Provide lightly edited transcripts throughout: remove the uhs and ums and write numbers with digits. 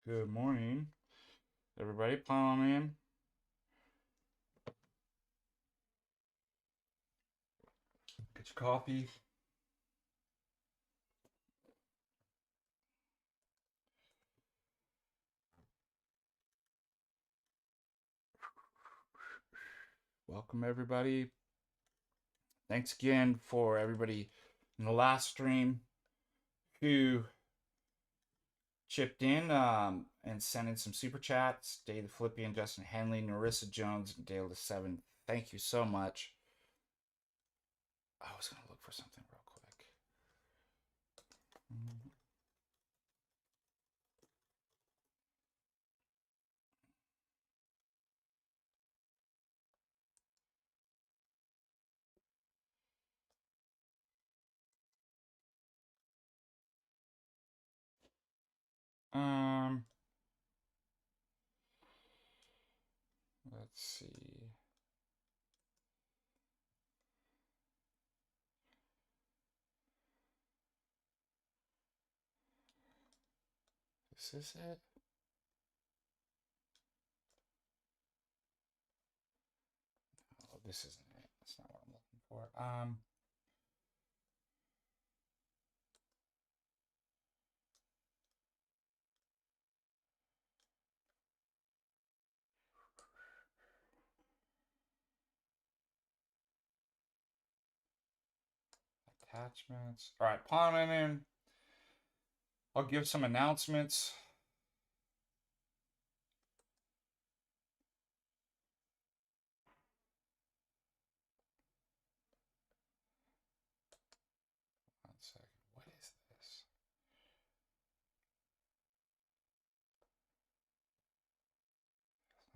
Good morning, everybody. Pile on in. Get your coffee. Welcome, everybody. Thanks again for everybody in the last stream who chipped in and sent in some super chats. Dave the Philippian, Justin Henley, Narissa Jones, and Dale the Seven. Thank you so much. I was gonna look for something real quick. Let's see. Is this it? Oh, this isn't it. That's not what I'm looking for. Attachments. All right, piling in. I'll give some announcements. One second. What is this?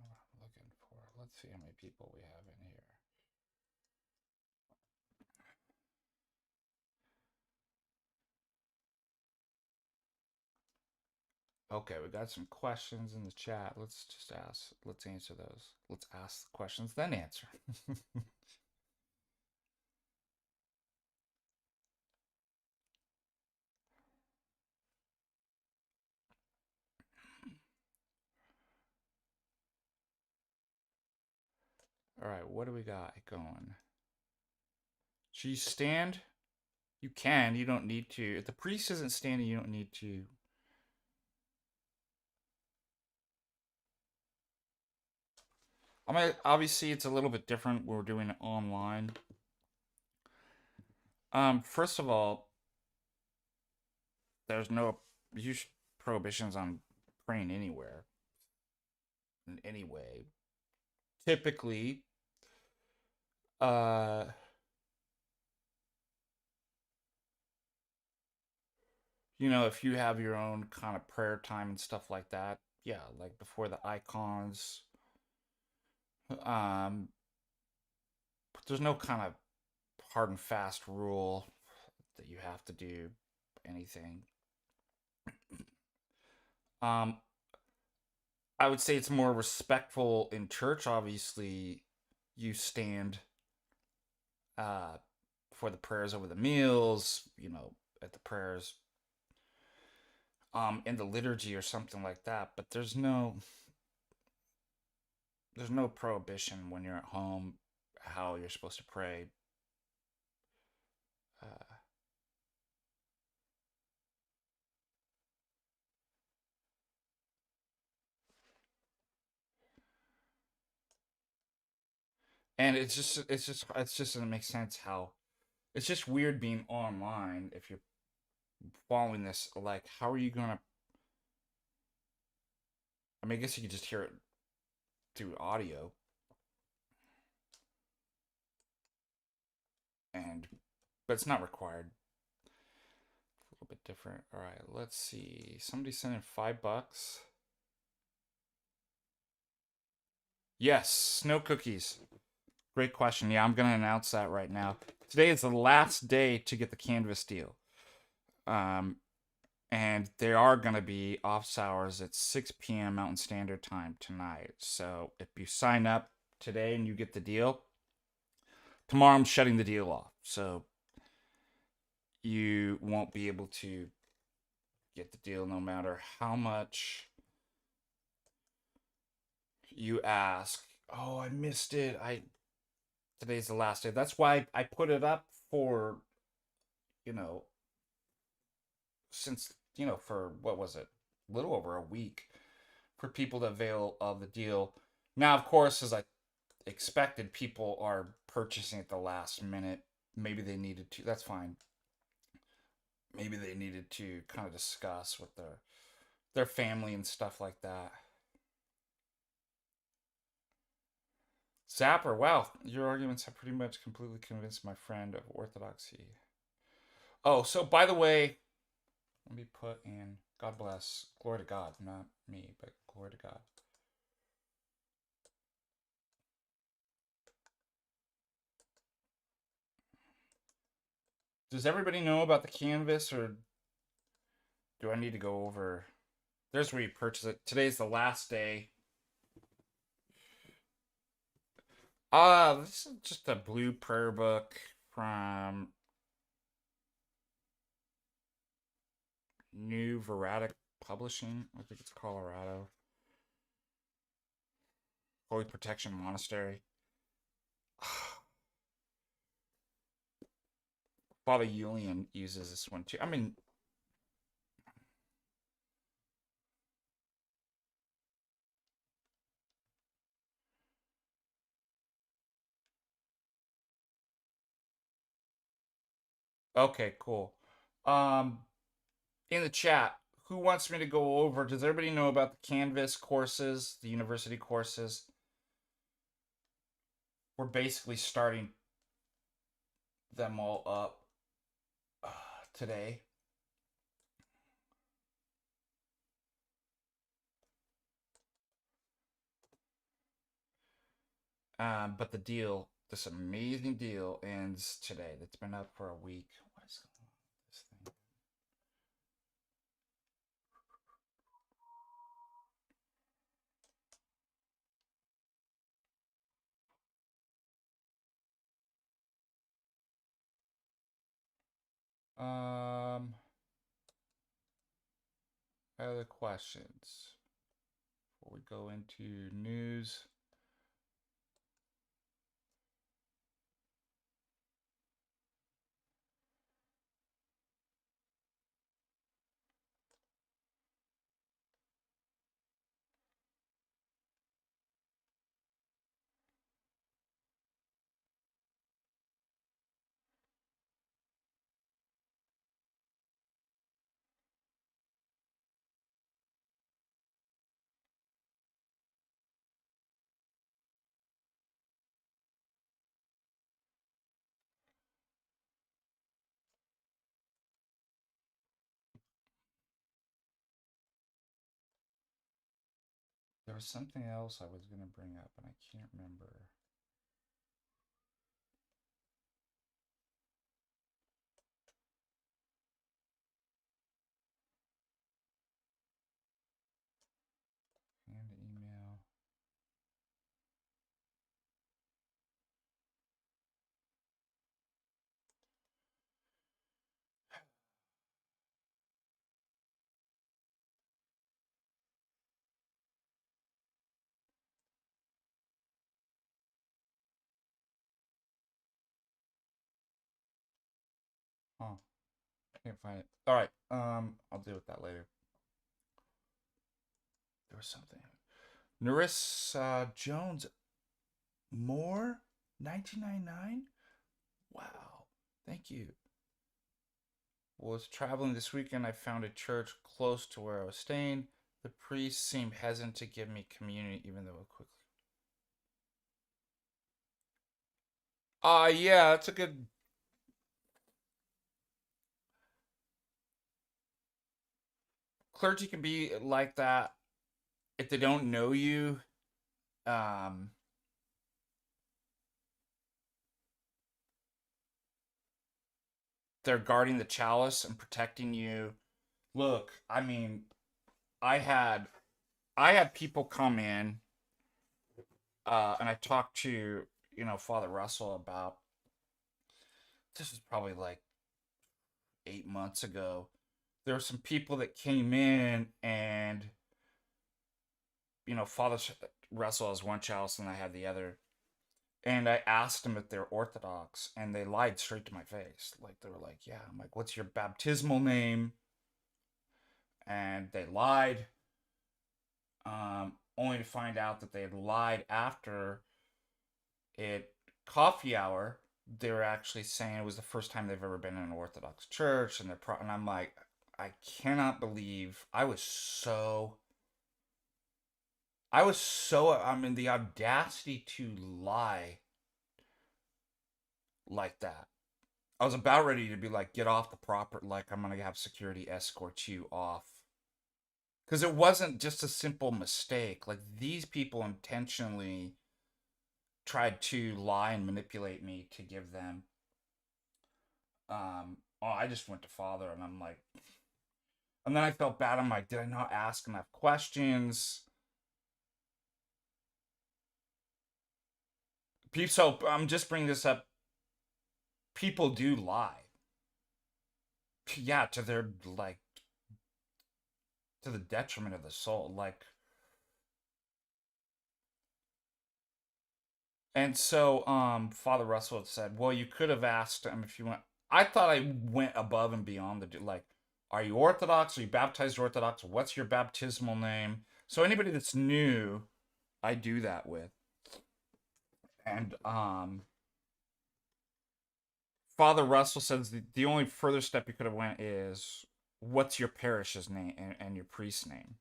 That's not what I'm looking for. Let's see how many people we have in here. Okay, we got some questions in the chat. Let's just ask. Let's answer those. Let's ask the questions, then answer. All right, what do we got going? Should you stand? You can. You don't need to. If the priest isn't standing, you don't need to. I mean, obviously, it's a little bit different. We're doing it online. First of all, there's no huge prohibitions on praying anywhere in any way. Typically, uh, if you have your own kind of prayer time and stuff like that, yeah, like before the icons, um, but there's no kind of hard and fast rule that you have to do anything. Um, I would say it's more respectful in church. Obviously, you stand uh, for the prayers over the meals, at the prayers in the liturgy or something like that. But there's no prohibition when you're at home how you're supposed to pray. Uh, and it just doesn't make sense how it's just weird being online if you're following this. Like, how are you gonna? I mean, I guess you could just hear it through audio, but it's not required. It's a little bit different. All right, let's see. Somebody sent in $5. Yes, snow cookies. Great question. Yeah, I'm gonna announce that right now. Today is the last day to get the Canvas deal. And there are going to be office hours at 6 p.m. Mountain Standard Time tonight. So if you sign up today and you get the deal, tomorrow I'm shutting the deal off. So you won't be able to get the deal no matter how much you ask, oh, I missed it. Today's the last day. That's why I put it up for, you know, since, for what was it? A little over a week for people to avail of the deal. Now, of course, as I expected, people are purchasing at the last minute. Maybe they needed to. That's fine. Maybe they needed to kind of discuss with their family and stuff like that. Zapper, wow, your arguments have pretty much completely convinced my friend of orthodoxy. Oh, so by the way, let me put in God bless, glory to God, not me, but glory to God. Does everybody know about the canvas, or do I need to go over? There's where you purchase it. Today's the last day. This is just a blue prayer book from New Veratic Publishing. I think it's Colorado. Holy Protection Monastery. Father Julian uses this one too. I mean, okay, cool. Um, in the chat, who wants me to go over? Does everybody know about the Canvas courses, the university courses? We're basically starting them all up today. But the deal, this amazing deal, ends today. That's been up for a week. What is going on with this thing? Other questions before we go into news? There was something else I was going to bring up, and I can't remember. And email. Oh, can't find it. All right. I'll deal with that later. There was something. Narissa Jones Moore, 1999. Wow. Thank you. Was traveling this weekend. I found a church close to where I was staying. The priest seemed hesitant to give me communion, even though it quickly. Yeah, that's a good. Clergy can be like that if they don't know you. Um, they're guarding the chalice and protecting you. Look, I mean, I had I had people come in, and I talked to Father Russell about this is probably like 8 months ago. There were some people that came in, and Father Russell has one chalice and I have the other. And I asked them if they're Orthodox, and they lied straight to my face. Like, they were like, yeah. I'm like, what's your baptismal name? And they lied, only to find out that they had lied after it coffee hour. They were actually saying it was the first time they've ever been in an Orthodox church, and and I'm like, I cannot believe I mean, the audacity to lie like that. I was about ready to be like, get off the property, like, I'm gonna have security escort you off. Because it wasn't just a simple mistake. Like, these people intentionally tried to lie and manipulate me to give them. Oh, I just went to Father, and I'm like, and then I felt bad. I'm like, did I not ask enough questions? So I'm just bringing this up. People do lie. Yeah, to their, like, to the detriment of the soul. Like, and so Father Russell had said, well, you could have asked him if you went. I thought I went above and beyond the, like, are you Orthodox? Are you baptized Orthodox? What's your baptismal name? So anybody that's new, I do that with. And Father Russell says the only further step you could have went is, what's your parish's name and your priest's name.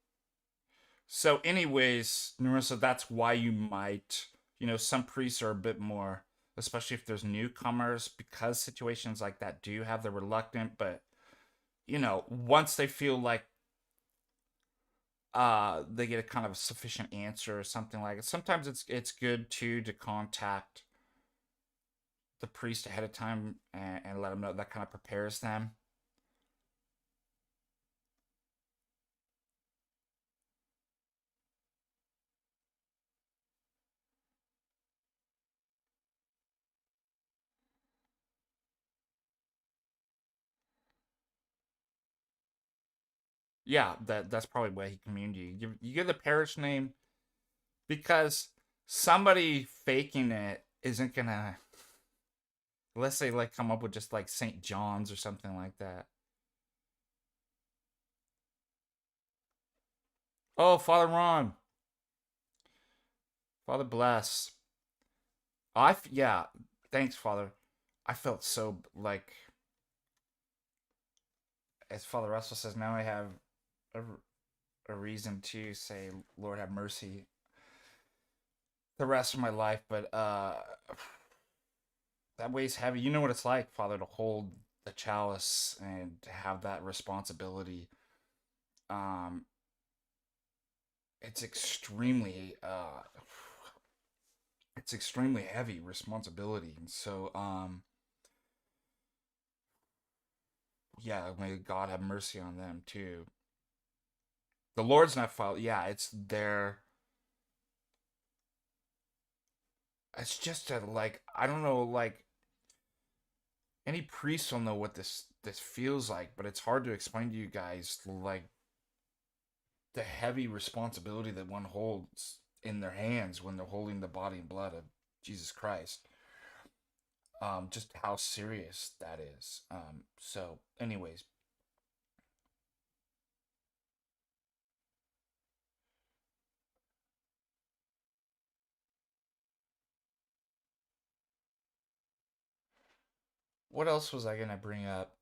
So anyways, Narissa, that's why you might, some priests are a bit more, especially if there's newcomers, because situations like that do have the reluctant, but once they feel like they get a kind of a sufficient answer or something like it, sometimes it's good to contact the priest ahead of time and let them know. That kind of prepares them. Yeah, that's probably why he communed you. You give the parish name, because somebody faking it isn't gonna, unless they like come up with just like St. John's or something like that. Oh, Father Ron, Father bless. Yeah, thanks, Father. I felt so, like, as Father Russell says, now I have a, a reason to say, Lord have mercy the rest of my life. But that weighs heavy. You know what it's like, Father, to hold the chalice and to have that responsibility. Um, it's extremely heavy responsibility. And so, yeah, may God have mercy on them too. The Lord's not fault. Yeah, it's their. It's just a, like, I don't know, like, any priest will know what this feels like, but it's hard to explain to you guys, like, the heavy responsibility that one holds in their hands when they're holding the body and blood of Jesus Christ. Just how serious that is. So, anyways, what else was I gonna bring up?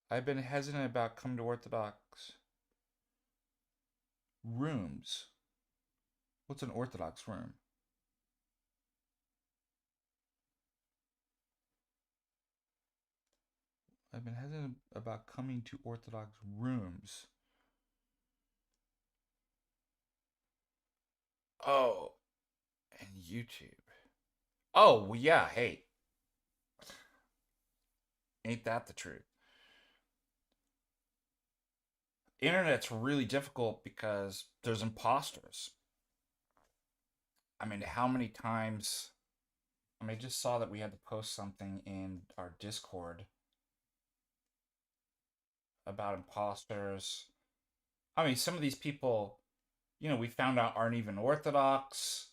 I've been hesitant about coming to Orthodox rooms. What's an Orthodox room? I've been hesitant about coming to Orthodox rooms. Oh, and YouTube. Oh, well, yeah, hey, ain't that the truth? Internet's really difficult because there's imposters. I mean, how many times I mean, I just saw that we had to post something in our Discord about imposters. I mean, some of these people, we found out aren't even Orthodox,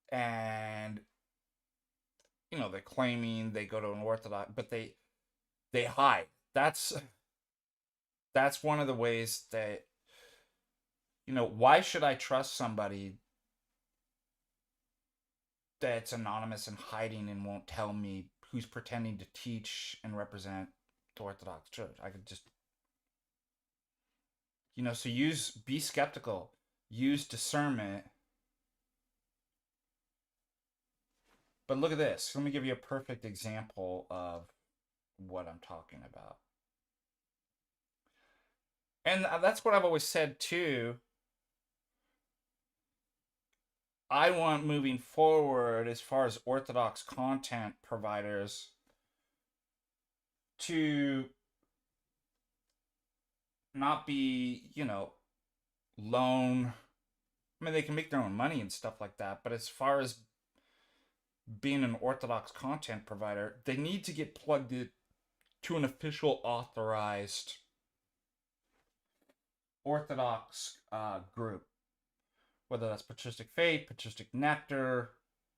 and they're claiming they go to an Orthodox, but they hide. That's one of the ways that why should I trust somebody that's anonymous and hiding and won't tell me, who's pretending to teach and represent the Orthodox Church? I could just, so be skeptical, use discernment. But look at this. Let me give you a perfect example of what I'm talking about. And that's what I've always said too. I want, moving forward, as far as Orthodox content providers, to not be, lone. I mean, they can make their own money and stuff like that, but as far as being an Orthodox content provider, they need to get plugged in to an official authorized Orthodox group, whether that's Patristic Faith, Patristic Nectar.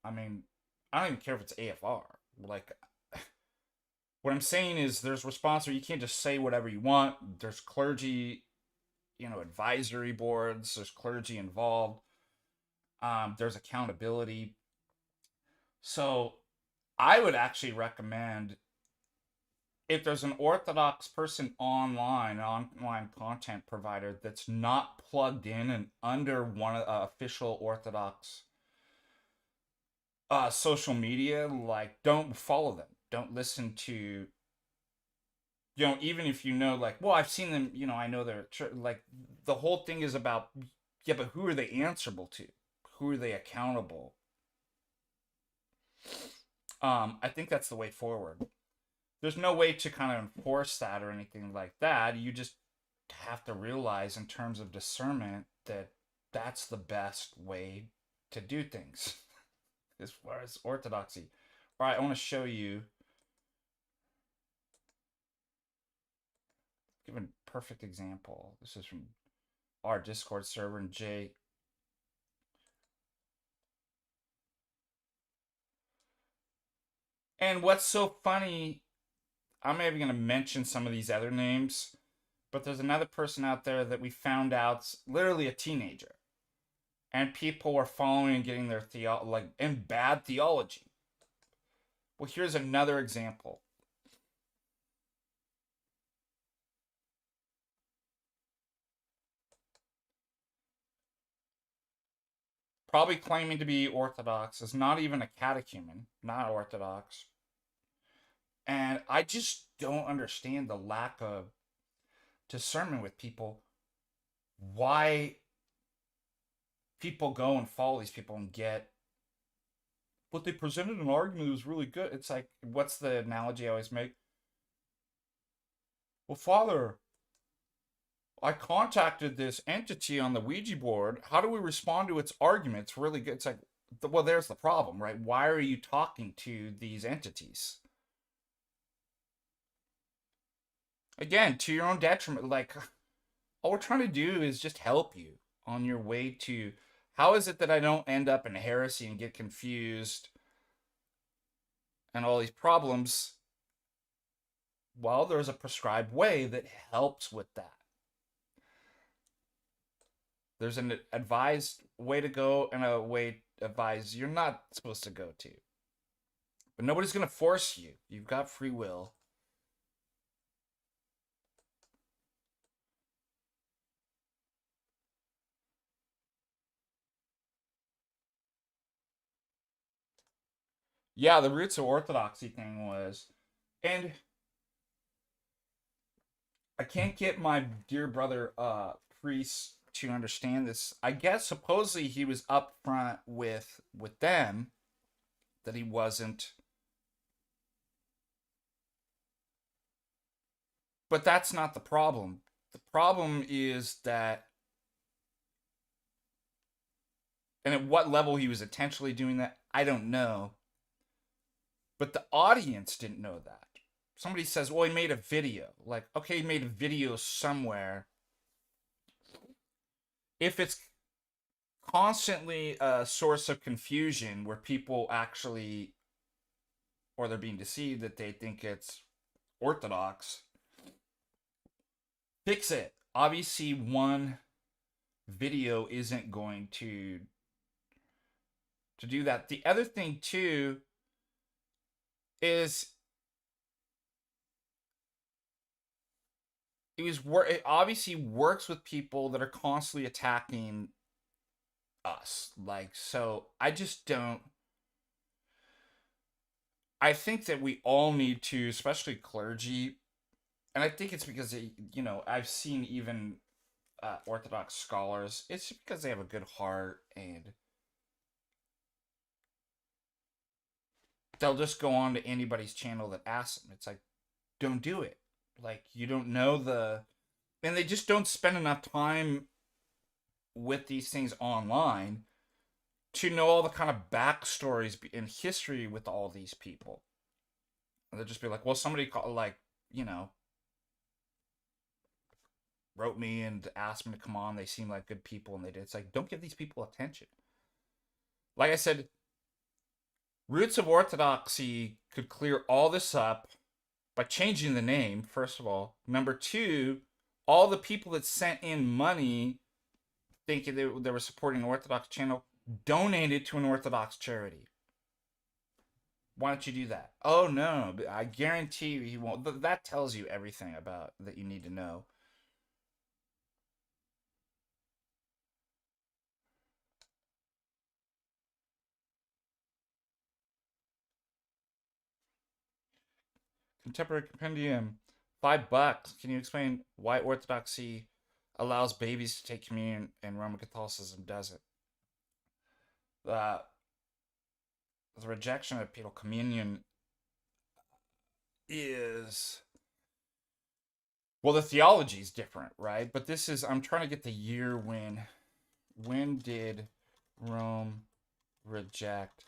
I mean, I don't even care if it's AFR. Like, what I'm saying is there's responsible. You can't just say whatever you want. There's clergy, advisory boards. There's clergy involved. There's accountability. So I would actually recommend, if there's an Orthodox person online content provider that's not plugged in and under one official Orthodox social media, like, don't follow them. Don't listen to, even if like, well, I've seen them, I know they're like, the whole thing is about, yeah, but who are they answerable to? Who are they accountable? I think that's the way forward. There's no way to kind of enforce that or anything like that. You just have to realize, in terms of discernment, that that's the best way to do things as far as orthodoxy. All right, I want to show you, give a perfect example. This is from our Discord server, and Jay. And what's so funny, I'm maybe going to mention some of these other names, but there's another person out there that we found out's literally a teenager, and people were following and getting their in bad theology. Well, here's another example. Probably claiming to be Orthodox, is not even a catechumen, not Orthodox. And I just don't understand the lack of discernment with people. Why people go and follow these people and get, but they presented an argument that was really good. It's like, what's the analogy I always make? Well, Father, I contacted this entity on the Ouija board. How do we respond to its argument? It's really good. It's like, well, there's the problem, right? Why are you talking to these entities? Again, to your own detriment. Like, all we're trying to do is just help you on your way to, how is it that I don't end up in heresy and get confused and all these problems? Well, there's a prescribed way that helps with that. There's an advised way to go and a way advised you're not supposed to go to. But nobody's going to force you. You've got free will. Yeah, the roots of orthodoxy thing was, and I can't get my dear brother priest to understand this. I guess supposedly he was upfront with them that he wasn't. But that's not the problem. The problem is that, and at what level he was intentionally doing that, I don't know. But the audience didn't know that. Somebody says, well, he made a video. Like, okay, he made a video somewhere. If it's constantly a source of confusion where people actually, or they're being deceived that they think it's orthodox, fix it. Obviously, one video isn't going to do that. The other thing too is it obviously works with people that are constantly attacking us. Like, so I just don't. I think that we all need to, especially clergy, and I think it's because I've seen even Orthodox scholars. It's because they have a good heart and they'll just go on to anybody's channel that asks them. It's like, don't do it. Like, you don't know and they just don't spend enough time with these things online to know all the kind of backstories and history with all these people. And they'll just be like, well, somebody wrote me and asked me to come on. They seem like good people, and they did. It's like, don't give these people attention. Like I said, Roots of Orthodoxy could clear all this up by changing the name, first of all. Number two, all the people that sent in money thinking they were supporting an Orthodox channel donated to an Orthodox charity. Why don't you do that? Oh, no, I guarantee you he won't. That tells you everything about that you need to know. Contemporary Compendium, $5. Can you explain why Orthodoxy allows babies to take communion and Roman Catholicism doesn't? The rejection of papal communion is, well, the theology is different, right? But I'm trying to get the year when did Rome reject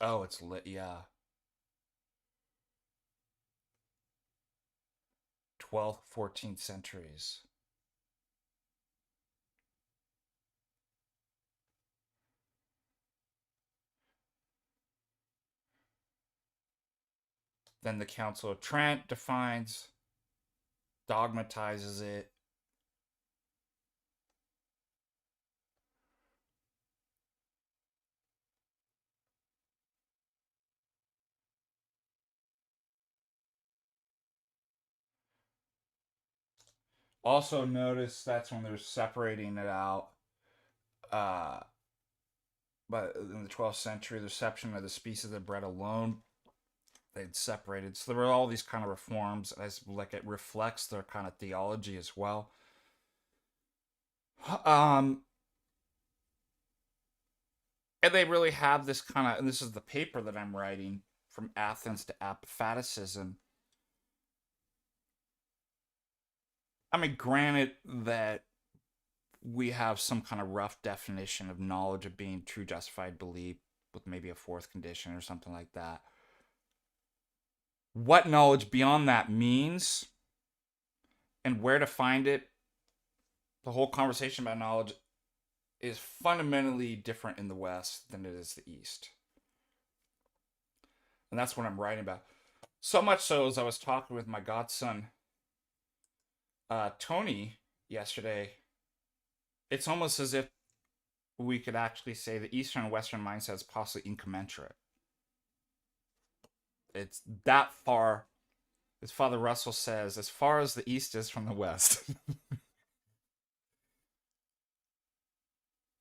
Oh, it's lit. Yeah, 12th, 14th centuries. Then the Council of Trent defines, dogmatizes it. Also, notice that's when they're separating it out. Uh, but in the 12th century, the reception of the species of bread alone, they'd separated. So there were all these kind of reforms, as like it reflects their kind of theology as well. Um, and they really have this kind of, and this is the paper that I'm writing, from Athens to Apatheticism. I mean, granted that we have some kind of rough definition of knowledge of being true justified belief with maybe a fourth condition or something like that. What knowledge beyond that means and where to find it, the whole conversation about knowledge is fundamentally different in the West than it is the East. And that's what I'm writing about. So much so, as I was talking with my godson, Tony, yesterday, it's almost as if we could actually say the Eastern and Western mindset is possibly incommensurate. It's that far, as Father Russell says, as far as the East is from the West.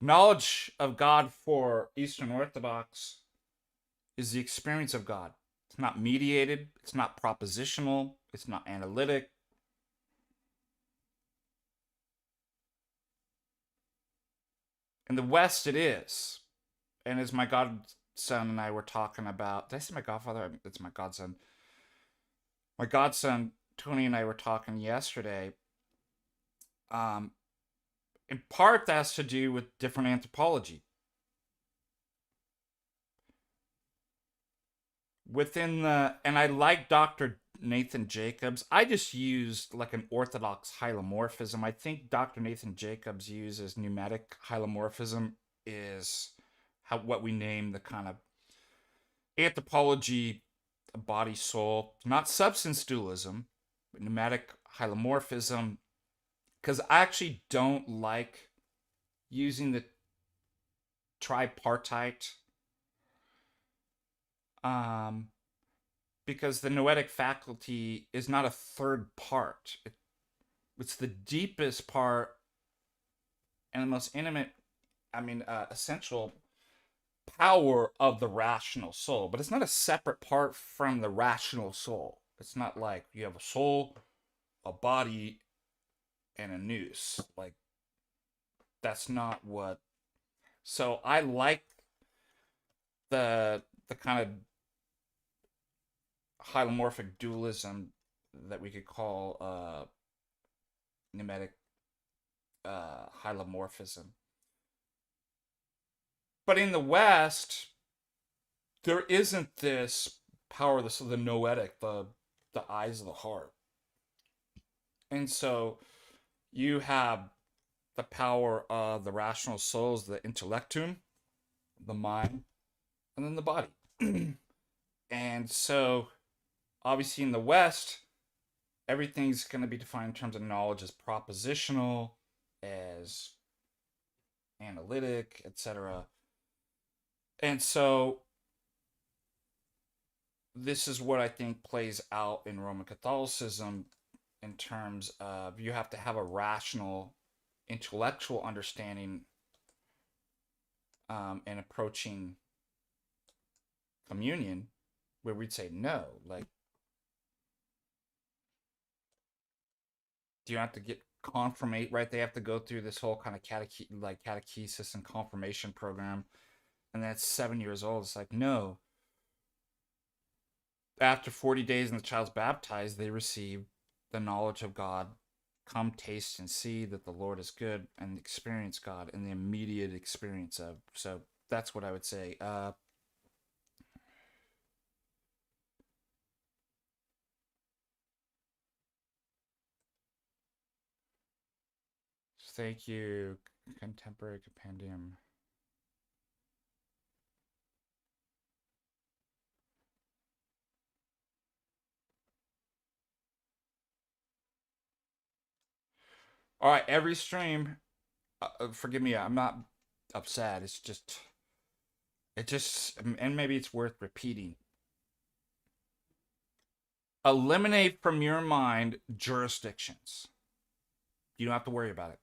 Knowledge of God for Eastern Orthodox is the experience of God. It's not mediated, it's not propositional, it's not analytic. In the West, it is. and as my godson and I were talking about, did I say my godfather? It's my godson. My godson Tony and I were talking yesterday. Um, in part, that's to do with different anthropology. And I like Dr. Nathan Jacobs. I just used like an orthodox hylomorphism. I think Dr. Nathan Jacobs uses pneumatic hylomorphism is what we name the kind of anthropology body soul, not substance dualism, but pneumatic hylomorphism. Because I actually don't like using the tripartite because the noetic faculty is not a third part. It's the deepest part and the most intimate, essential power of the rational soul. But it's not a separate part from the rational soul. It's not like you have a soul, a body, and a nous. Like, that's not what. So I like the kind of hylomorphic dualism that we could call pneumatic hylomorphism. But in the West, there isn't this power, the noetic, the eyes of the heart. And so you have the power of the rational souls, the intellectum, the mind, and then the body. And so, obviously, in the West, everything's going to be defined in terms of knowledge as propositional, as analytic, etc. And so, this is what I think plays out in Roman Catholicism in terms of you have to have a rational, intellectual understanding and approaching communion, where we'd say no. Like, do you have to get confirmate, right? They have to go through this whole kind of catechesis and confirmation program, and then it's 7 years old. It's like, no. After 40 days and the child's baptized, they receive the knowledge of God. Come, taste, and see that the Lord is good, and experience God in the immediate experience of. So that's what I would say. Thank you, Contemporary Compendium. All right, every stream. Forgive me, I'm not upset. And maybe it's worth repeating. Eliminate from your mind jurisdictions. You don't have to worry about it.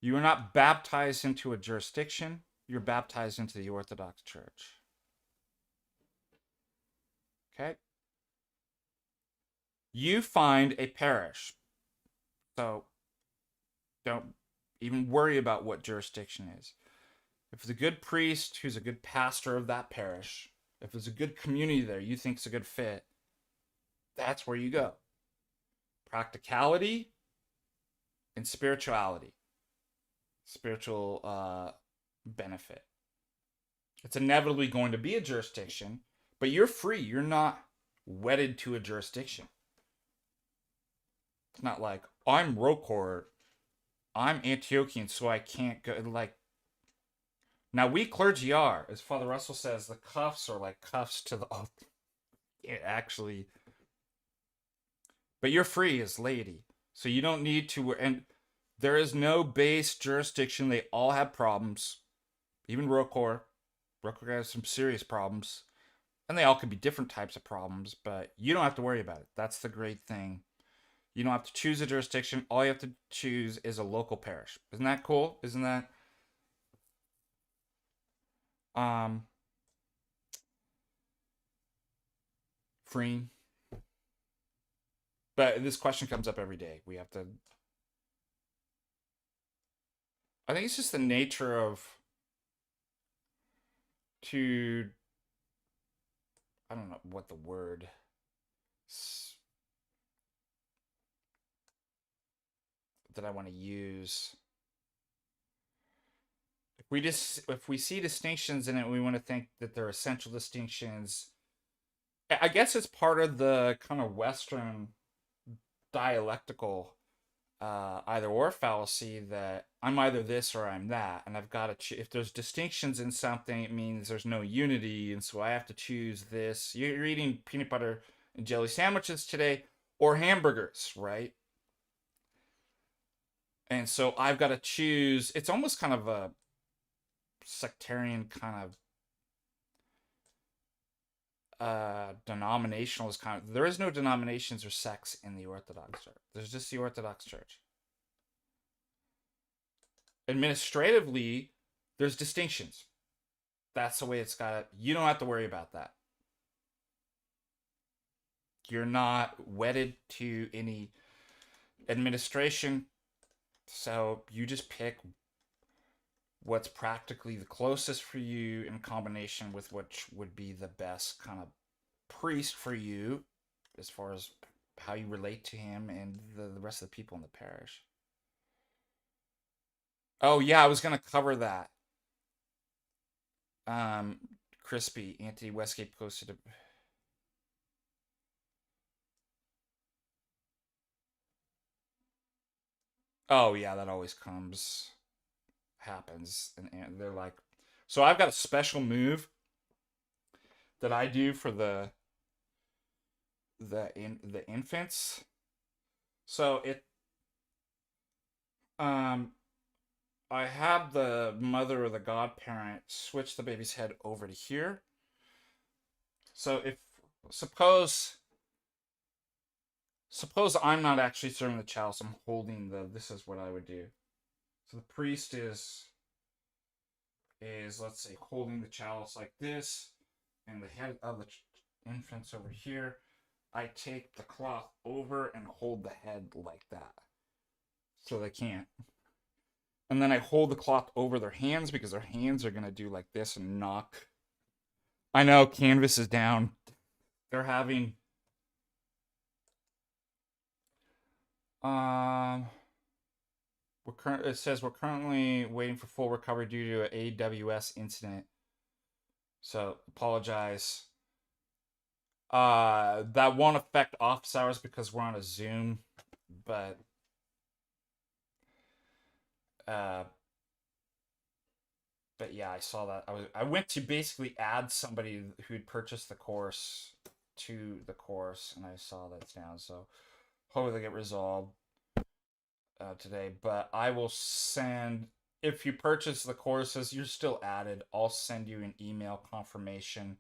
You are not baptized into a jurisdiction. You're baptized into the Orthodox Church. Okay? You find a parish. So don't even worry about what jurisdiction is. If it's a good priest who's a good pastor of that parish, if there's a good community there you think is a good fit, that's where you go. Practicality and spirituality. Spiritual benefit. It's inevitably going to be a jurisdiction, but you're free. You're not wedded to a jurisdiction. It's not like, I'm Rocor, I'm Antiochian, so I can't go. Like, now we clergy are, as Father Russell says, the cuffs are like cuffs to the oath. Yeah, actually. But you're free as laity, so you don't need to. And there is no base jurisdiction. They all have problems. Even Rocor has some serious problems, and they all could be different types of problems. But you don't have to worry about it. That's the great thing. You don't have to choose a jurisdiction. All you have to choose is a local parish. Isn't that cool? Isn't that? Freeing. But this question comes up every day. We have to. I think it's just the nature of to, I don't know what the word that I want to use. If we see distinctions in it, we want to think that they're essential distinctions. I guess it's part of the kind of Western dialectical either or fallacy that I'm either this or I'm that, and I've got to if there's distinctions in something, it means there's no unity, and so I have to choose this. You're eating peanut butter and jelly sandwiches today, or hamburgers, right? And so I've got to choose. It's almost kind of a sectarian kind of denominationalist kind of. There is no denominations or sects in the Orthodox Church. There's just the Orthodox Church. Administratively, there's distinctions. That's the way it's got. You don't have to worry about that. You're not wedded to any administration, so you just pick what's practically the closest for you in combination with which would be the best kind of priest for you as far as how you relate to him and the rest of the people in the parish. Oh yeah, I was gonna cover that. Crispy Anthony Westgate posted a. Oh yeah, that always happens, and they're like, so I've got a special move that I do for the infants. So um I have the mother or the godparent switch the baby's head over to here. So if suppose suppose I'm not actually serving the chalice, I'm holding this is what I would do. So the priest is let's say holding the chalice like this, and the head of the infant's over here. I take the cloth over and hold the head like that, so they can't. And then I hold the cloth over their hands because their hands are gonna do like this and knock. I know canvas is down. They're having um. It says we're currently waiting for full recovery due to an AWS incident. So apologize. That won't affect office hours because we're on a Zoom, but uh, yeah, I saw that. I went to basically add somebody who'd purchased the course to the course, and I saw that's down. So hopefully they get resolved today. But I will send, if you purchase the courses, you're still added. I'll send you an email confirmation.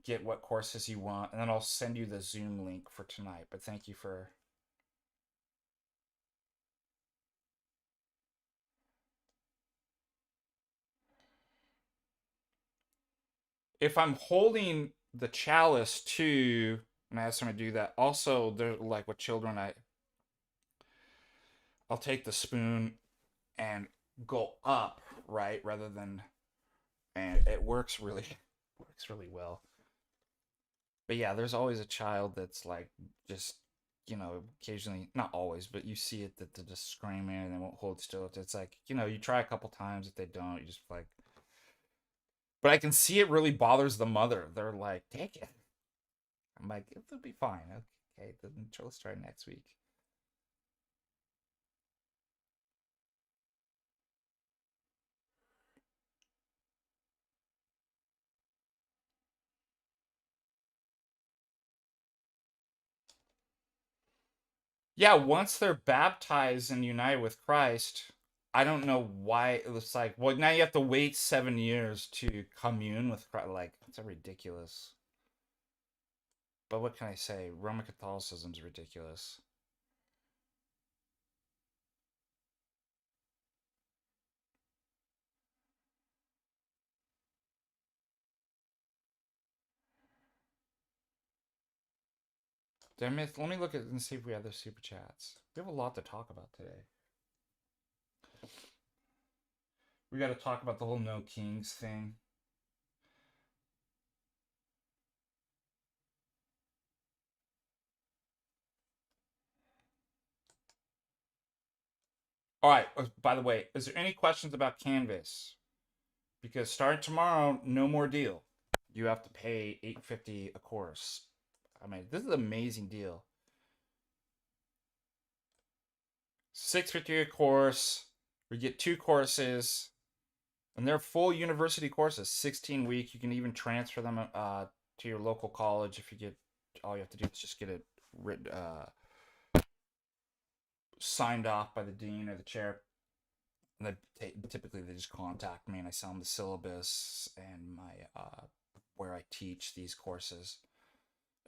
Get what courses you want, and then I'll send you the Zoom link for tonight. But thank you for. If I'm holding the chalice too, and I ask them to do that, also they're like with children, I'll take the spoon and go up, right, rather than, and it works really works really well. But yeah, there's always a child that's like just occasionally, not always, but you see it that they're just screaming and they won't hold still. It's like you try a couple times. If they don't, you just like. But I can see it really bothers the mother. They're like, take it. I'm like, it'll be fine. Okay, then let's try next week. Yeah, once they're baptized and united with Christ, I don't know why it was like, well, now you have to wait 7 years to commune with Christ. Like, it's a ridiculous. But what can I say? Roman Catholicism's ridiculous. Damn it, let me look at and see if we have the super chats. We have a lot to talk about today. We got to talk about the whole no kings thing. All right. By the way, is there any questions about Canvas? Because starting tomorrow, no more deal. You have to pay $8.50 a course. I mean, this is an amazing deal. $6.50 a course. We get 2 courses, and they're full university courses, 16-week. You can even transfer them to your local college if you get. All you have to do is just get it written, signed off by the dean or the chair. And typically they just contact me and I send them the syllabus and my where I teach these courses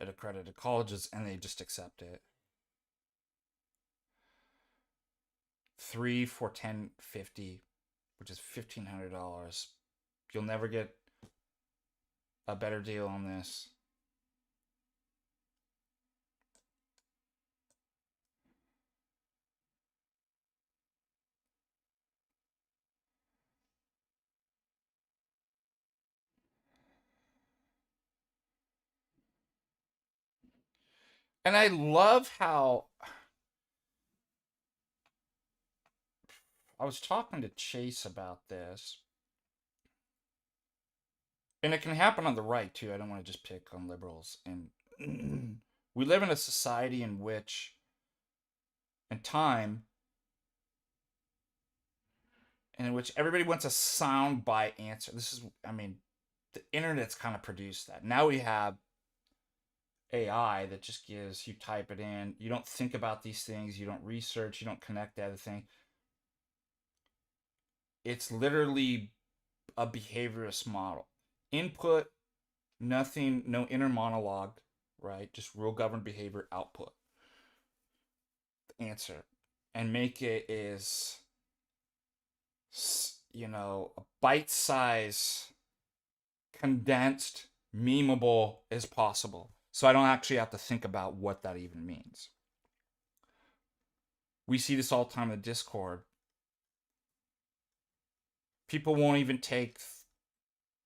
at accredited colleges, and they just accept it. 3 for $10.50, which is $1,500. You'll never get a better deal on this. And I love how I was talking to Chase about this, and it can happen on the right too. I don't want to just pick on liberals. And we live in a society in which, in time, in which everybody wants a soundbite answer. This is, I mean, the internet's kind of produced that. Now we have AI that just gives, you type it in, you don't think about these things, you don't research, you don't connect to everything. It's literally a behaviorist model. Input, nothing, no inner monologue, right? Just rule governed behavior, output, answer, and make it as, a bite size, condensed, memeable as possible. So I don't actually have to think about what that even means. We see this all the time in the Discord. People won't even take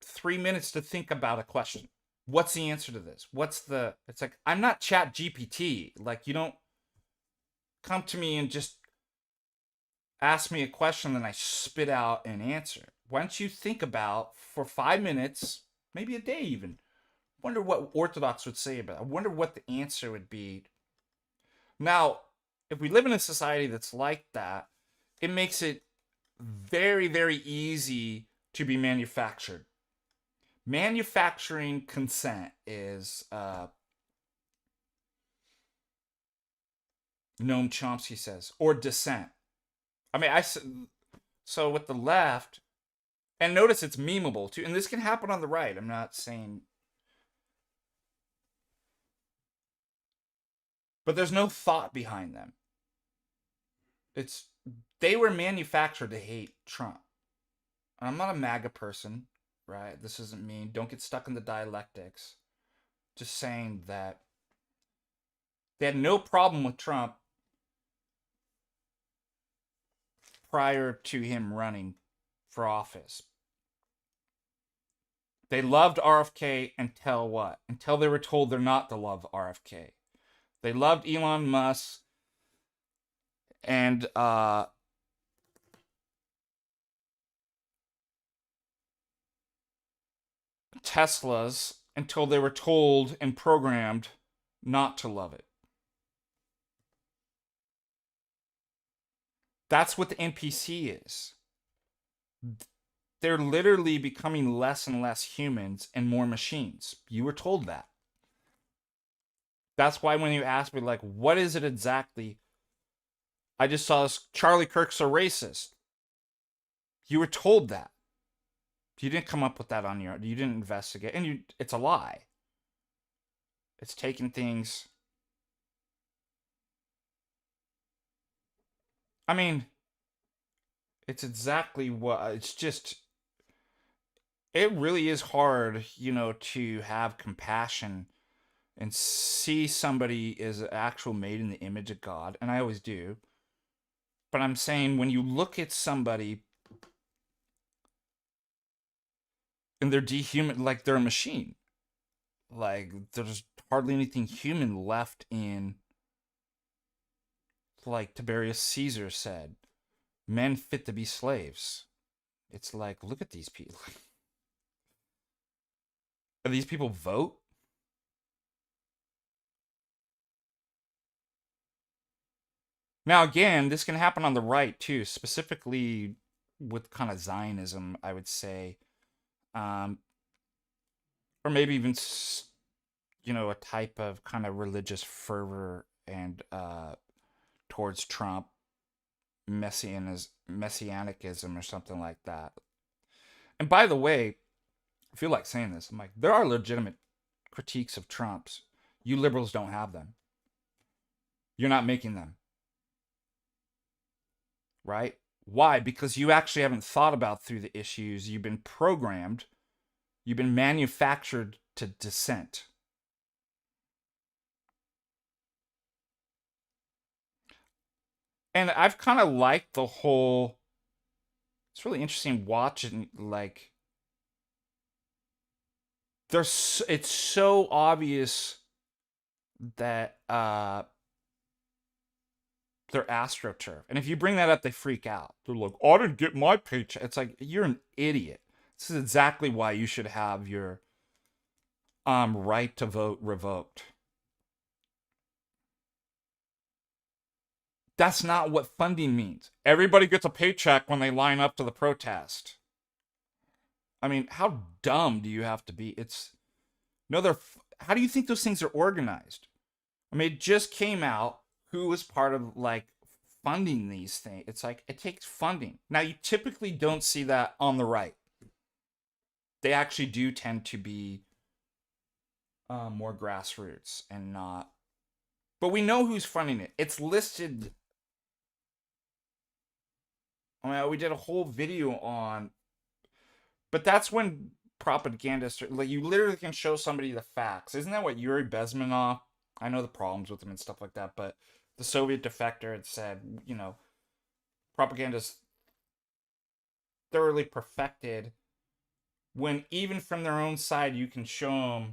3 minutes to think about a question. What's the answer to this? It's like, I'm not Chat GPT. Like, you don't come to me and just ask me a question and I spit out an answer. Why don't you think about for 5 minutes, maybe a day even? Wonder what Orthodox would say about it. I wonder what the answer would be. Now, if we live in a society that's like that, it makes it very, very easy to be manufactured. Manufacturing consent is Noam Chomsky says, or dissent. I mean, so with the left, and notice it's memeable too, and this can happen on the right. I'm not saying, but there's no thought behind them. They were manufactured to hate Trump. And I'm not a MAGA person, right? This doesn't mean, don't get stuck in the dialectics. Just saying that they had no problem with Trump prior to him running for office. They loved RFK until what? Until they were told they're not to love RFK. They loved Elon Musk and Teslas until they were told and programmed not to love it. That's what the NPC is. They're literally becoming less and less humans and more machines. You were told that. That's why when you ask me, like, what is it exactly? I just saw this, Charlie Kirk's a racist. You were told that. You didn't come up with that on your own. You didn't investigate. And it's a lie. It's taking things. I mean, it's exactly what, it's just, it really is hard, to have compassion and see somebody as actual made in the image of God. And I always do. But I'm saying when you look at somebody and they're dehuman, like they're a machine, like there's hardly anything human left in, like Tiberius Caesar said, men fit to be slaves. It's like, look at these people. Are these people vote? Now, again, this can happen on the right too, specifically with kind of Zionism, I would say, um, or maybe even a type of kind of religious fervor and towards Trump, messianicism or something like that. And by the way, I feel like saying this. I'm like, there are legitimate critiques of Trump's. You liberals don't have them. You're not making them. Right? Why? Because you actually haven't thought about through the issues. You've been programmed. You've been manufactured to dissent. And I've kind of liked the whole. It's really interesting watching, like, it's so obvious that they're astroturf. And if you bring that up, they freak out. They're like, I didn't get my paycheck. It's like, you're an idiot. This is exactly why you should have your right to vote revoked. That's not what funding means. Everybody gets a paycheck when they line up to the protest. I mean, how dumb do you have to be? How do you think those things are organized? I mean, it just came out who was part of, like, funding these things. It's like, it takes funding. Now, you typically don't see that on the right. They actually do tend to be more grassroots and not. But we know who's funding it. It's listed. I mean, we did a whole video on. But that's when propagandists, like, you literally can show somebody the facts. Isn't that what Yuri Bezmenov? I know the problems with him and stuff like that, but the Soviet defector had said, propaganda's thoroughly perfected when even from their own side you can show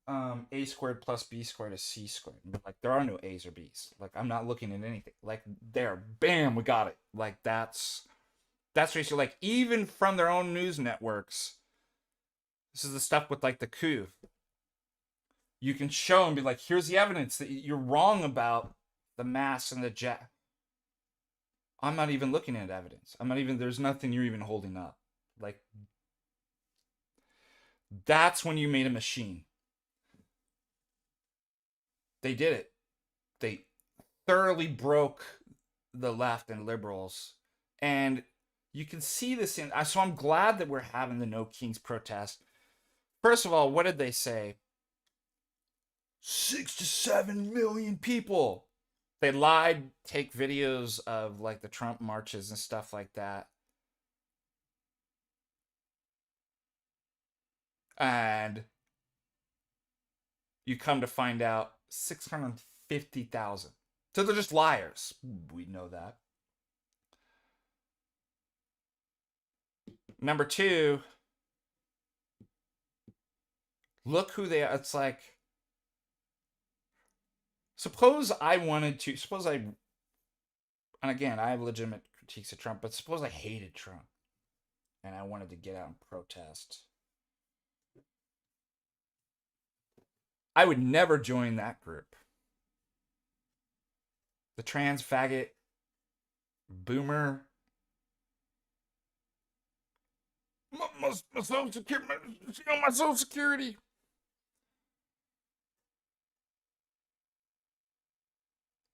them a squared plus b squared is c squared. But, like, there are no a's or b's. Like, I'm not looking at anything. Like, there, bam, we got it. Like, that's what you're like, even from their own news networks. This is the stuff with, like, the coup. You can show and be like, here's the evidence that you're wrong about the mass and the jet. I'm not even looking at evidence. There's nothing you're even holding up. Like, that's when you made a machine. They did it. They thoroughly broke the left and liberals. And you can see this in. So I'm glad that we're having the No Kings protest. First of all, what did they say? 6 to 7 million people. They lied, take videos of, like, the Trump marches and stuff like that. And you come to find out 650,000. So they're just liars. We know that. Number two, look who they are. It's like, suppose I, and again, I have legitimate critiques of Trump, but suppose I hated Trump and I wanted to get out and protest. I would never join that group. The trans faggot boomer. My social security. My social security.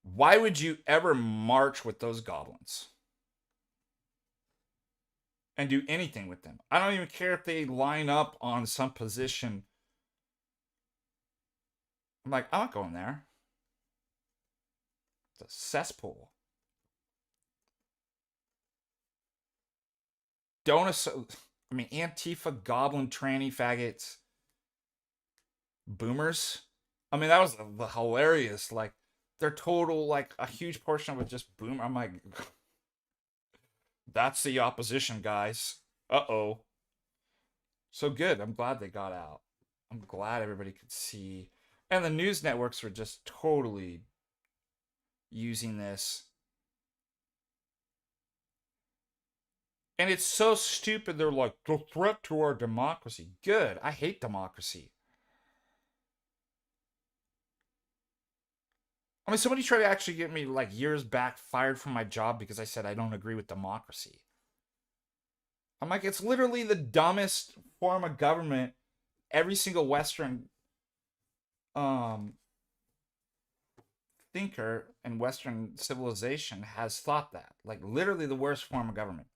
Why would you ever march with those goblins and do anything with them? I don't even care if they line up on some position. I'm like, I'm not going there. It's a cesspool. Antifa, goblin, tranny, faggots, boomers. I mean, that was hilarious. Like, their total, like, a huge portion of it just boom. I'm like, that's the opposition, guys. Uh-oh. So good. I'm glad they got out. I'm glad everybody could see. And the news networks were just totally using this. And it's so stupid. They're like, the threat to our democracy. Good. I hate democracy. I mean, somebody tried to actually get me, like, years back fired from my job because I said I don't agree with democracy. I'm like, it's literally the dumbest form of government. Every single Western um, thinker in Western civilization has thought that. Like, literally the worst form of government.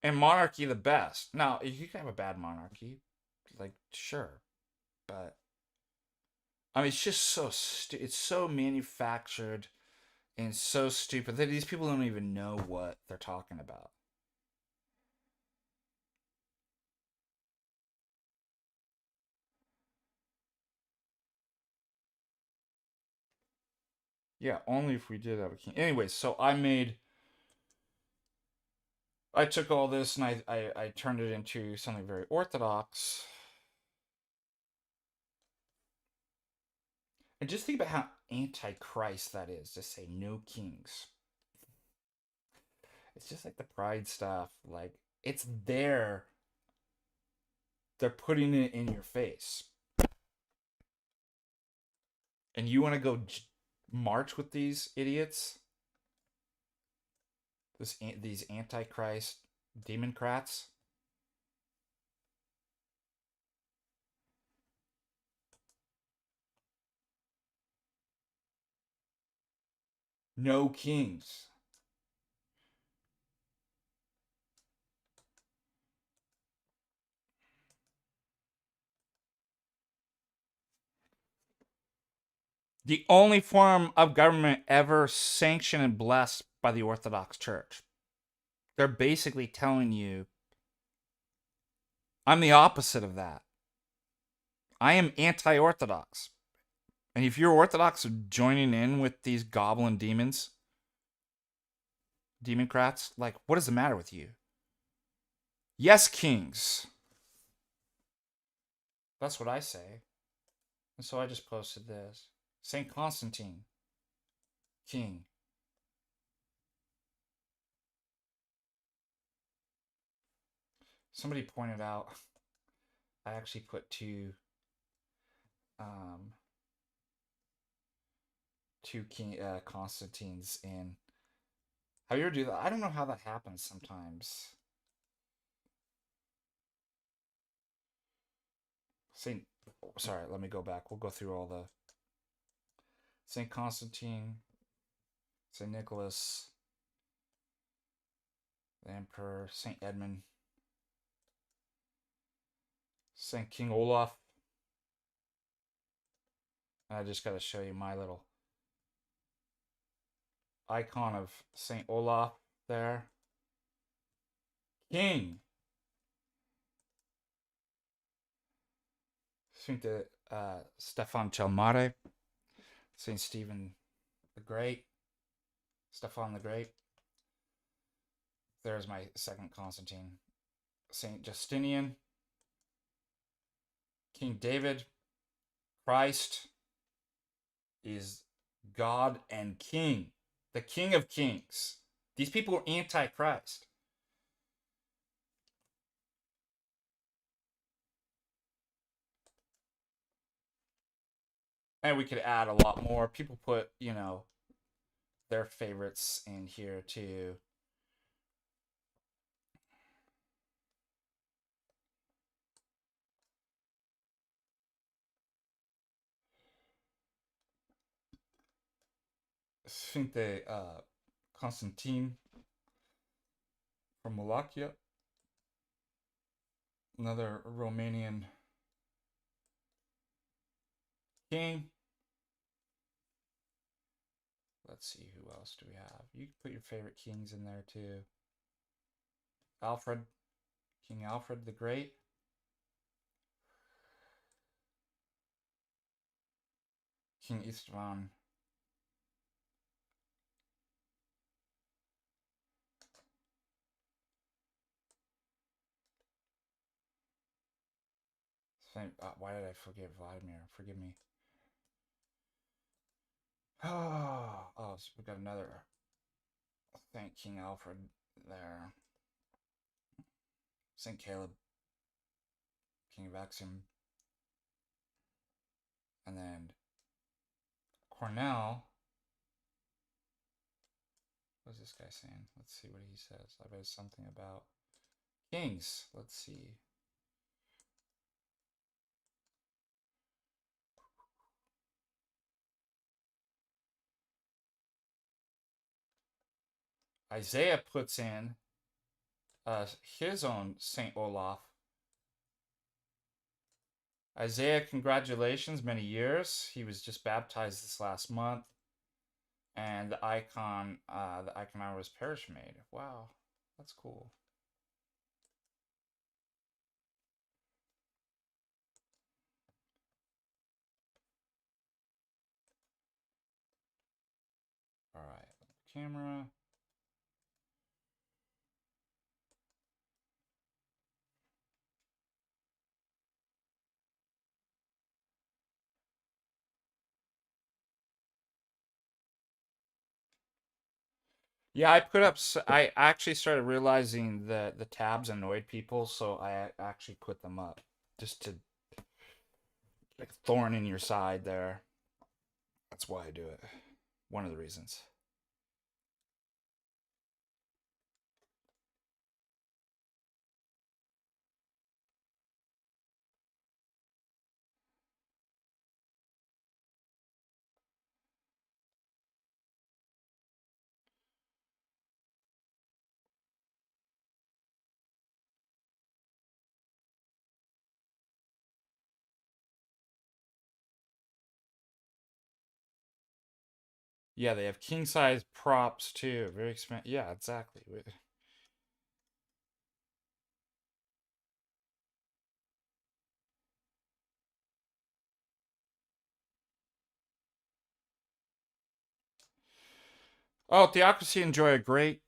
And monarchy the best. Now, you can have a bad monarchy, like, sure, but I mean, it's just so it's so manufactured and so stupid that these people don't even know what they're talking about. Yeah, only if we did have a king. Anyway, so I took all this and I turned it into something very orthodox. And just think about how antichrist that is to say no kings. It's just like the pride stuff. Like, it's there. They're putting it in your face. And you want to go march with these idiots? These antichrist demoncrats? No kings. The only form of government ever sanctioned and blessed by the Orthodox Church. They're basically telling you, I'm the opposite of that. I am anti Orthodox. And if you're Orthodox joining in with these goblin demons, democrats, like, what is the matter with you? Yes, kings. That's what I say. And so I just posted this. St. Constantine, king. Somebody pointed out I actually put um, two king Constantines in. How you ever do that? I don't know how that happens sometimes. Saint, sorry, let me go back. We'll go through all the Saint Constantine, Saint Nicholas, the Emperor, Saint Edmund, Saint King Olaf. And I just got to show you my little icon of Saint Olaf there. King. Saint Stefan Chelmare, Saint Stephen the Great, Stefan the Great. There's my second Constantine. Saint Justinian, King David. Christ is God and King, the King of Kings. These people are anti-Christ. And we could add a lot more. People put, their favorites in here too. Sfinte Constantine from Wallachia, another Romanian king. Let's see, who else do we have? You can put your favorite kings in there too. Alfred, King Alfred the Great. King Istvan. Why did I forget Vladimir? Forgive me. Oh, Oh, so we got another Thank King Alfred there. St. Caleb, King of Axiom. And then Cornell. What's this guy saying? Let's see what he says. I bet it's something about kings. Let's see. Isaiah puts in his own St. Olaf. Isaiah, congratulations, many years. He was just baptized this last month. And the icon hour was parish made. Wow, that's cool. All right, camera. Yeah, I actually started realizing that the tabs annoyed people, so I actually put them up just to like thorn in your side there. That's why I do it. One of the reasons. Yeah, they have king size props too. Very expensive. Yeah, exactly. Oh, Theocracy enjoy a great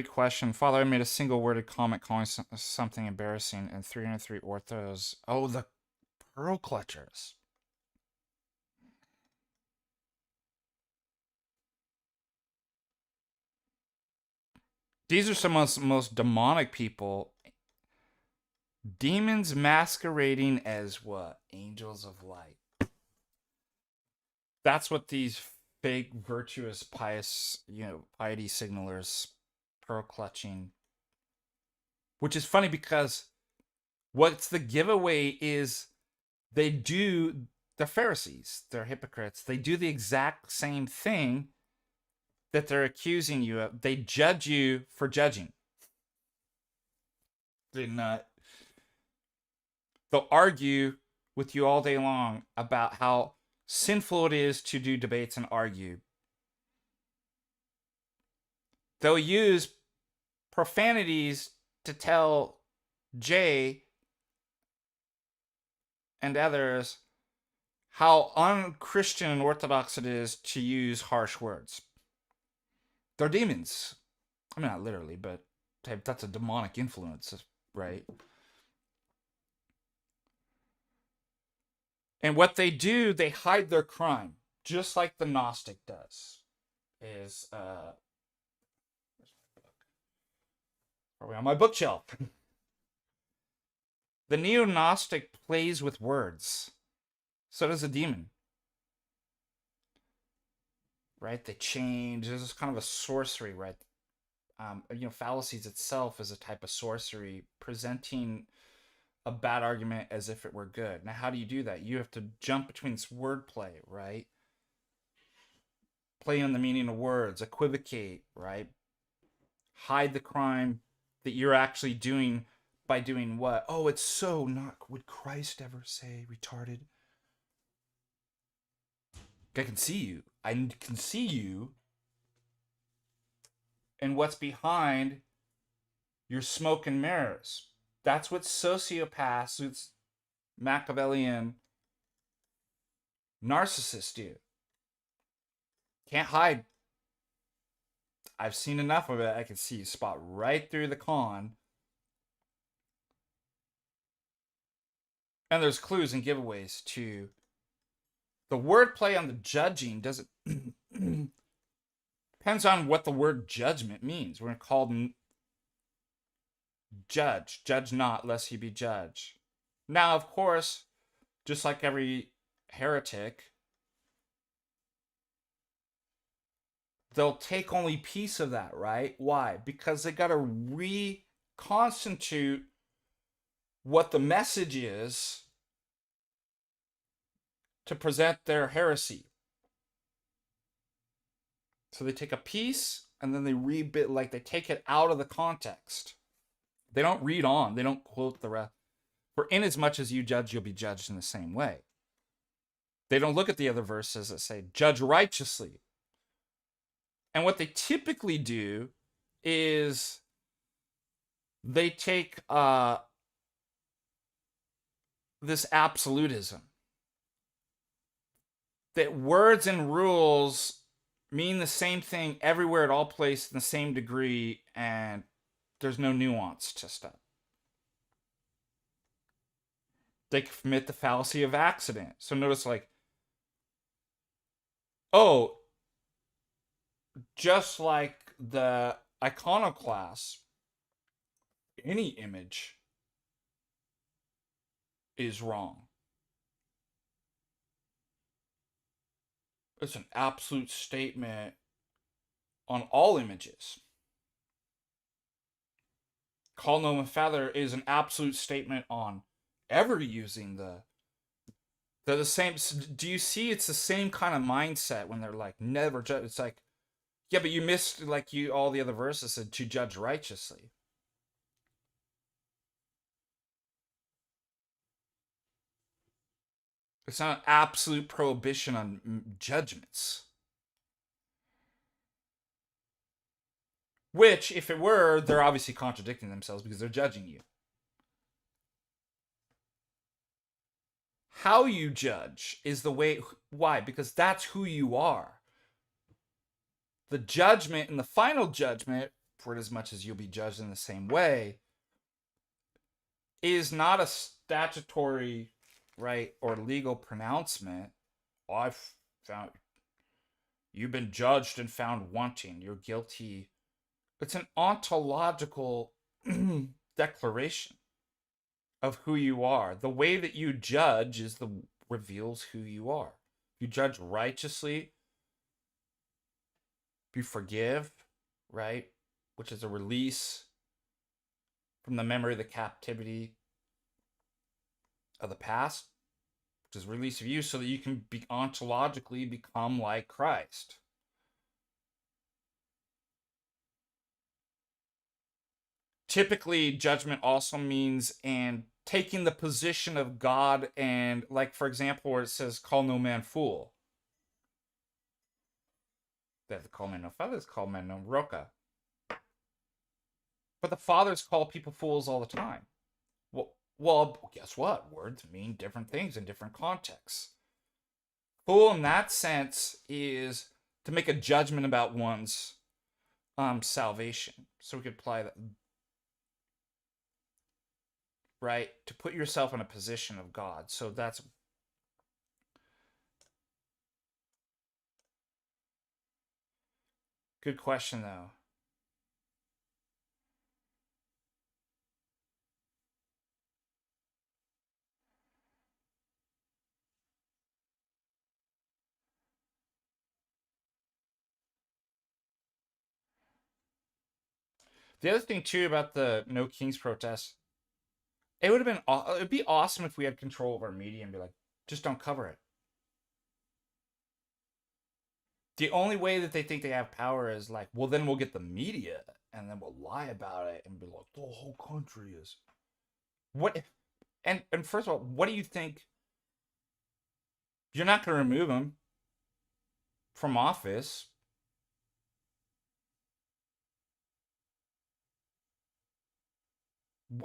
question. Father, I made a single worded comment calling something embarrassing and 303 orthos. Oh, the pearl clutchers. These are some of the most demonic people. Demons masquerading as what? Angels of light. That's what these fake virtuous pious, piety signalers, pearl clutching. Which is funny because what's the giveaway is they do the Pharisees, they're hypocrites. They do the exact same thing that they're accusing you of. They judge you for judging. They're not. They'll argue with you all day long about how sinful it is to do debates and argue. They'll use profanities to tell Jay and others how unchristian and orthodox it is to use harsh words. They're demons. I mean, not literally, but that's a demonic influence, right? And what they do, they hide their crime, just like the Gnostic does. Is probably on my bookshelf. The neo-Gnostic plays with words. So does a demon. Right? They change. There's kind of a sorcery, right? Fallacies itself is a type of sorcery, presenting a bad argument as if it were good. Now, how do you do that? You have to jump between this wordplay, right? Play on the meaning of words, equivocate, right? Hide the crime that you're actually doing by doing what? Oh, it's so not. Would Christ ever say retarded? I can see you. I can see you. And what's behind your smoke and mirrors. That's what sociopaths, Machiavellian narcissists do. Can't hide. I've seen enough of it. I can see you spot right through the con. And there's clues and giveaways to the wordplay on the judging doesn't Depends on what the word judgment means. We're called judge. Judge not, lest he be judged. Now, of course, just like every heretic, they'll take only piece of that, right? Why? Because they got to reconstitute what the message is to present their heresy. So they take a piece and then they rebit, like they take it out of the context. They don't read on. They don't quote the rest. For inasmuch as you judge, you'll be judged in the same way. They don't look at the other verses that say, judge righteously. And what they typically do is they take this absolutism. That words and rules mean the same thing everywhere at all places in the same degree, and there's no nuance to stuff. They commit the fallacy of accident. So notice, like, oh, just like the iconoclast, any image is wrong. It's an absolute statement on all images. Call no man father is an absolute statement on ever using they're the same. Do you see? It's the same kind of mindset when they're like never judge. It's like, yeah, but you missed like all the other verses said to judge righteously. It's not an absolute prohibition on judgments. Which, if it were, they're obviously contradicting themselves because they're judging you. How you judge is the way. Why? Because that's who you are. The judgment and the final judgment, for as much as you'll be judged in the same way, is not a statutory, right, or legal pronouncement. Oh, I've found you've been judged and found wanting. You're guilty. It's an ontological declaration of who you are. The way that you judge reveals who you are. If you judge righteously, if you forgive, right, which is a release from the memory of the captivity of the past, which is release of you so that you can be ontologically become like Christ. Typically, judgment also means and taking the position of God, and like, for example, where it says, call no man fool. They have to call man no fathers, call man no roca. But the fathers call people fools all the time. Well, guess what? Words mean different things in different contexts. Fool in that sense is to make a judgment about one's salvation. So we could apply that, right? To put yourself in a position of God. So that's good question, though. The other thing too about the No Kings protest, it'd be awesome if we had control of our media and be like, just don't cover it. The only way that they think they have power is like, well, then we'll get the media and then we'll lie about it and be like, the whole country is what. And first of all, what do you think? You're not going to remove them from office.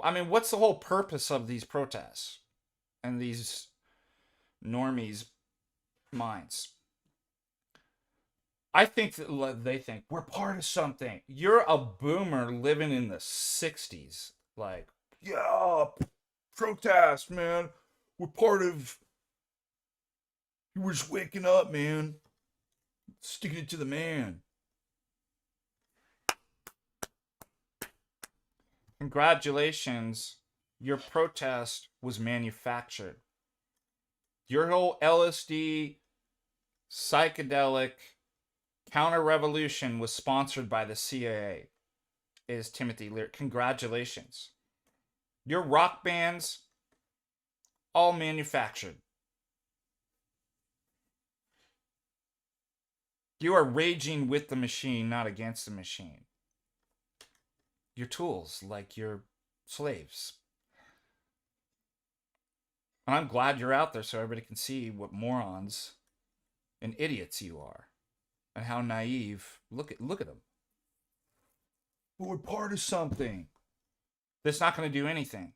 I mean, what's the whole purpose of these protests and these normies' minds? I think that they think we're part of something. You're a boomer living in the 60s. Like, yeah, protest, man. We're part of. We're just waking up, man. Sticking it to the man. congratulations, your protest was manufactured. Your whole LSD, psychedelic, counter-revolution was sponsored by the CIA, is Timothy Leary. Congratulations. Your rock bands, all manufactured. You are raging with the machine, not against the machine. Your tools, like your slaves. And I'm glad you're out there so everybody can see what morons and idiots you are. And how naive. Look at them. We're part of something that's not going to do anything.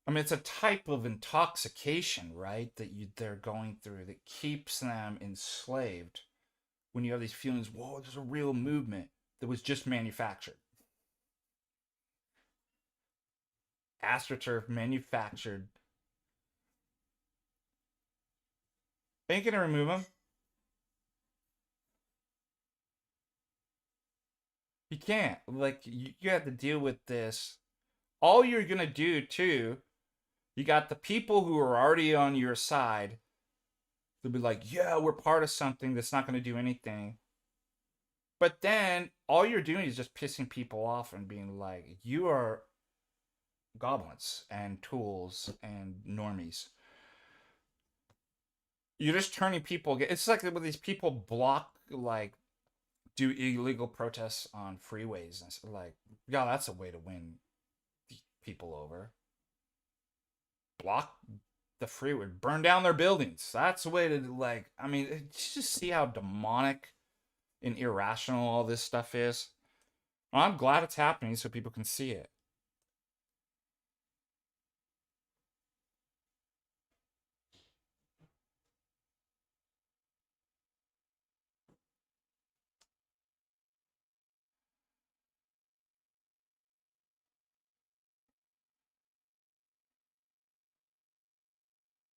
I mean, it's a type of intoxication, right, that they're going through that keeps them enslaved. When you have these feelings, whoa, there's a real movement that was just manufactured. AstroTurf manufactured. Ain't gonna remove them. You can't. Like, you have to deal with this. All you're gonna do, too, you got the people who are already on your side. They'll be like, yeah, we're part of something that's not gonna do anything. But then, all you're doing is just pissing people off and being like, you are goblins and tools and normies. You're just turning people. It's like when these people block, like, do illegal protests on freeways. And like, yeah, that's a way to win people over. Block the freeway, burn down their buildings. That's a way to, like, I mean, just see how demonic and irrational all this stuff is. Well, I'm glad it's happening so people can see it.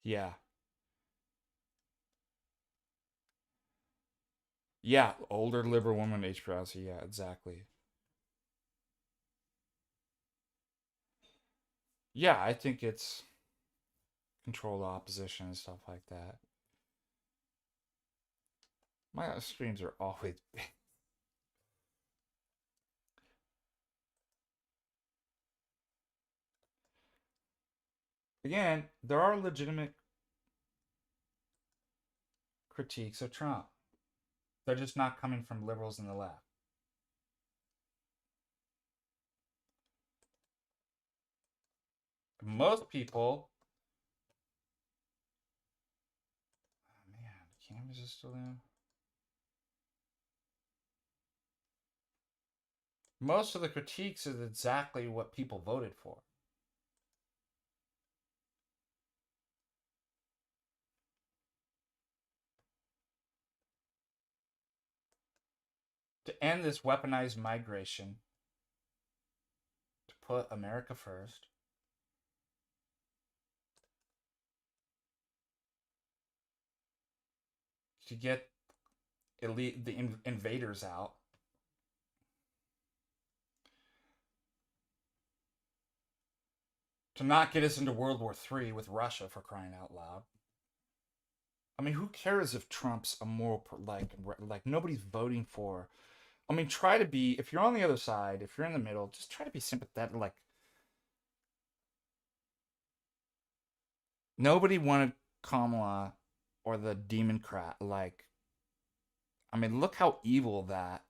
Yeah. Yeah, older liberal woman, H. Browser. Yeah, exactly. Yeah, I think it's controlled opposition and stuff like that. My streams are always again, there are legitimate critiques of Trump. They're just not coming from liberals in the left. Most people. Oh man, the cameras are still in. Most of the critiques is exactly what people voted for. To end this weaponized migration, to put America first, to get the invaders out, to not get us into World War III with Russia, for crying out loud. I mean, who cares if Trump's a moral, like nobody's voting for. I mean, try to be, if you're on the other side, if you're in the middle, just try to be sympathetic. Like, nobody wanted Kamala or the Democrat. Like, I mean, look how evil that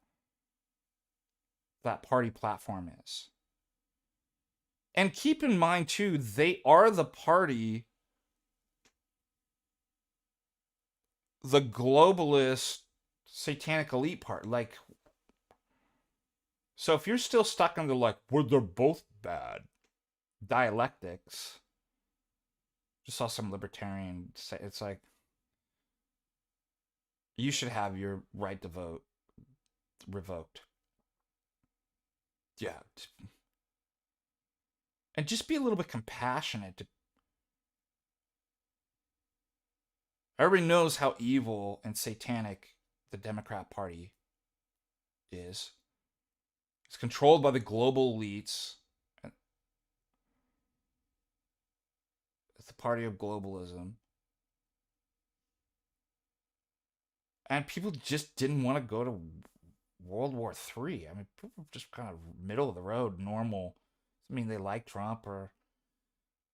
party platform is. And keep in mind, too, they are the party, the globalist satanic elite part. Like, so if you're still stuck on the, like, well, they're both bad dialectics, just saw some libertarian say, it's like, you should have your right to vote revoked. Yeah. And just be a little bit compassionate. Everybody knows how evil and satanic the Democrat Party is. It's controlled by the global elites. It's the party of globalism. And people just didn't want to go to World War III. I mean, people were just kind of middle of the road, normal. I mean, they like Trump or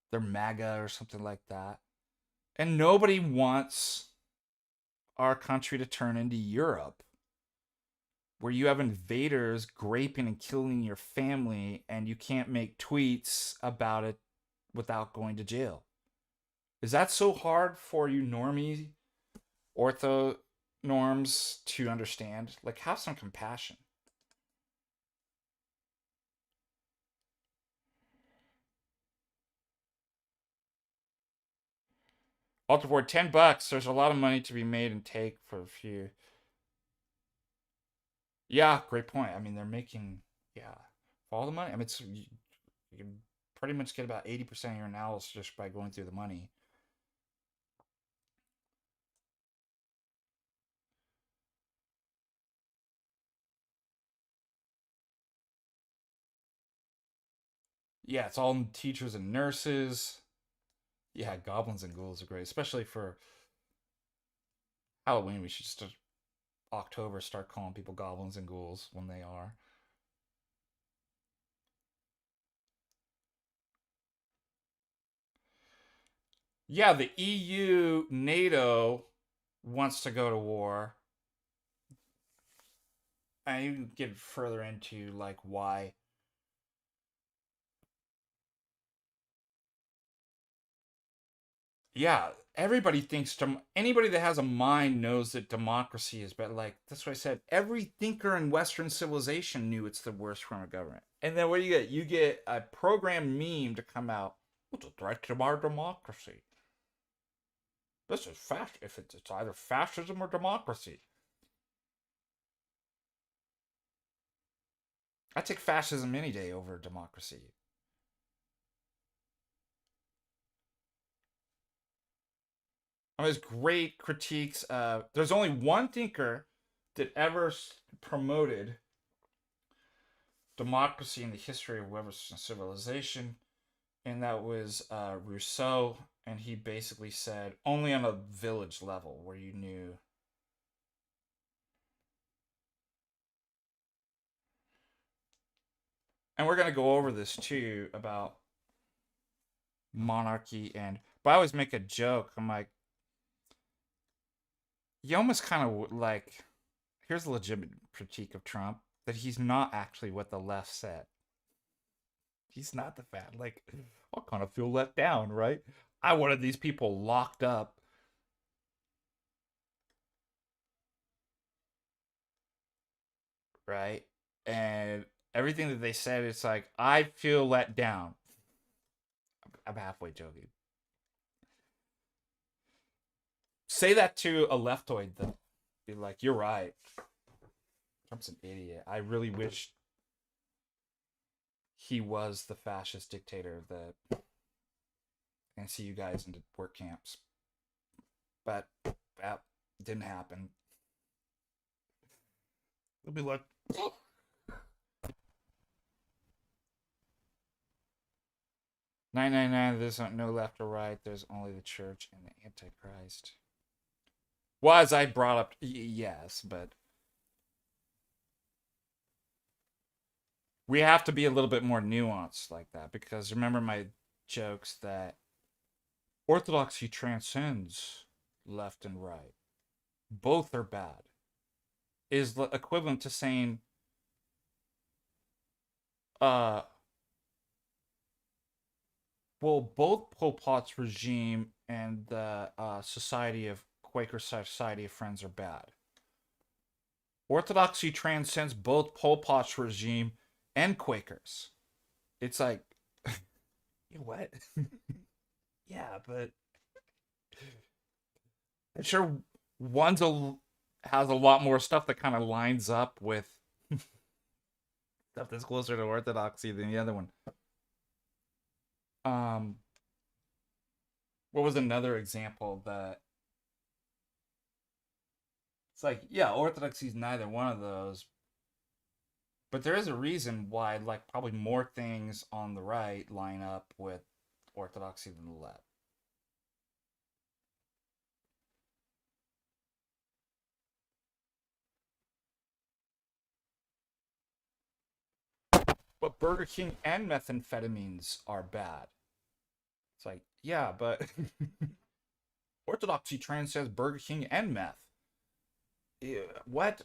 they're MAGA or something like that. And nobody wants our country to turn into Europe, where you have invaders raping and killing your family and you can't make tweets about it without going to jail. Is that so hard for you normie ortho norms to understand? Like, have some compassion. Altar board, $10. There's a lot of money to be made and take for a few. Yeah, great point. I mean, they're making, yeah, for all the money. I mean, you can pretty much get about 80% of your analysis just by going through the money. Yeah, it's all teachers and nurses. Yeah, goblins and ghouls are great, especially for Halloween. We should just October start calling people goblins and ghouls when they are. Yeah, the EU, NATO wants to go to war. I get further into like why. Yeah, everybody thinks anybody that has a mind knows that democracy is better. Like that's what I said. Every thinker in Western civilization knew it's the worst form of government. And then what do you get? You get a programmed meme to come out. It's a threat to our democracy. This is fast. If it's either fascism or democracy. I take fascism any day over democracy. I mean, there's great critiques. There's only one thinker that ever promoted democracy in the history of Western civilization, and that was Rousseau. And he basically said only on a village level where you knew. And we're gonna go over this too about monarchy and. But I always make a joke. I'm like, you almost kind of like. Here's a legitimate critique of Trump that he's not actually what the left said. He's not the fat. Like, I kind of feel let down, right? I wanted these people locked up, right? And everything that they said, it's like, I feel let down. I'm halfway joking. Say that to a leftoid, though. Be like, you're right. Trump's an idiot. I really wish he was the fascist dictator that and see you guys into work camps. But that didn't happen. They'll be like, 999, there's no left or right. There's only the church and the Antichrist. Well, as I brought up, yes, but we have to be a little bit more nuanced like that because remember my jokes that orthodoxy transcends left and right. Both are bad. Is equivalent to saying, uh, well, both Pol Pot's regime and the Society of Quaker Society of Friends are bad. Orthodoxy transcends both Pol Pot's regime and Quakers. It's like, what? Yeah, but I'm sure one's has a lot more stuff that kind of lines up with stuff that's closer to Orthodoxy than the other one. Um, what was another example that it's like, yeah, Orthodoxy is neither one of those, But there is a reason why, like, probably more things on the right line up with orthodoxy than the left. But Burger King and methamphetamines are bad. It's like, yeah, but orthodoxy transcends Burger King and meth. Yeah, what?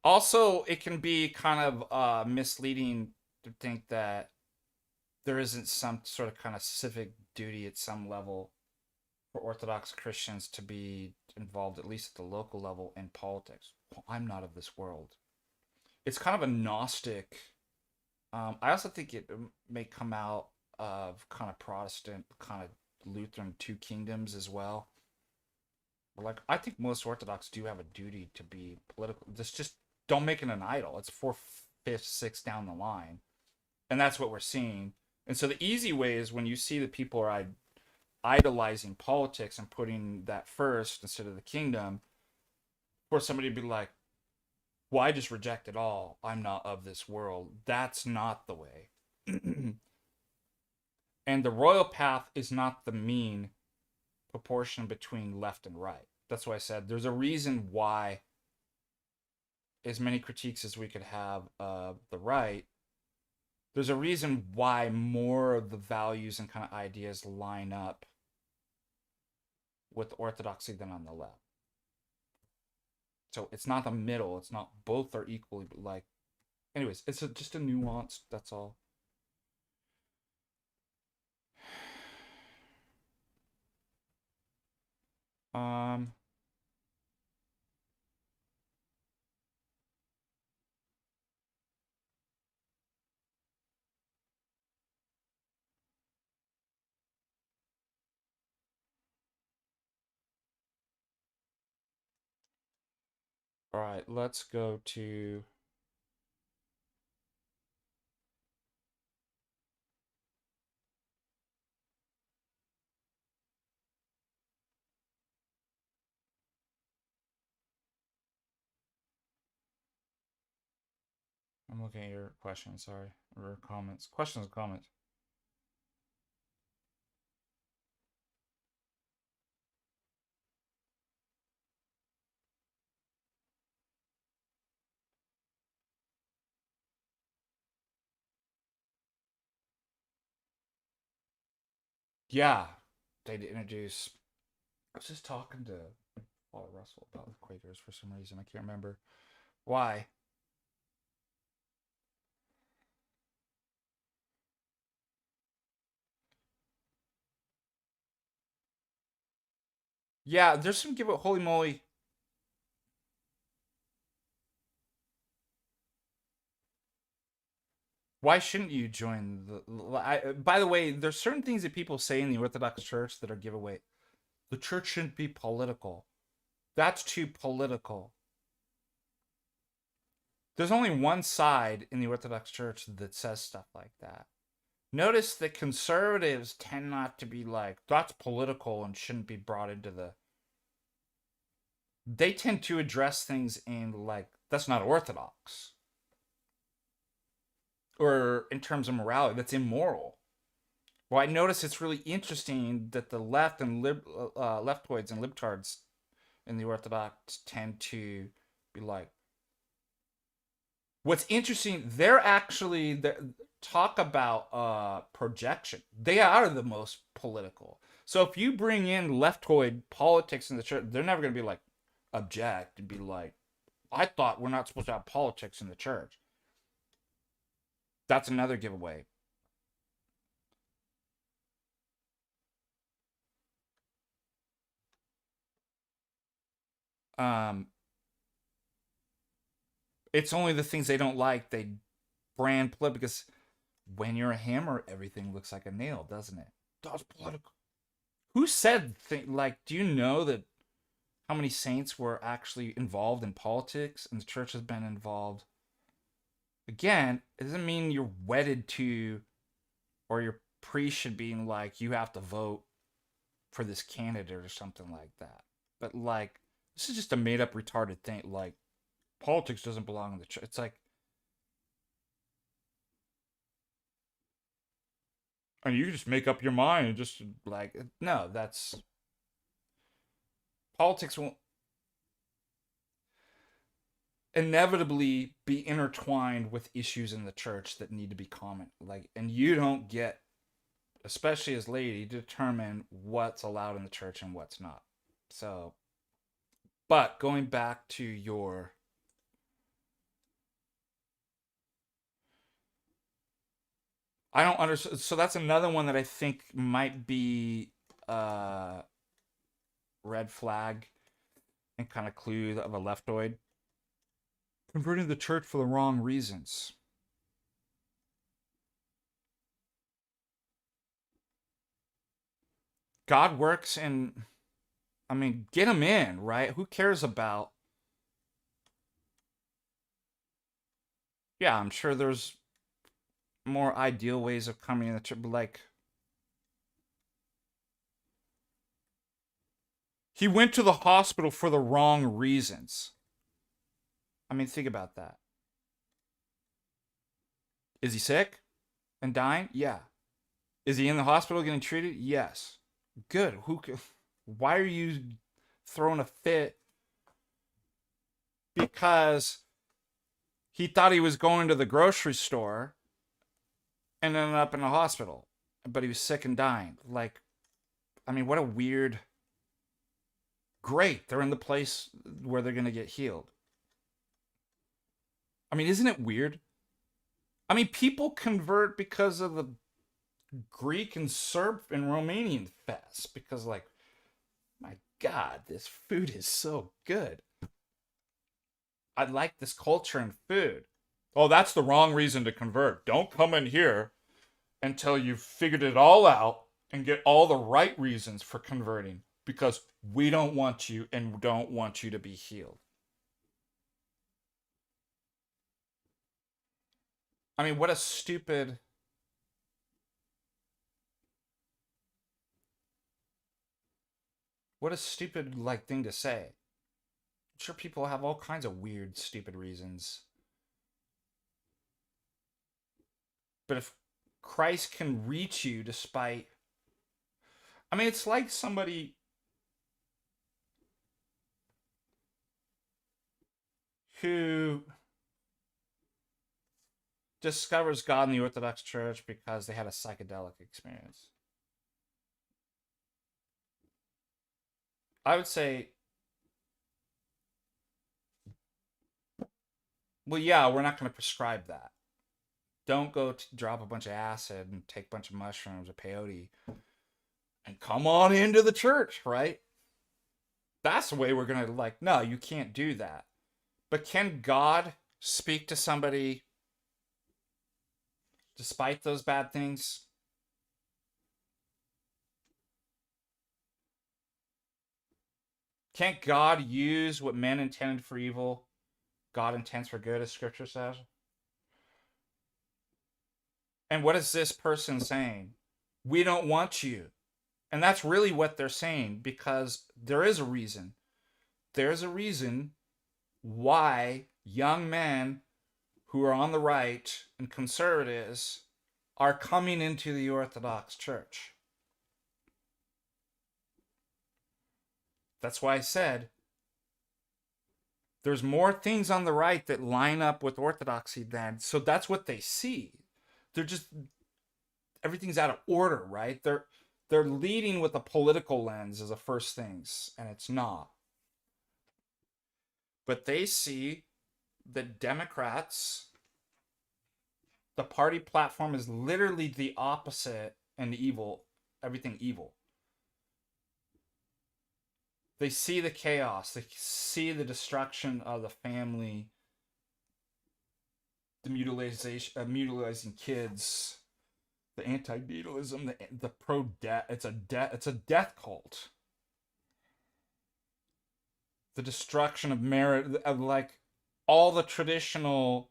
Also, it can be kind of misleading to think that there isn't some sort of kind of civic duty at some level for Orthodox Christians to be involved, at least at the local level, in politics. Well, I'm not of this world. It's kind of a Gnostic. I also think it may come out of kind of Protestant, kind of Lutheran two kingdoms as well. But like, I think most Orthodox do have a duty to be political. This just don't make it an idol. It's fourth, fifth, sixth down the line, and that's what we're seeing. And so the easy way is when you see that people are idolizing politics and putting that first instead of the kingdom, for somebody to be like, well, I just reject it all. I'm not of this world. That's not the way. And the royal path is not the mean proportion between left and right. That's why I said there's a reason why, as many critiques as we could have of the right, there's a reason why more of the values and kind of ideas line up with orthodoxy than on the left. So it's not the middle. It's not both are equally like. Anyways, it's just a nuance. That's all. Um. All right. Let's go to. I'm looking at your questions. Sorry, or comments. Questions and comments. Yeah, they'd introduce. I was just talking to Paul Russell about the Quakers for some reason. I can't remember why. Yeah, there's some give it. Holy moly. Why shouldn't you join by the way, there's certain things that people say in the Orthodox Church that are giveaway. The church shouldn't be political. That's too political. There's only one side in the Orthodox Church that says stuff like that. Notice that conservatives tend not to be like, that's political and shouldn't be brought into the. They tend to address things in like, that's not orthodox. Or in terms of morality, that's immoral. Well, I notice it's really interesting that the left and leftoids and libtards in the Orthodox tend to be like. What's interesting, they're actually talk about projection. They are the most political. So if you bring in leftoid politics in the church, they're never going to be like object and be like, I thought we're not supposed to have politics in the church. That's another giveaway. Um, it's only the things they don't like they brand political because when you're a hammer, everything looks like a nail, doesn't it? That's political. Who said like? Do you know that how many saints were actually involved in politics and the church has been involved? Again, it doesn't mean you're wedded to, or your priest should be like you have to vote for this candidate or something like that. But like this is just a made up retarded thing. Like, politics doesn't belong in the church. It's like, and you just make up your mind and just like, no, that's politics won't inevitably be intertwined with issues in the church that need to be common. Like, and you don't get, especially as laity, to determine what's allowed in the church and what's not. So, but going back to your I don't understand. So that's another one that I think might be red flag and kind of clue of a leftoid. Converting the church for the wrong reasons. God works in, I mean, get them in, right? Who cares about? Yeah, I'm sure there's more ideal ways of coming in the church, but like, he went to the hospital for the wrong reasons. I mean, think about that. Is he sick and dying? Yeah. Is he in the hospital getting treated? Yes. Good. Why are you throwing a fit? Because he thought he was going to the grocery store and ended up in the hospital, but he was sick and dying. Like, I mean, what a weird. Great, they're in the place where they're going to get healed. I mean, isn't it weird? I mean, people convert because of the Greek and Serb and Romanian fest because, like, my God, this food is so good. I like this culture and food. Oh, that's the wrong reason to convert. Don't come in here until you've figured it all out and get all the right reasons for converting because we don't want you and don't want you to be healed. I mean, what a stupid. What a stupid, like, thing to say. I'm sure people have all kinds of weird, stupid reasons. But if Christ can reach you despite. I mean, it's like somebody who discovers God in the Orthodox Church because they had a psychedelic experience. I would say, well, yeah, we're not going to prescribe that. Don't go drop a bunch of acid and take a bunch of mushrooms or peyote and come on into the church, right? That's the way we're going to, like, no, you can't do that. But can God speak to somebody despite those bad things? Can't God use what men intended for evil, God intends for good, as scripture says? And what is this person saying? We don't want you. And that's really what they're saying because there is a reason. There's a reason why young men who are on the right and conservatives are coming into the Orthodox Church. That's why I said there's more things on the right that line up with orthodoxy than, so that's what they see. They're just, everything's out of order, right? They're leading with a political lens as the first things, and it's not. But they see that Democrats, the party platform is literally the opposite and evil, everything evil. They see the chaos, they see the destruction of the family, the mutilizing kids, the antinatalism, the pro-death. It's a death cult. The destruction of marriage, of, like, all the traditional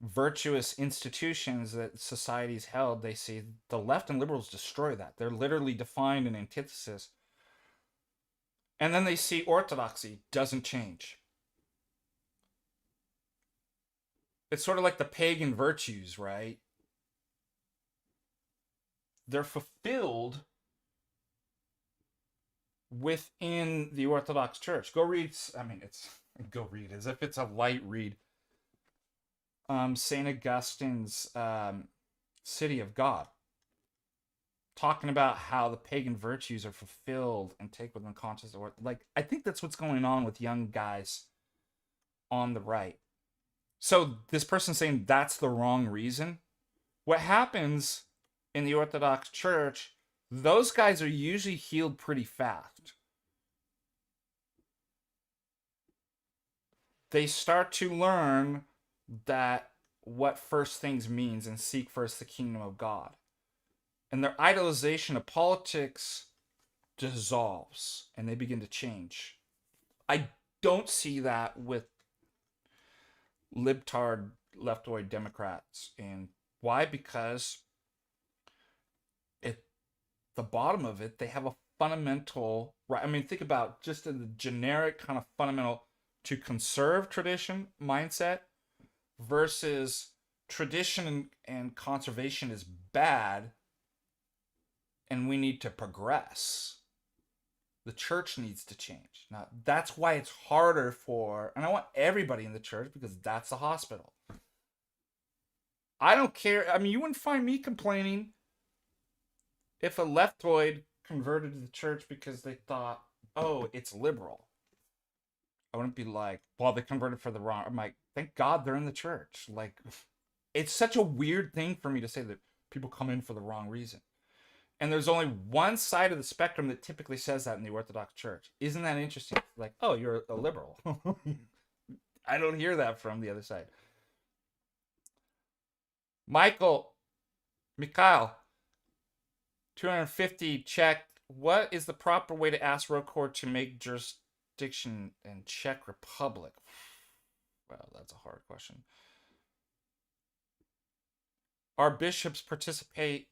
virtuous institutions that society's held. They see the left and liberals destroy that. They're literally defined in antithesis. And then they see orthodoxy doesn't change. It's sort of like the pagan virtues, right? They're fulfilled within the Orthodox Church. Go read, I mean, go read as if it's a light read. St. Augustine's City of God, talking about how the pagan virtues are fulfilled and take within conscious, or like, I think that's what's going on with young guys on the right. So this person saying that's the wrong reason. What happens in the Orthodox Church, those guys are usually healed pretty fast. They start to learn that what first things means and seek first the kingdom of God. And their idolization of politics dissolves and they begin to change. I don't see that with libtard leftoid Democrats. And why? Because at the bottom of it, they have a fundamental, right? I mean, think about just the generic kind of fundamental to conserve tradition mindset versus tradition and conservation is bad and we need to progress. The church needs to change. Now, that's why it's harder for, and I want everybody in the church because that's the hospital. I don't care. I mean, you wouldn't find me complaining if a leftoid converted to the church because they thought, oh, it's liberal. I wouldn't be like, well, they converted for the wrong. I'm like, thank God they're in the church. Like, it's such a weird thing for me to say that people come in for the wrong reason. And there's only one side of the spectrum that typically says that in the Orthodox Church. Isn't that interesting? Like, oh, you're a liberal. I don't hear that from the other side. Mikhail, 250 check. What is the proper way to ask Rokor to make jurisdiction in Czech Republic? Well, that's a hard question. Our bishops participate.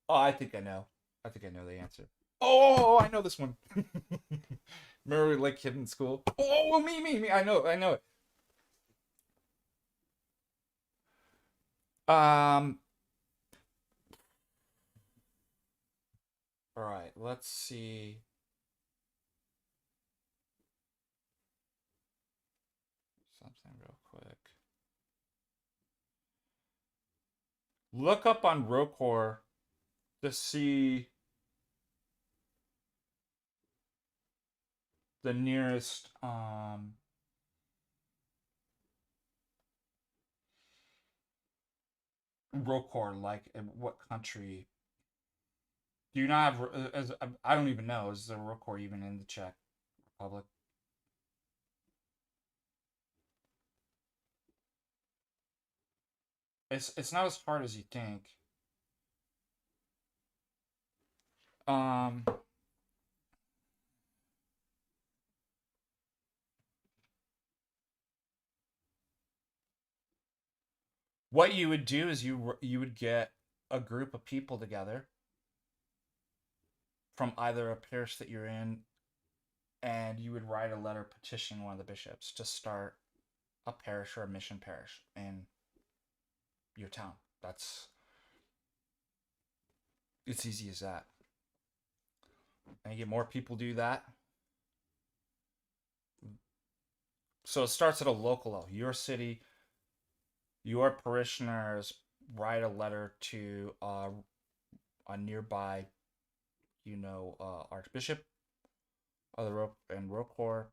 Oh, I think I know. I think I know the answer. Oh, I know this one. Remember we like kid in school? Oh, me. I know it. All right, let's see. Something real quick. Look up on Rokor to see the nearest Rokor, like in what country. Do you not have, as I don't even know, is there a Rokor even in the Czech Republic? It's not as hard as you think. Um what you would do is you would get a group of people together from either a parish that you're in, and you would write a letter petitioning one of the bishops to start a parish or a mission parish in your town. It's easy as that. And you get more people do that. So it starts at a local level. Your city, your parishioners write a letter to a nearby, archbishop and Rokor,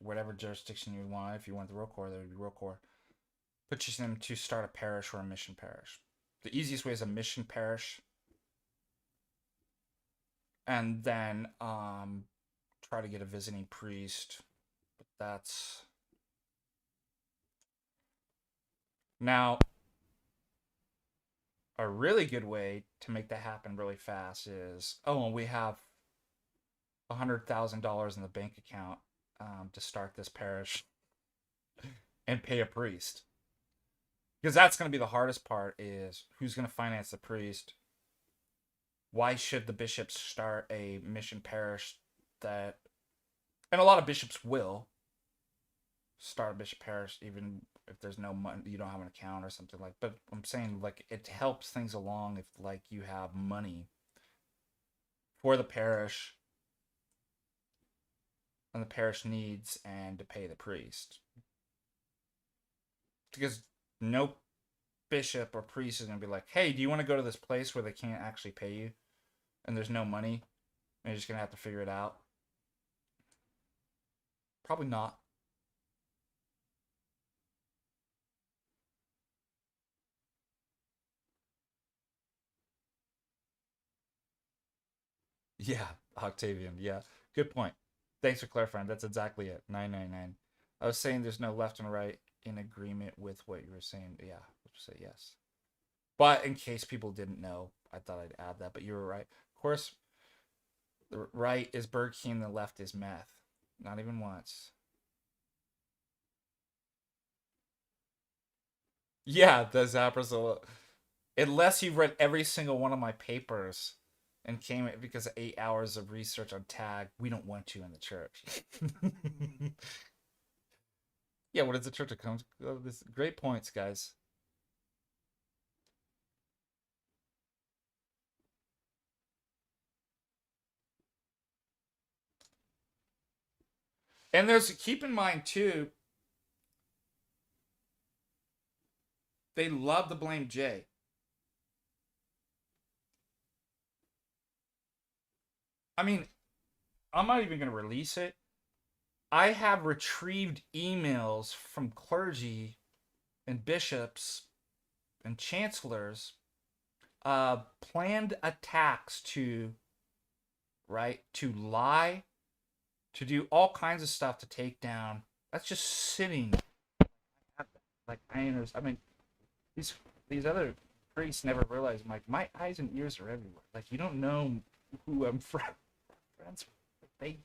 whatever jurisdiction you want. If you want the Rokor, there would be Rokor. Petition them to start a parish or a mission parish. The easiest way is a mission parish, and then try to get a visiting priest. But that's now a really good way to make that happen really fast is, and we have $100,000 in the bank account to start this parish and pay a priest. Because that's going to be the hardest part is who's going to finance the priest. Why should the bishops start a mission parish that, and a lot of bishops will start a bishop parish even if there's no money, you don't have an account or something like. But I'm saying like it helps things along if like you have money for the parish and the parish needs and to pay the priest, because no bishop or priest is gonna be like, hey, do you want to go to this place where they can't actually pay you and there's no money and you're just gonna have to figure it out? Probably not. Yeah, Octavian. Yeah, good point. Thanks for clarifying. That's exactly it. 999. I was saying there's no left and right in agreement with what you were saying. Yeah, let's say yes. But in case people didn't know, I thought I'd add that. But you were right. Of course, the right is Burger King, the left is meth. Not even once. Yeah, the Zappers. Unless you've read every single one of my papers and came because of 8 hours of research on tag, we don't want you in the church. Yeah, what is the church that comes? Oh, this great points, guys. And there's keep in mind too, they love to blame Jay. I mean, I'm not even gonna release it. I have retrieved emails from clergy and bishops and chancellors, planned attacks to, right, to lie, to do all kinds of stuff to take down. That's just sitting. Like I mean, these these other priests never realize. Like my eyes and ears are everywhere. Like you don't know who I'm friends with. They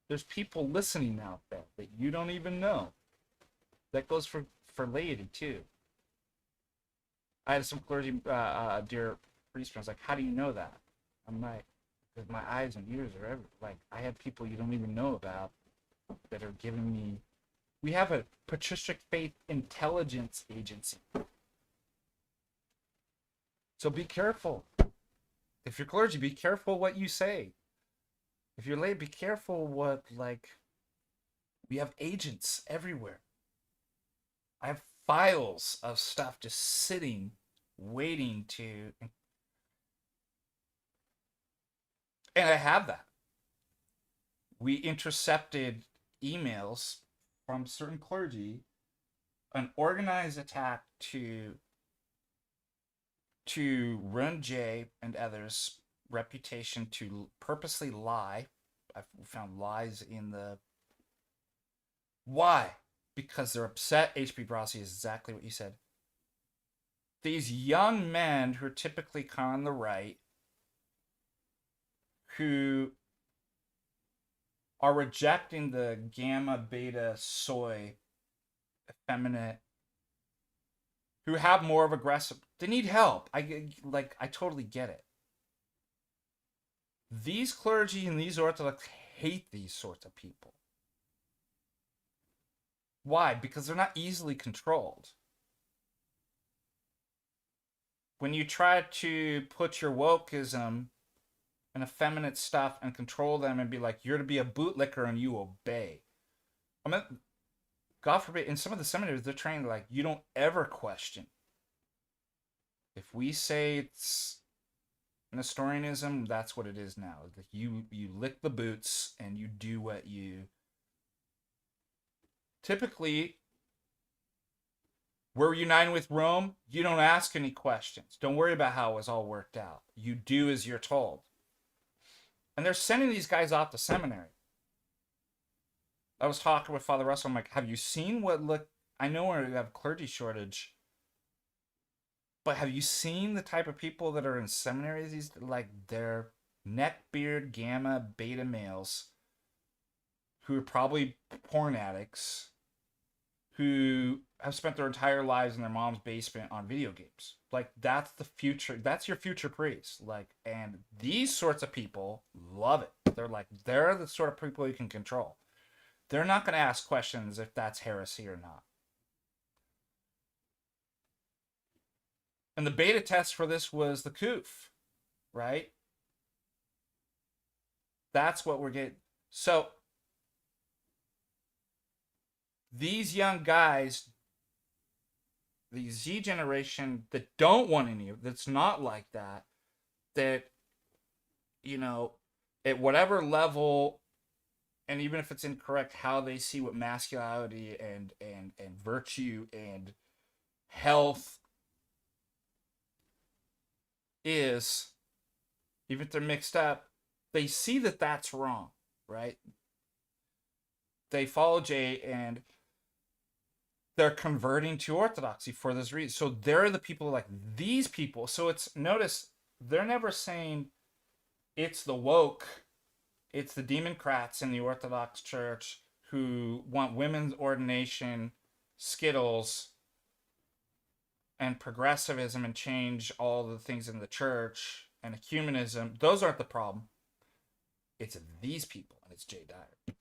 there's people listening out there that you don't even know. That goes for laity too. I had some clergy, dear priest friends, like, how do you know that? I'm like, because my eyes and ears are everywhere. Like, I have people you don't even know about that are giving me. We have a Patristic Faith intelligence agency. So be careful. If you're clergy, be careful what you say. If you're lay, be careful what, like, we have agents everywhere. I have files of stuff just sitting, waiting to. And I have that. We intercepted emails from certain clergy, an organized attack to ruin Jay and others' reputation, to purposely lie. I found lies in the. Why? Because they're upset. HP Brossi is exactly what you said. These young men who are typically kind of on the right, who are rejecting the gamma, beta, soy, effeminate, who have more of aggressive. They need help. I totally get it. These clergy and these Orthodox hate these sorts of people. Why? Because they're not easily controlled. When you try to put your wokeism and effeminate stuff and control them and be like, you're to be a bootlicker and you obey. I mean, God forbid, in some of the seminaries, they're trained like, you don't ever question. If we say it's Nestorianism, that's what it is now. Like you lick the boots and you do what you. Typically, we're united with Rome. You don't ask any questions. Don't worry about how it was all worked out. You do as you're told. And they're sending these guys off to seminary. I was talking with Father Russell. I'm like, have you seen what look? I know we have a clergy shortage, but have you seen the type of people that are in seminaries? These like they're neckbeard, gamma, beta males who are probably porn addicts, who have spent their entire lives in their mom's basement on video games. Like, that's the future. That's your future priest. Like, and these sorts of people love it. They're the sort of people you can control. They're not going to ask questions if that's heresy or not. And the beta test for this was the Kuf, right? That's what we're getting. So these young guys, the Z generation that don't want any of that's not like that, that, you know, at whatever level, and even if it's incorrect, how they see what masculinity and virtue and health is, even if they're mixed up, they see that that's wrong, right? They follow Jay and they're converting to orthodoxy for this reason. So they're the people like these people. So it's, notice, they're never saying it's the woke, it's the Democrats in the Orthodox Church who want women's ordination, Skittles, and progressivism and change all the things in the church and ecumenism. Those aren't the problem. It's these people, and it's Jay Dyer.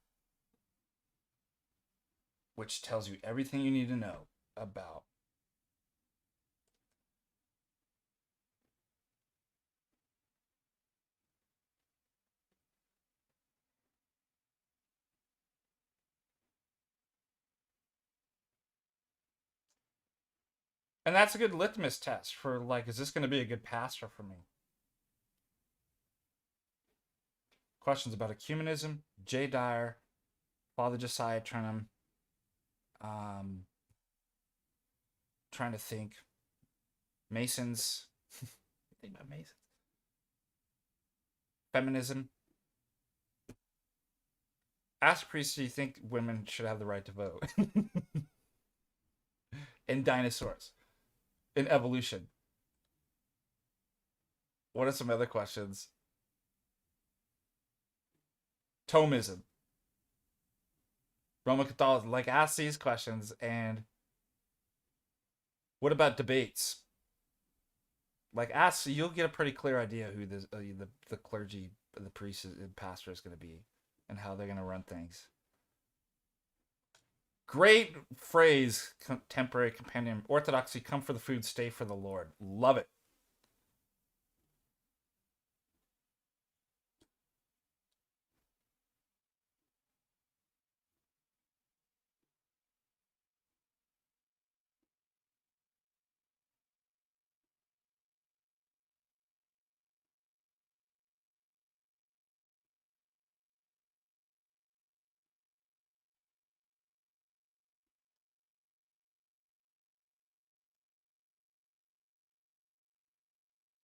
Which tells you everything you need to know about. And that's a good litmus test for, like, is this going to be a good pastor for me? Questions about ecumenism, Jay Dyer, Father Josiah Trenum, trying to think. Masons. Think about Masons. Feminism. Ask priests, do you think women should have the right to vote? In dinosaurs. In evolution. What are some other questions? Thomism. Roman Catholicism. Like, ask these questions. And what about debates? Like, ask, you'll get a pretty clear idea who the clergy, the priest, and pastor is going to be, and how they're going to run things. Great phrase, contemporary compendium. Orthodoxy, come for the food, stay for the Lord. Love it.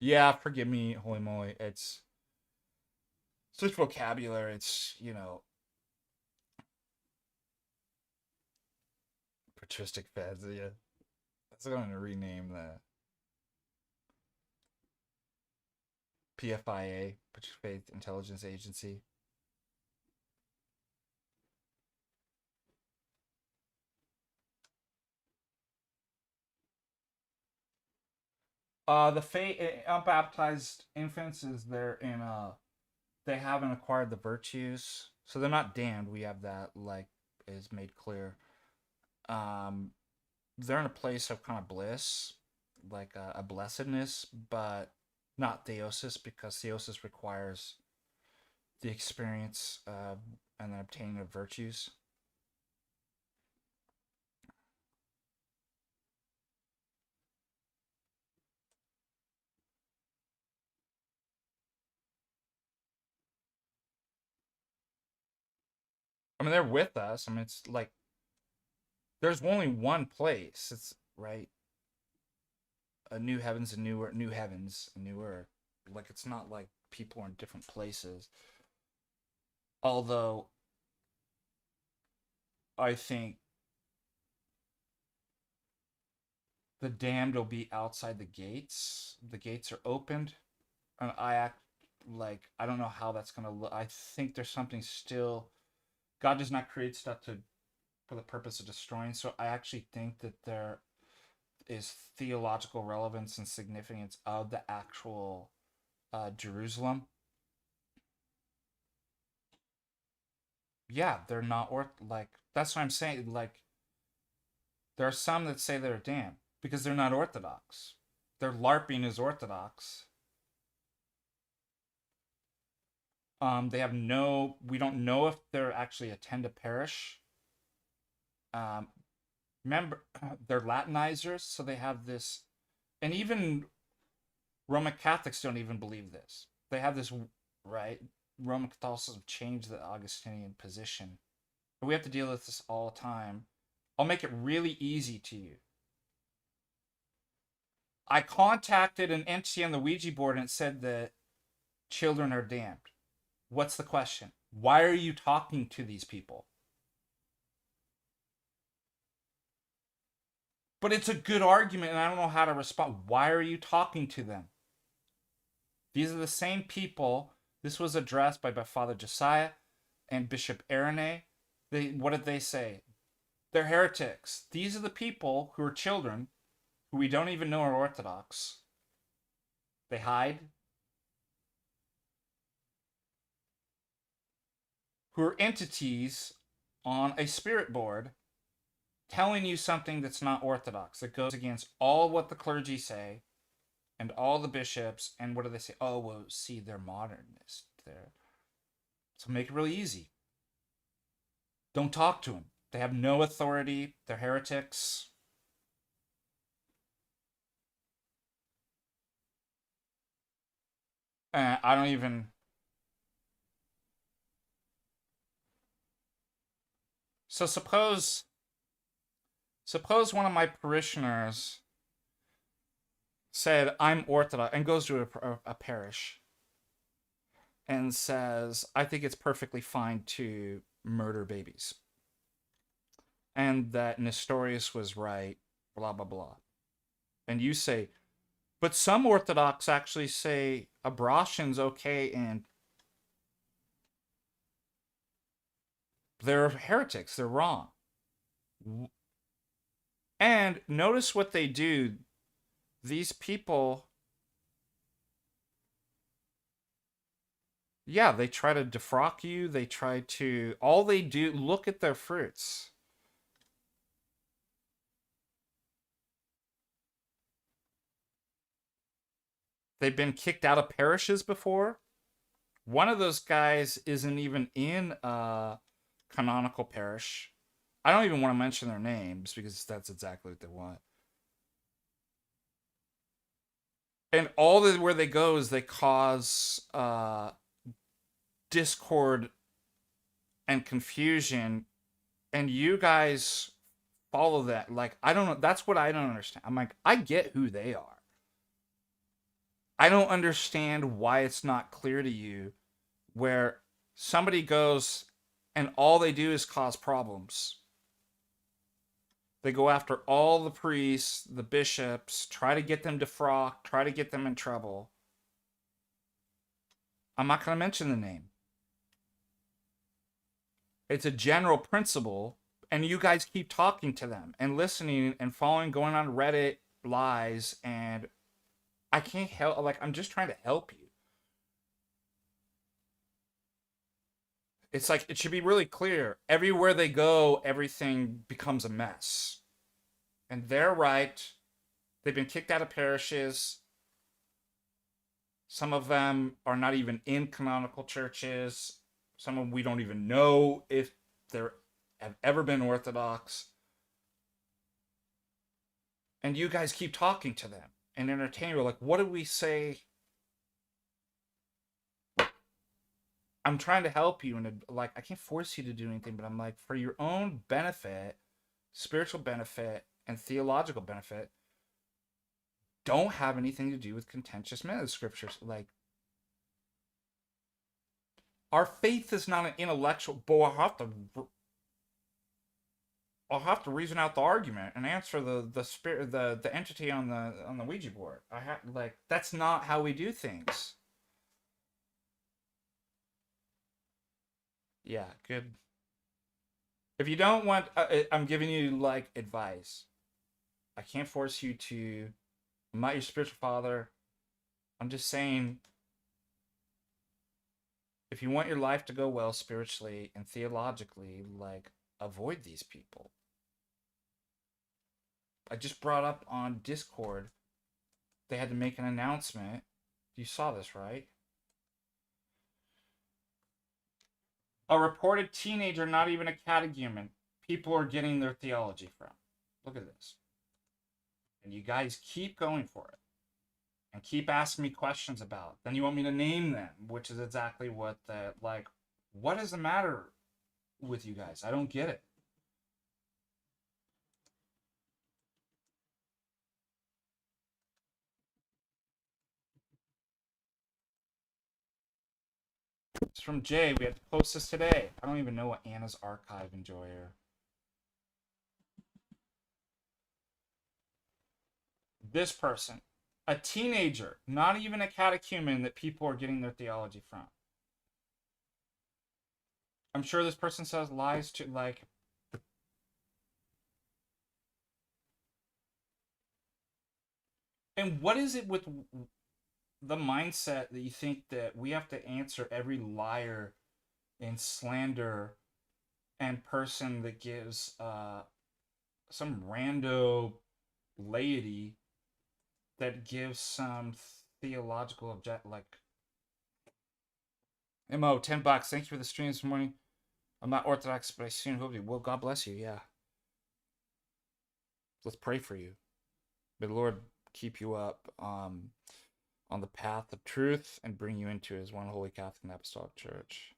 Yeah, forgive me, holy moly. It's such vocabulary. It's, Patristic Faith. Yeah. That's going to rename the PFIA, Patristic Faith Intelligence Agency. The unbaptized infants is they're in they haven't acquired the virtues, so they're not damned. We have that, like, is made clear. Um, they're in a place of kind of bliss, like a blessedness, but not theosis, because theosis requires the experience and the obtaining of virtues. I mean, they're with us. I mean, it's like there's only one place. It's right. A new heavens, a new heavens, a new earth. Like, it's not like people are in different places. Although I think the damned will be outside the gates. The gates are opened, and I act like I don't know how that's gonna look. I think there's something still. God does not create stuff to for the purpose of destroying. So I actually think that there is theological relevance and significance of the actual Jerusalem. Yeah, they're not like that's what I'm saying. Like there are some that say they're damned because they're not Orthodox. They're LARPing as Orthodox. They have no. We don't know if they're actually attend a parish. Remember, they're Latinizers, so they have this, and even Roman Catholics don't even believe this. They have this, right? Roman Catholicism changed the Augustinian position. We have to deal with this all the time. I'll make it really easy to you. I contacted an entity on the Ouija board and it said that children are damned. What's the question? Why are you talking to these people? But it's a good argument and I don't know how to respond. Why are you talking to them? These are the same people. This was addressed by Father Josiah and Bishop Irenae. What did they say? They're heretics. These are the people who are children who we don't even know are Orthodox. They hide. Who are entities on a spirit board telling you something that's not Orthodox, that goes against all what the clergy say and all the bishops. And what do they say? Oh, well, see, they're modernist. So make it really easy. Don't talk to them. They have no authority. They're heretics. I don't even... So suppose one of my parishioners said, I'm Orthodox, and goes to a parish and says, I think it's perfectly fine to murder babies. And that Nestorius was right, blah, blah, blah. And you say, but some Orthodox actually say abortion's okay, and they're heretics, they're wrong. And notice what they do. These people, yeah, they try to defrock you. They try to, all they do, look at their fruits. They've been kicked out of parishes before. One of those guys isn't even in a canonical parish. I don't even want to mention their names because that's exactly what they want. And where they go is they cause discord and confusion, and you guys follow that. Like, I don't know. That's what I don't understand. I'm like, I get who they are. I don't understand why it's not clear to you where somebody goes and all they do is cause problems. They go after all the priests, the bishops, try to get them defrocked, try to get them in trouble. I'm not going to mention the name. It's a general principle, and you guys keep talking to them and listening and following, going on Reddit lies, and I can't help, like, I'm just trying to help you. It's like, it should be really clear. Everywhere they go, everything becomes a mess. And they're right. They've been kicked out of parishes. Some of them are not even in canonical churches. Some of them we don't even know if they have ever been Orthodox. And you guys keep talking to them and entertaining. Like, what do we say? I'm trying to help you, and like, I can't force you to do anything, but I'm like, for your own benefit, spiritual benefit, and theological benefit, don't have anything to do with contentious men of the scriptures. Like, our faith is not an intellectual, but I'll have to reason out the argument and answer the spirit, the entity on the Ouija board. I have, like, that's not how we do things. Yeah, good. If you don't want, I'm giving you like advice. I can't force you to. I'm not your spiritual father. I'm just saying, if you want your life to go well spiritually and theologically, like, avoid these people. I just brought up on Discord, they had to make an announcement. You saw this, right? A reported teenager, not even a catechumen, people are getting their theology from. Look at this. And you guys keep going for it. And keep asking me questions about it. Then you want me to name them, which is exactly what the, like, what is the matter with you guys? I don't get it. It's from Jay. We had to post this today. I don't even know what Anna's archive enjoyer. This person, a teenager, not even a catechumen that people are getting their theology from. I'm sure this person says lies to, like, and what is it with the mindset that you think that we have to answer every liar and slander and person that gives some rando laity that gives some theological object, like, Mo, $10. Thank you for the stream this morning. I'm not Orthodox, but I soon hope you. Well, God bless you. Yeah. Let's pray for you. May the Lord keep you up on the path of truth and bring you into His one holy Catholic and Apostolic Church.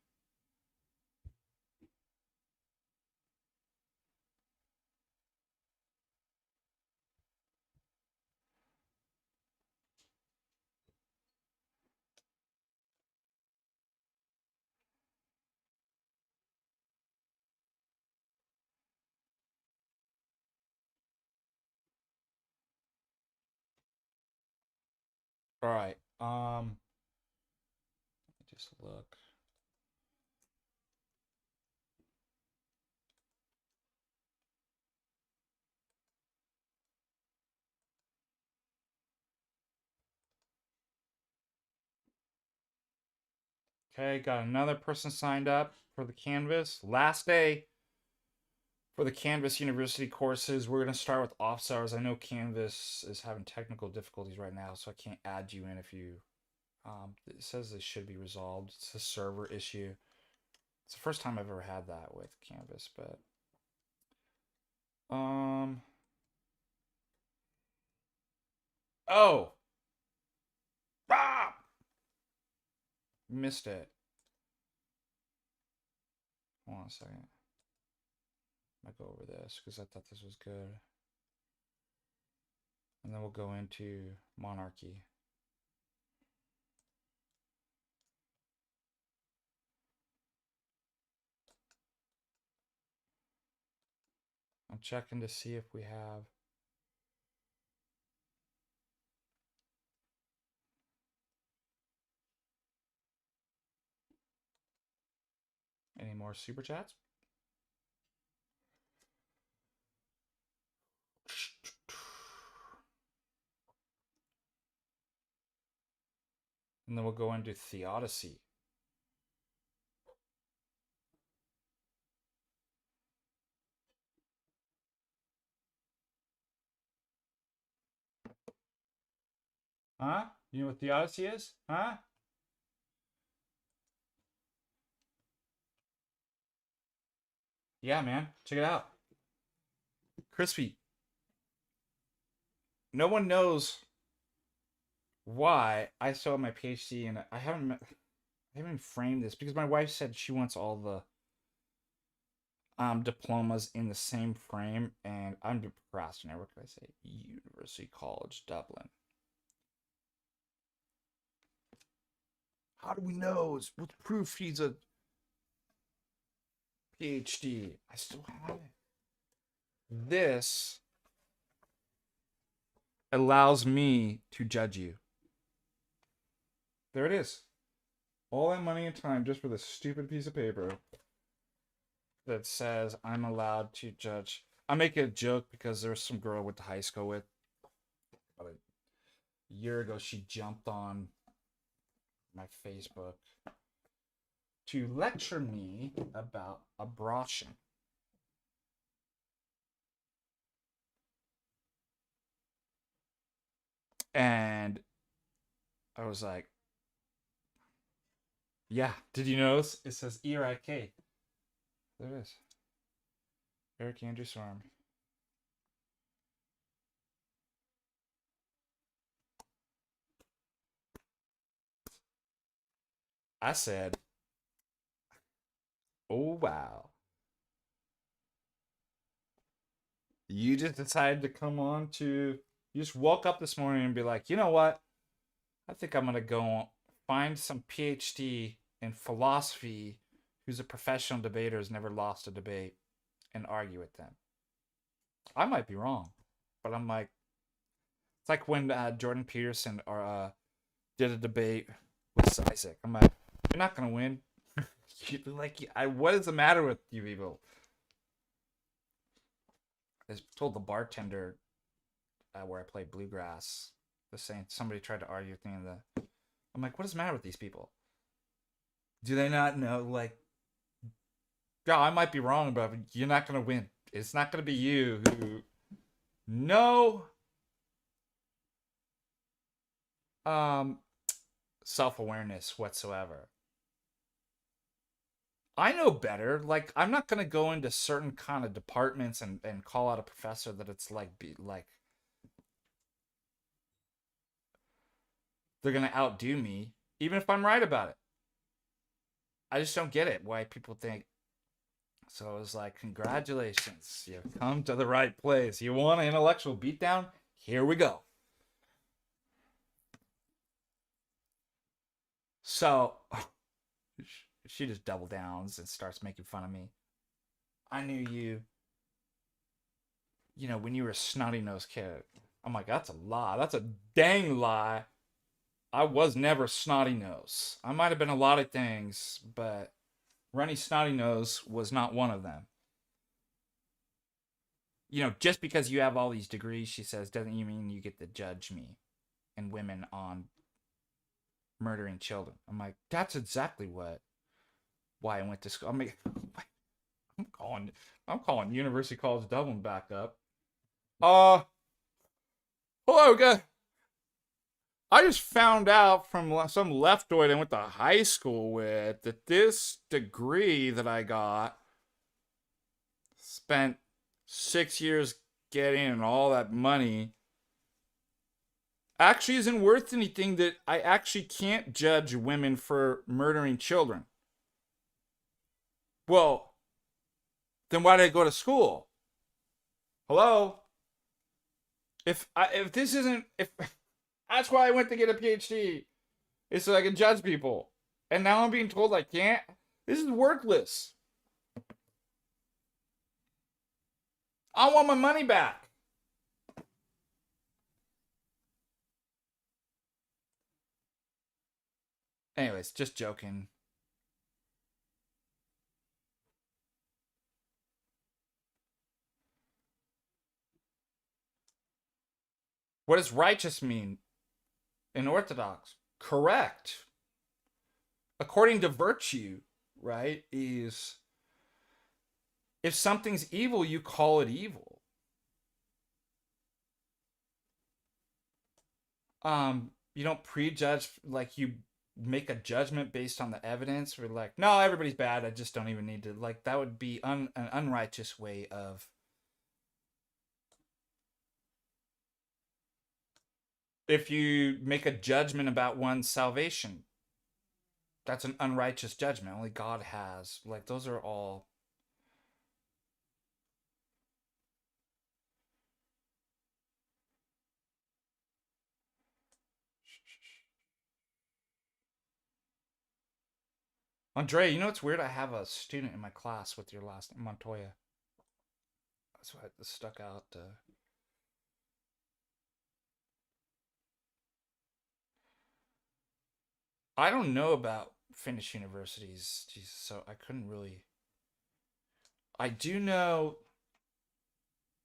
All right. Let me just look. Okay, got another person signed up for the Canvas. Last day for the Canvas University courses. We're going to start with office hours. I know Canvas is having technical difficulties right now, so I can't add you in if you. It says it should be resolved. It's a server issue. It's the first time I've ever had that with Canvas, but oh, ah, missed it. Hold on a second. I'll go over this because I thought this was good, and then we'll go into monarchy. I'm checking to see if we have any more super chats. And then we'll go into theodicy. Huh? You know what theodicy is? Huh? Yeah, man. Check it out. Crispy. No one knows why I still have my PhD and I haven't framed this because my wife said she wants all the diplomas in the same frame, and I'm a procrastinator. What could I say? University College Dublin. How do we know? What's proof he's a PhD? I still have it. This allows me to judge you. There it is. All that money and time just for this stupid piece of paper. that says I'm allowed to judge. I make a joke because there's some girl I went to high school with. About a year ago, she jumped on my Facebook to lecture me about abortion. And I was like, yeah, did you notice? It says ERIK. There it is. Eric Andrew Storm. I said, oh, wow. You just decided to come on to. You just woke up this morning and be like, you know what? I think I'm going to go find some PhD in philosophy who's a professional debater, has never lost a debate, and argue with them. I might be wrong, but I'm like, it's like when Jordan Peterson did a debate with Isaac. I'm like, you're not going to win. What is the matter with you people? I told the bartender where I played bluegrass, the same. Somebody tried to argue with me, I'm like, what is the matter with these people? Do they not know? Like, yeah, I might be wrong, but you're not gonna win. It's not gonna be you who no self-awareness whatsoever. I know better. Like, I'm not gonna go into certain kind of departments and call out a professor that it's like they're gonna outdo me, even if I'm right about it. I just don't get it. Why people think. So I was like, congratulations, you've come to the right place. You want an intellectual beatdown? Here we go. So she just double downs and starts making fun of me. I knew when you were a snotty nosed kid. I'm like, that's a lie. That's a dang lie. I was never snotty nose. I might have been a lot of things, but runny snotty nose was not one of them. Just because you have all these degrees, she says, doesn't mean you get to judge me and women on murdering children. I'm like, that's exactly why I went to school. I mean, I'm calling University College Dublin back up. Hello, guys. I just found out from some leftoid I went to high school with that this degree that I got, spent 6 years getting and all that money, actually isn't worth anything, that I actually can't judge women for murdering children. Well, then why did I go to school? Hello? If this isn't if that's why I went to get a PhD. Is so I can judge people. And now I'm being told I can't. This is worthless. I want my money back. Anyways, just joking. What does righteous mean in Orthodox? Correct. According to virtue, right, is if something's evil, you call it evil. You don't prejudge, like you make a judgment based on the evidence. We're like, no, everybody's bad. I just don't even need to. Like, that would be an unrighteous way of. If you make a judgment about one's salvation, that's an unrighteous judgment. Only God has. Like, those are all. Andre, you know what's weird? I have a student in my class with your last name, Montoya. That's why it stuck out. I don't know about Finnish universities, Jesus, so I couldn't really. I do know.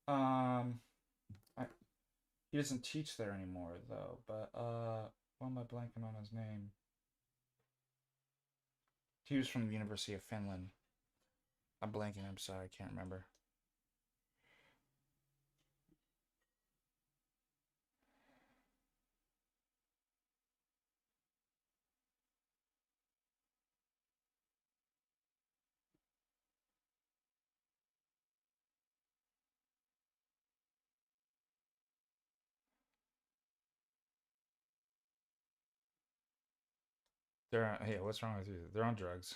Um, I, he doesn't teach there anymore though. But why am I blanking on his name? He was from the University of Finland. I'm blanking. I'm sorry. I can't remember. Hey, what's wrong with you? They're on drugs.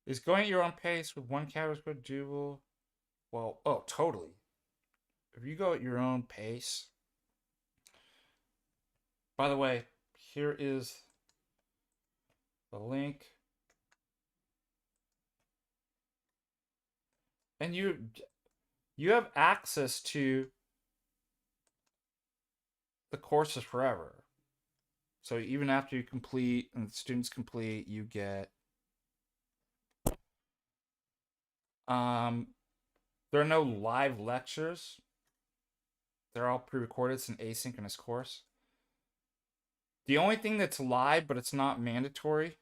Is going at your own pace with one category doable? Well, oh, totally. If you go at your own pace. By the way, here is the link. And you have access to the courses forever. So even after you complete and the students complete, you get there are no live lectures. They're all pre-recorded. It's an asynchronous course. The only thing that's live, but it's not mandatory,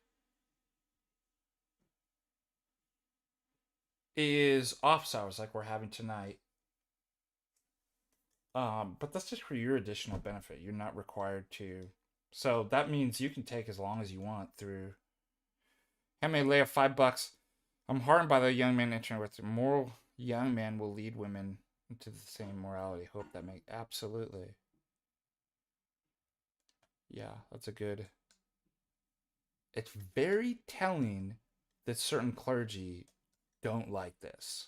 is office hours like we're having tonight. But that's just for your additional benefit. You're not required to. So that means you can take as long as you want through. Hey, lay of $5. I'm heartened by the young man entering with moral young man will lead women into the same morality. Hope that make absolutely. Yeah, that's a good. It's very telling that certain clergy don't like this.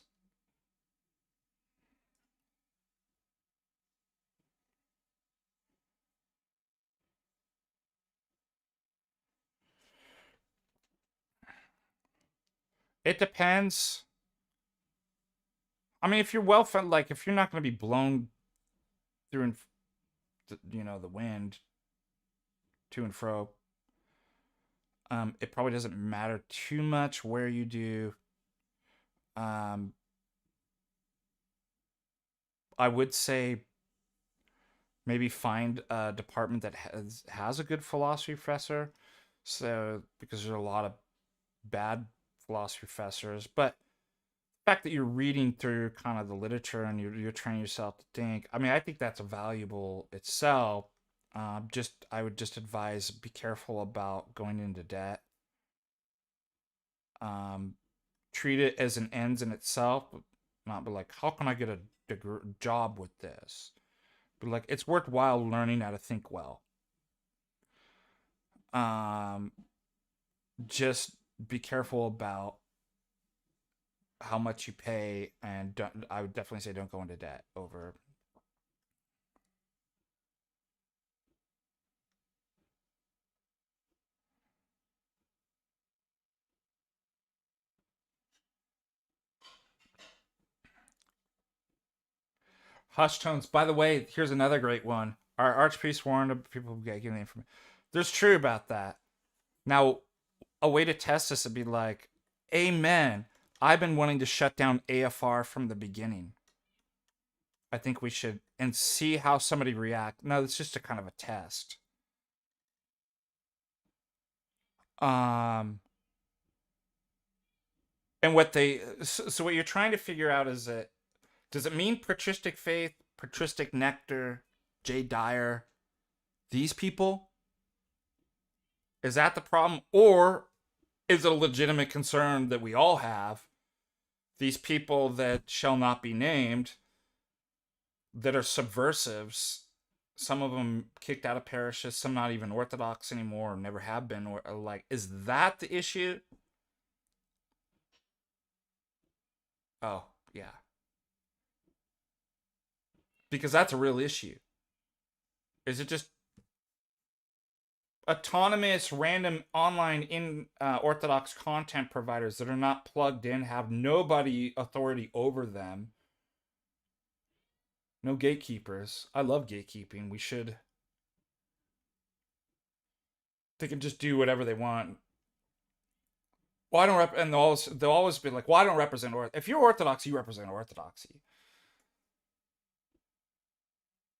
It depends. I mean, if you're well fed, like if you're not going to be blown through, the wind to and fro, it probably doesn't matter too much where you do. Um, I would say maybe find a department that has a good philosophy professor. So because there's a lot of bad philosophy professors, but the fact that you're reading through kind of the literature and you're training yourself to think. I mean, I think that's a valuable itself. I would just advise be careful about going into debt. Um, Treat it as an ends in itself, but not be like, how can I get a job with this? But like, it's worthwhile learning how to think well. Um, just be careful about how much you pay, and I would definitely say don't go into debt over. Hush tones. By the way, here's another great one. Our archpriest warned people getting the information. There's true about that. Now, a way to test this would be like, Amen. I've been wanting to shut down AFR from the beginning. I think we should and see how somebody react. No, it's just a kind of a test. Um, and so what you're trying to figure out is that does it mean patristic faith, patristic nectar, Jay Dyer, these people? Is that the problem, or is it a legitimate concern that we all have? These people that shall not be named, that are subversives, some of them kicked out of parishes, some not even Orthodox anymore, or never have been, or like, is that the issue? Oh, yeah. Because that's a real issue. Is it just autonomous, random online in Orthodox content providers that are not plugged in, have nobody authority over them? No gatekeepers. I love gatekeeping. We should. They can just do whatever they want. Well, I don't and they'll always be like, well, I don't represent if you're Orthodox, you represent Orthodoxy.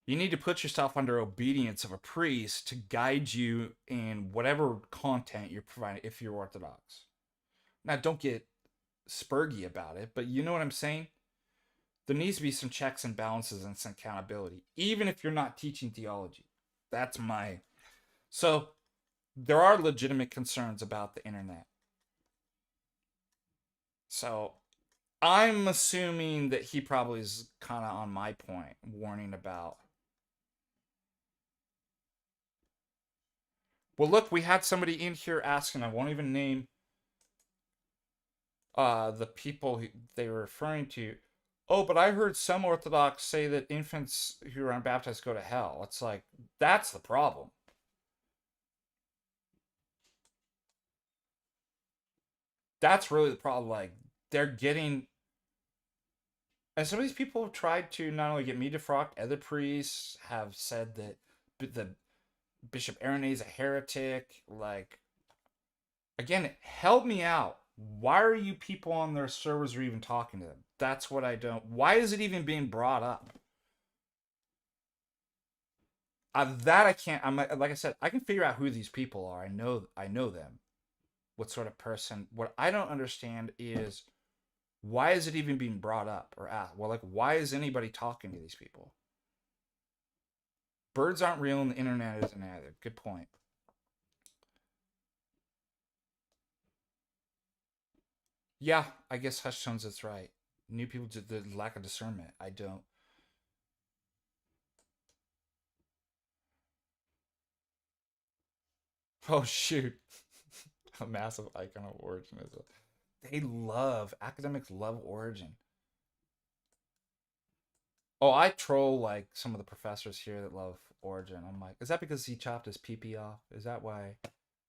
You need to put yourself under obedience of a priest to guide you in whatever content you're providing if you're Orthodox. Now, don't get spurgy about it, but you know what I'm saying? There needs to be some checks and balances and some accountability, even if you're not teaching theology. That's my. So, there are legitimate concerns about the internet. So, I'm assuming that he probably is kind of on my point, warning about. Well, look, we had somebody in here asking, I won't even name the people they were referring to. Oh, but I heard some Orthodox say that infants who are unbaptized go to hell. It's like, that's the problem. That's really the problem. Like, they're getting. And some of these people have tried to not only get me defrocked, other priests have said that the Bishop Irenae is a heretic. Like, again, help me out. Why are you people on their servers or even talking to them? That's what I don't. Why is it even being brought up? That I can't. I'm like I said, I can figure out who these people are. I know them. What sort of person? What I don't understand is why is it even being brought up or asked? Well, like why is anybody talking to these people? Birds aren't real, and the internet isn't either. Good point. Yeah, I guess hush tones. That's right. New people, the lack of discernment. I don't. Oh shoot. A massive icon of origin as well. They love academics love origin. Oh, I troll like some of the professors here that love origin. I'm like, is that because he chopped his pee off? Is that why?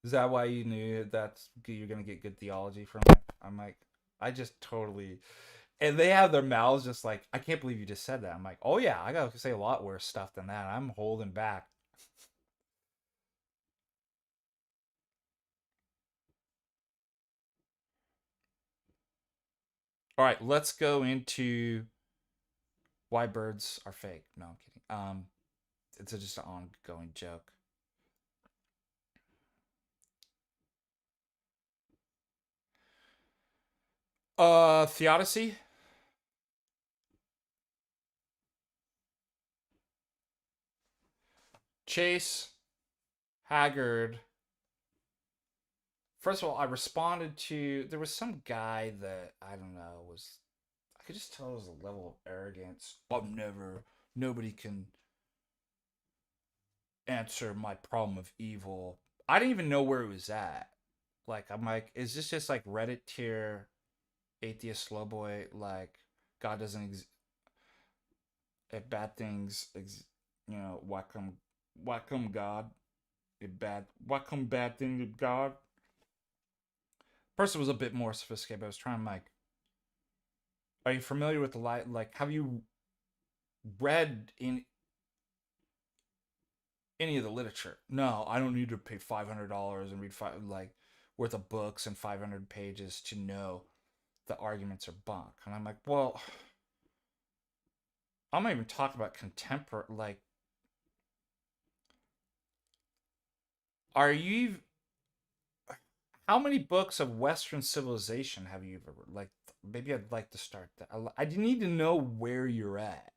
Is that why you knew that you're gonna get good theology from it? I'm like, I just totally. And they have their mouths just like, I can't believe you just said that. I'm like, oh yeah, I gotta say a lot worse stuff than that. I'm holding back. All right, let's go into why birds are fake. No, I'm kidding. It's just an ongoing joke. Theodicy, Chase, Haggard. First of all, I responded to there was some guy that I don't know was I could just tell it was a level of arrogance. Nobody can answer my problem of evil. I didn't even know where it was at. Like I'm like, is this just like Reddit tier atheist slow boy? Like God doesn't if bad things why come God if bad why come bad things to God? Person was a bit more sophisticated, but I was trying to like, are you familiar with the light? Like, have you read in any of the literature? No, I don't need to pay $500 and read worth of books and 500 pages to know the arguments are bunk. And I'm like, well, I'm not even talking about contemporary. Like, are you? How many books of Western civilization have you ever like? Maybe I'd like to start that. I need to know where you're at.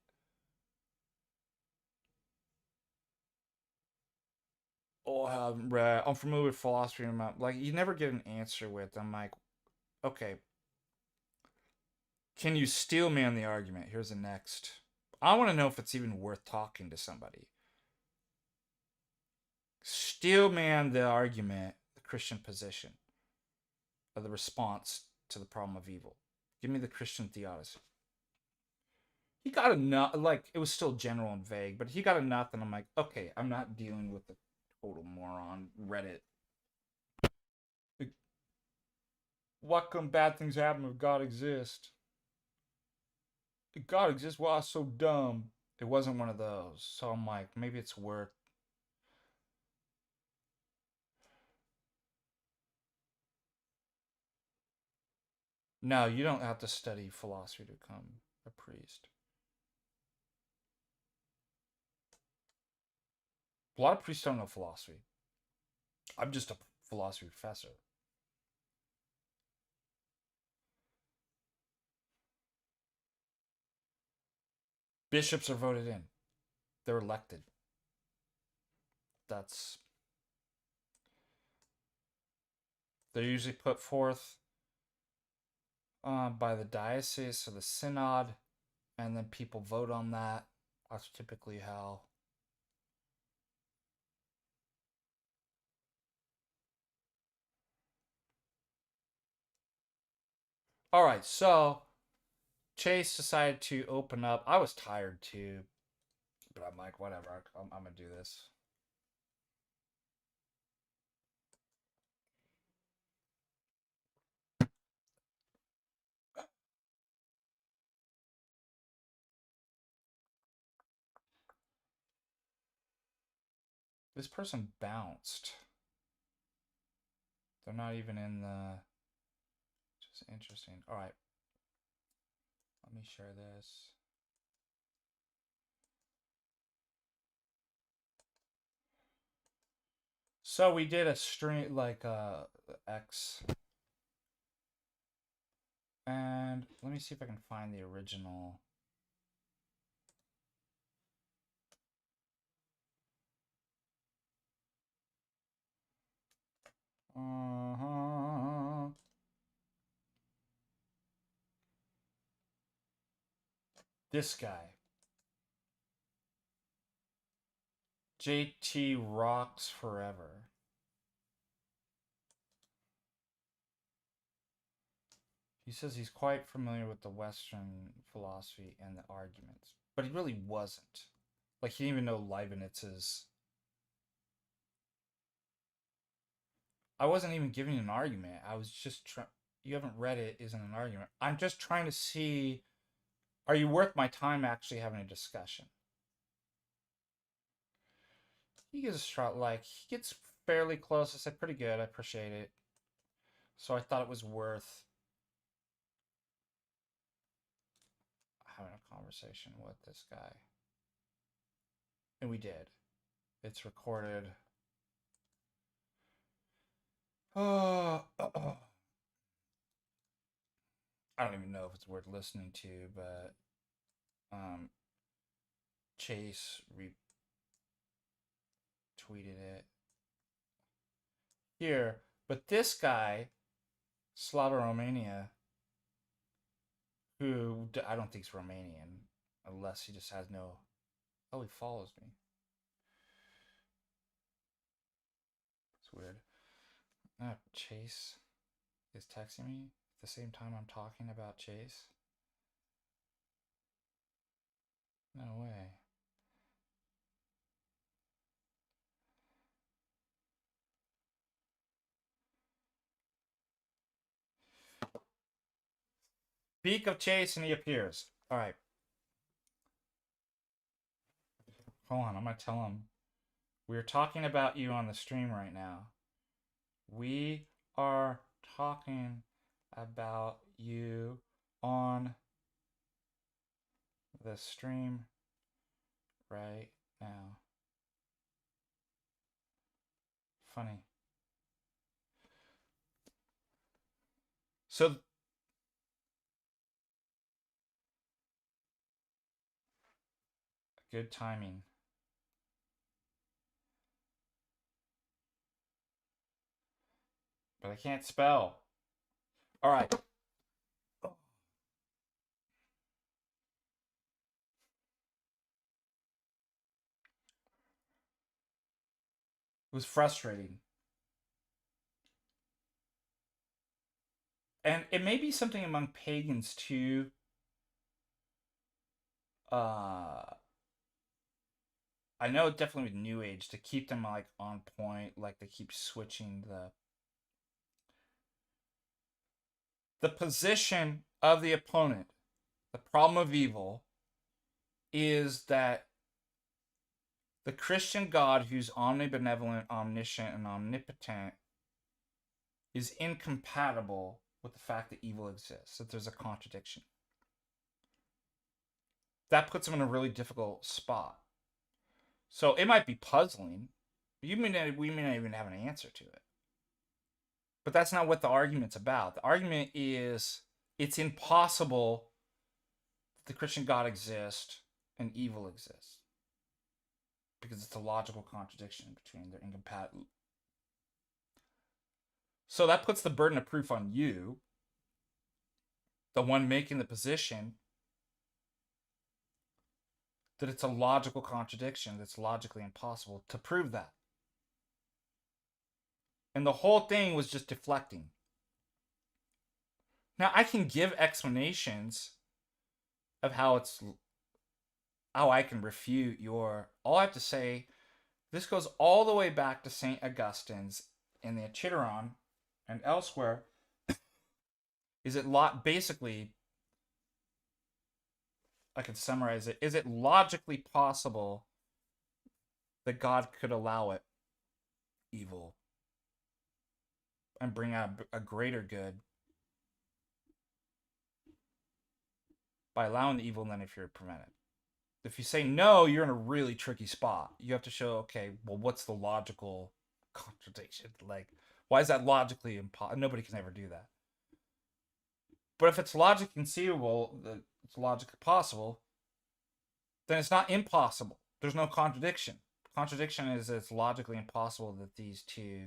Oh, I'm familiar with philosophy and like you never get an answer with. I'm like, okay, can you steel man the argument? Here's the next. I want to know if it's even worth talking to somebody. Steel man the argument, the Christian position, or the response to the problem of evil. Give me the Christian theodicy. He got enough, like, it was still general and vague, but he got enough, and I'm like, okay, I'm not dealing with the total moron Reddit. Like, what come bad things happen if God exists? If God exists, why is so dumb? It wasn't one of those. So I'm like, maybe it's worth. No, you don't have to study philosophy to become a priest. A lot of priests don't know philosophy. I'm just a philosophy professor. Bishops are voted in. They're elected. They're usually put forth by the diocese or the synod, and then people vote on that. That's typically how. All right, so Chase decided to open up. I was tired too, but I'm like, whatever. I'm gonna do this. This person bounced. They're not even in the. Just interesting. All right. Let me share this. So we did a stream like X. And let me see if I can find the original. This guy. JT rocks forever. He says he's quite familiar with the Western philosophy and the arguments, but he really wasn't. Like, he didn't even know Leibniz's. I wasn't even giving an argument. I was just trying. You haven't read it, isn't an argument. I'm just trying to see, are you worth my time actually having a discussion? He gives a shot, like, he gets fairly close. I said, pretty good. I appreciate it. So I thought it was worth having a conversation with this guy. And we did. It's recorded. I don't even know if it's worth listening to, but Chase retweeted it here. But this guy, Slava Romania, who I don't think is Romanian, unless he just has no. Oh, he follows me. It's weird. Chase is texting me at the same time I'm talking about Chase. No way. Speak of Chase and he appears. All right. Hold on, I'm going to tell him. We're talking about you on the stream right now. We are talking about you on the stream right now. Funny. So good timing. But I can't spell. All right. It was frustrating. And it may be something among pagans too. I know definitely with New Age to keep them like on point, like they keep switching the position of the opponent. The problem of evil is that the Christian God, who's omnibenevolent, omniscient, and omnipotent, is incompatible with the fact that evil exists, that there's a contradiction. That puts them in a really difficult spot. So it might be puzzling. We may not even have an answer to it. But that's not what the argument's about. The argument is it's impossible that the Christian God exists and evil exists. Because it's a logical contradiction between their incompatible. So that puts the burden of proof on you, the one making the position, that it's a logical contradiction that's logically impossible to prove that. And the whole thing was just deflecting. Now, I can give explanations of how I can refute your... All I have to say, this goes all the way back to St. Augustine's in the Chittagong and elsewhere. Is it basically, I can summarize it. Is it logically possible that God could allow it, evil, and bring out a greater good by allowing the evil than if you're prevented? If you say no, you're in a really tricky spot. You have to show, okay, well, what's the logical contradiction? Like, why is that logically impossible? Nobody can ever do that. But if it's logically conceivable, it's logically possible, then it's not impossible. There's no contradiction. Contradiction is it's logically impossible that these two...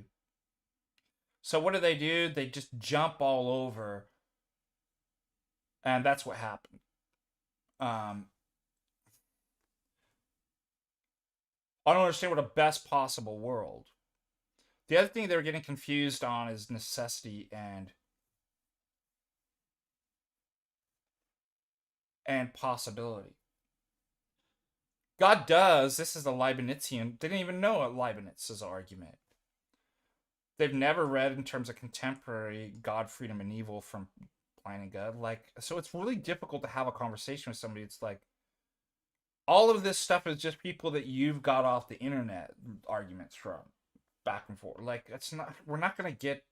So what do? They just jump all over. And that's what happened. I don't understand what a best possible world. The other thing they were getting confused on is necessity and possibility. God does. This is a Leibnizian. They didn't even know Leibniz's argument. They've never read in terms of contemporary God, freedom, and evil from Planning God. So it's really difficult to have a conversation with somebody. It's like, all of this stuff is just people that you've got off the internet arguments from, back and forth. We're not going to get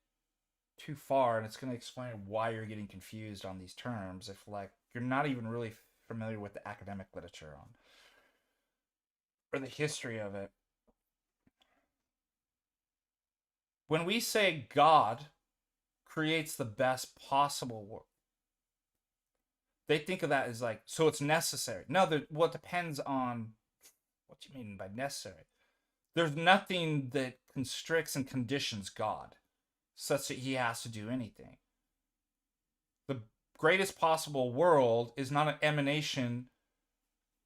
too far, and it's going to explain why you're getting confused on these terms if, you're not even really familiar with the academic literature on, or the history of it. When we say God creates the best possible world, they think of that as so it's necessary. No, it depends on what you mean by necessary. There's nothing that constricts and conditions God such that he has to do anything. The greatest possible world is not an emanation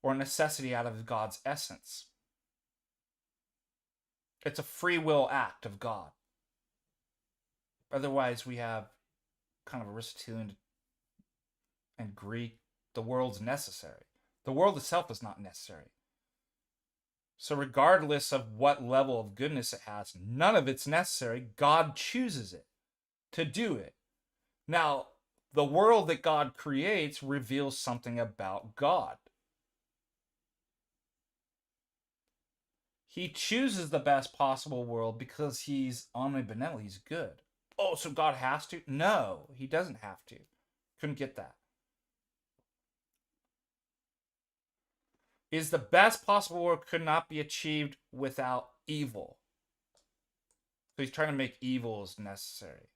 or necessity out of God's essence. It's a free will act of God. Otherwise, we have kind of Aristotelian and Greek, the world's necessary. The world itself is not necessary. So regardless of what level of goodness it has, none of it's necessary. God chooses it to do it. Now, the world that God creates reveals something about God. He chooses the best possible world because he's omnibenevolent, he's good. Oh, so God has to? No, he doesn't have to. Couldn't get that. Is the best possible world could not be achieved without evil. So he's trying to make evil as necessary.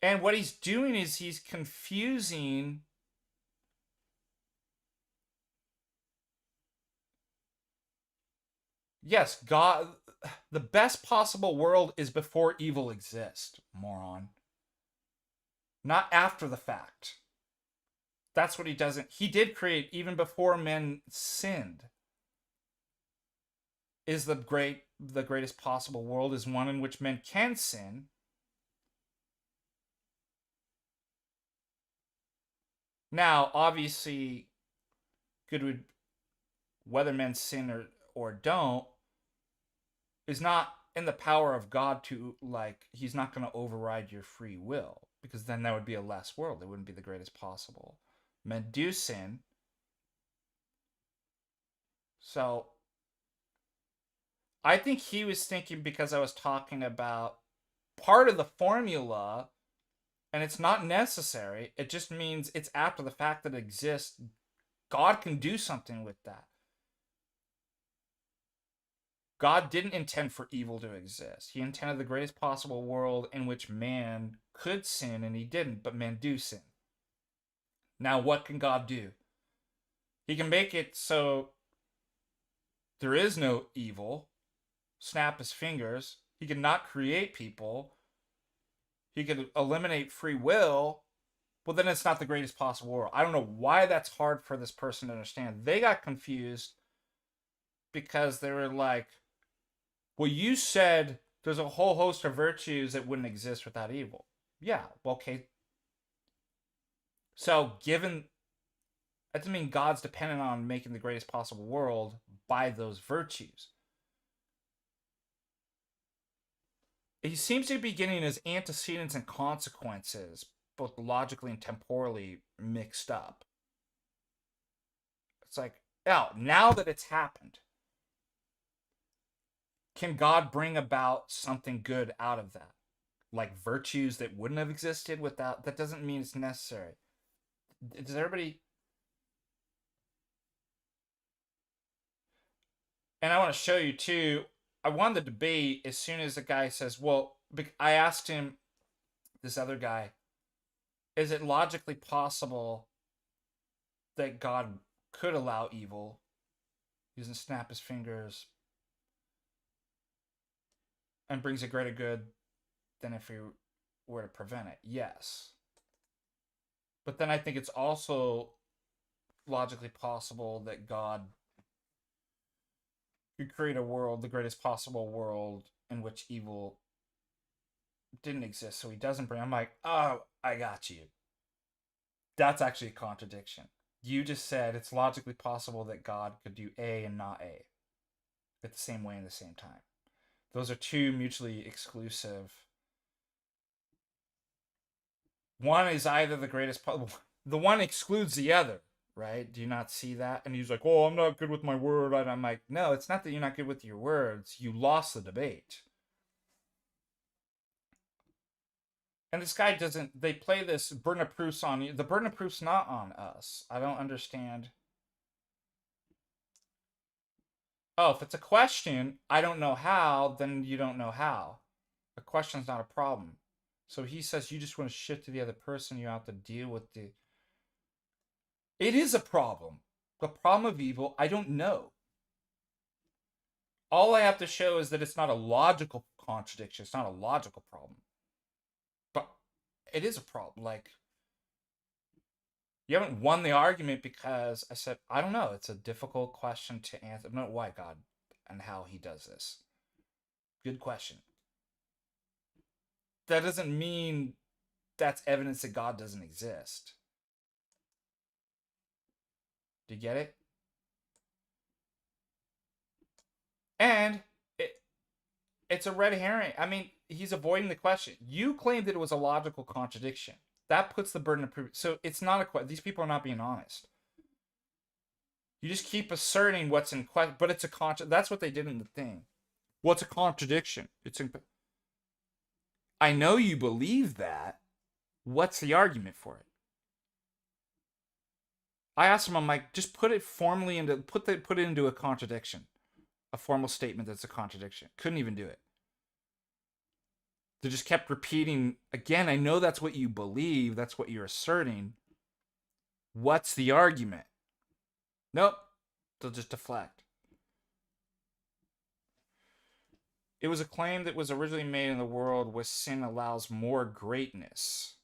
And what he's doing is he's confusing yes, God, the best possible world is before evil exists, moron. Not after the fact. That's what he doesn't... He did create even before men sinned. Is the greatest possible world is one in which men can sin. Now, obviously, whether men sin or don't, is not in the power of God to, he's not going to override your free will. Because then that would be a less world. It wouldn't be the greatest possible. Men do sin. So, I think he was thinking because I was talking about part of the formula, and it's not necessary. It just means it's after the fact that it exists. God can do something with that. God didn't intend for evil to exist. He intended the greatest possible world in which man could sin, and he didn't, but men do sin. Now, what can God do? He can make it so there is no evil, snap his fingers. He can not create people. He could eliminate free will. Well, then it's not the greatest possible world. I don't know why that's hard for this person to understand. They got confused because they were like, well, you said there's a whole host of virtues that wouldn't exist without evil. Yeah, well, okay. So, given that doesn't mean God's dependent on making the greatest possible world by those virtues. He seems to be getting his antecedents and consequences, both logically and temporally, mixed up. It's like, oh, now that it's happened, can God bring about something good out of that? Like virtues that wouldn't have existed without, that doesn't mean it's necessary. Does everybody... And I want to show you too, I won the debate as soon as the guy says, well, I asked him, this other guy, is it logically possible that God could allow evil? He doesn't snap his fingers and brings a greater good than if he were to prevent it. Yes. But then I think it's also logically possible that God could create a world, the greatest possible world, in which evil didn't exist, so he doesn't bring... I'm like, oh, I got you. That's actually a contradiction. You just said it's logically possible that God could do A and not A at the same way and the same time. Those are two mutually exclusive. One is either the greatest... The one excludes the other, right? Do you not see that? And he's like, oh, I'm not good with my word. And I'm like, no, it's not that you're not good with your words. You lost the debate. And this guy doesn't... They play this burden of proofs on you. The burden of proof's not on us. I don't understand. Oh, if it's a question, I don't know how, then you don't know how. A question's not a problem. So he says you just want to shit to the other person. You have to deal with the... It is a problem. The problem of evil, I don't know. All I have to show is that it's not a logical contradiction. It's not a logical problem. But it is a problem. Like, you haven't won the argument because I said, I don't know. It's a difficult question to answer. I don't know why God and how he does this. Good question. That doesn't mean that's evidence that God doesn't exist. Do you get it? And it's a red herring. I mean, he's avoiding the question. You claimed that it was a logical contradiction. That puts the burden of proof. So it's not a question. These people are not being honest. You just keep asserting what's in question, but it's a that's what they did in the thing. What's a contradiction? I know you believe that. What's the argument for it? I asked him, I'm like, just put it formally into put it into a contradiction. A formal statement that's a contradiction. Couldn't even do it. They just kept repeating, again, I know that's what you believe, that's what you're asserting. What's the argument? Nope. They'll just deflect. It was a claim that was originally made in the world where sin allows more greatness.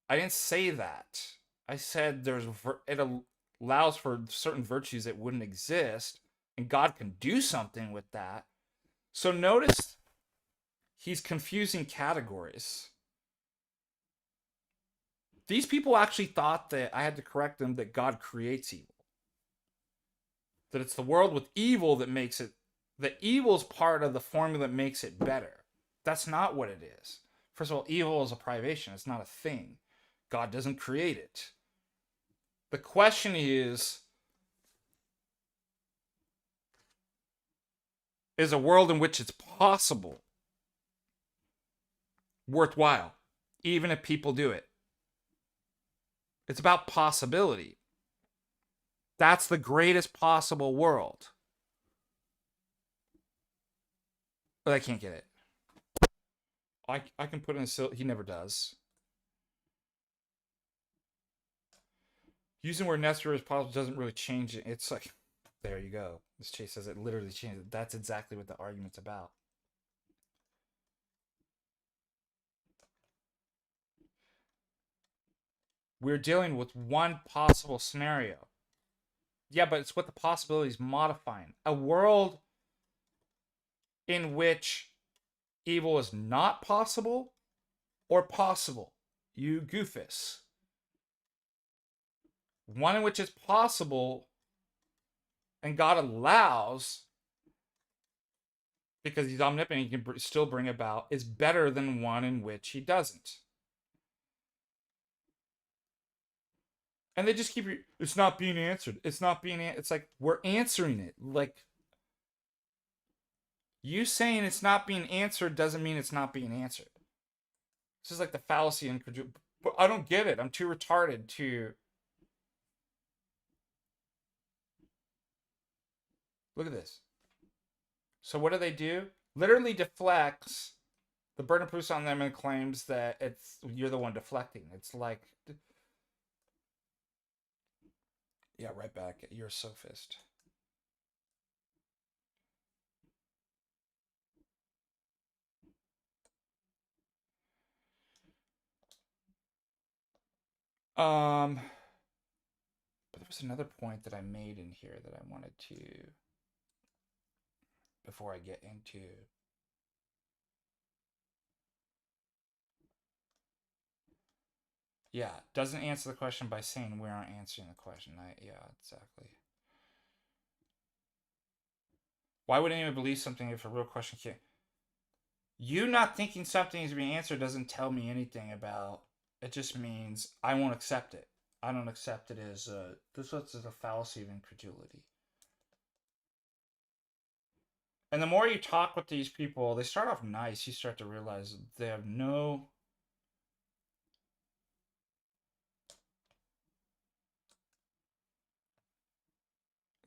I didn't say that. I said it allows for certain virtues that wouldn't exist, and God can do something with that. So notice he's confusing categories. These people actually thought that I had to correct them that God creates evil. That it's the world with evil that makes it... That evil's part of the formula that makes it better. That's not what it is. First of all, evil is a privation. It's not a thing. God doesn't create it. The question is, is a world in which it's possible, worthwhile, even if people do it. It's about possibility. That's the greatest possible world. But I can't get it. I can put in a... He never does. Using where necessary as possible doesn't really change it. It's like, there you go. This Chase says it literally changes it. That's exactly what the argument's about. We're dealing with one possible scenario. Yeah, but it's what the possibility is modifying. A world in which evil is not possible or possible. You goofus. One in which it's possible and God allows, because he's omnipotent, he can still bring about, is better than one in which he doesn't. And they just keep, it's not being answered. It's not being, it's like, we're answering it. Like, you saying it's not being answered doesn't mean it's not being answered. This is like the fallacy and credulity. But I don't get it. I'm too retarded to... Look at this. So what do? Literally deflects the burden of proof on them and claims that you're the one deflecting. It's like... Yeah, right back. You're a sophist. But there was another point that I made in here that I wanted to, before I get into... Yeah, doesn't answer the question by saying we aren't answering the question. Yeah, exactly. Why would anyone believe something if a real question can't... You not thinking something is being answered doesn't tell me anything about... It just means I won't accept it. I don't accept it as this is a fallacy of incredulity. And the more you talk with these people, they start off nice. You start to realize they have no...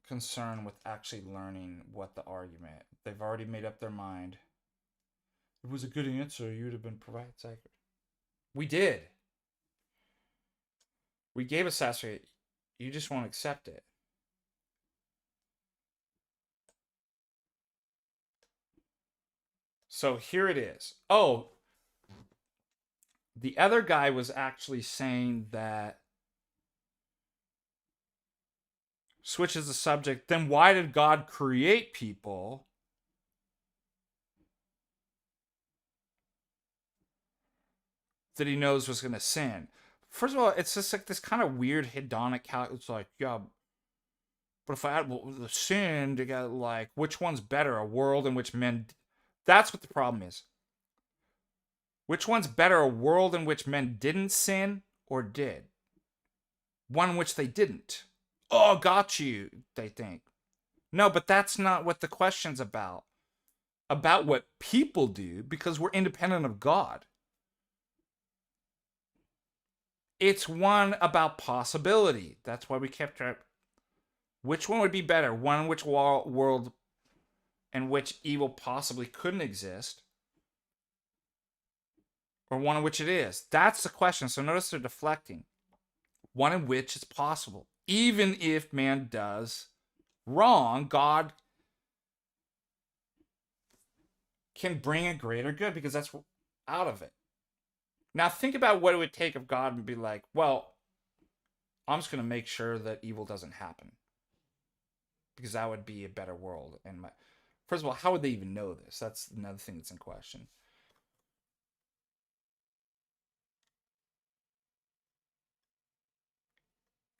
concern with actually learning what the argument. They've already made up their mind. If it was a good answer, you would have been provided. We did. We gave a satisfactory. You just won't accept it. So here it is. Oh, the other guy was actually saying that... Switches the subject. Then why did God create people that he knows was going to sin? First of all, it's just like this kind of weird hedonic calculus. It's like, yeah, but if I add the sin together, like, which one's better? A world in which men... That's what the problem is. Which one's better? A world in which men didn't sin or did? One in which they didn't. Oh, got you, they think. No, but that's not what the question's about. About what people do, because we're independent of God. It's one about possibility. That's why we kept track. Which one would be better? One in which world in which evil possibly couldn't exist, or one in which it is? That's the question. So notice they're deflecting. One in which it's possible. Even if man does wrong, God can bring a greater good because that's out of it. Now think about what it would take if God would be like, well, I'm just going to make sure that evil doesn't happen. Because that would be a better world. And first of all, how would they even know this? That's another thing that's in question.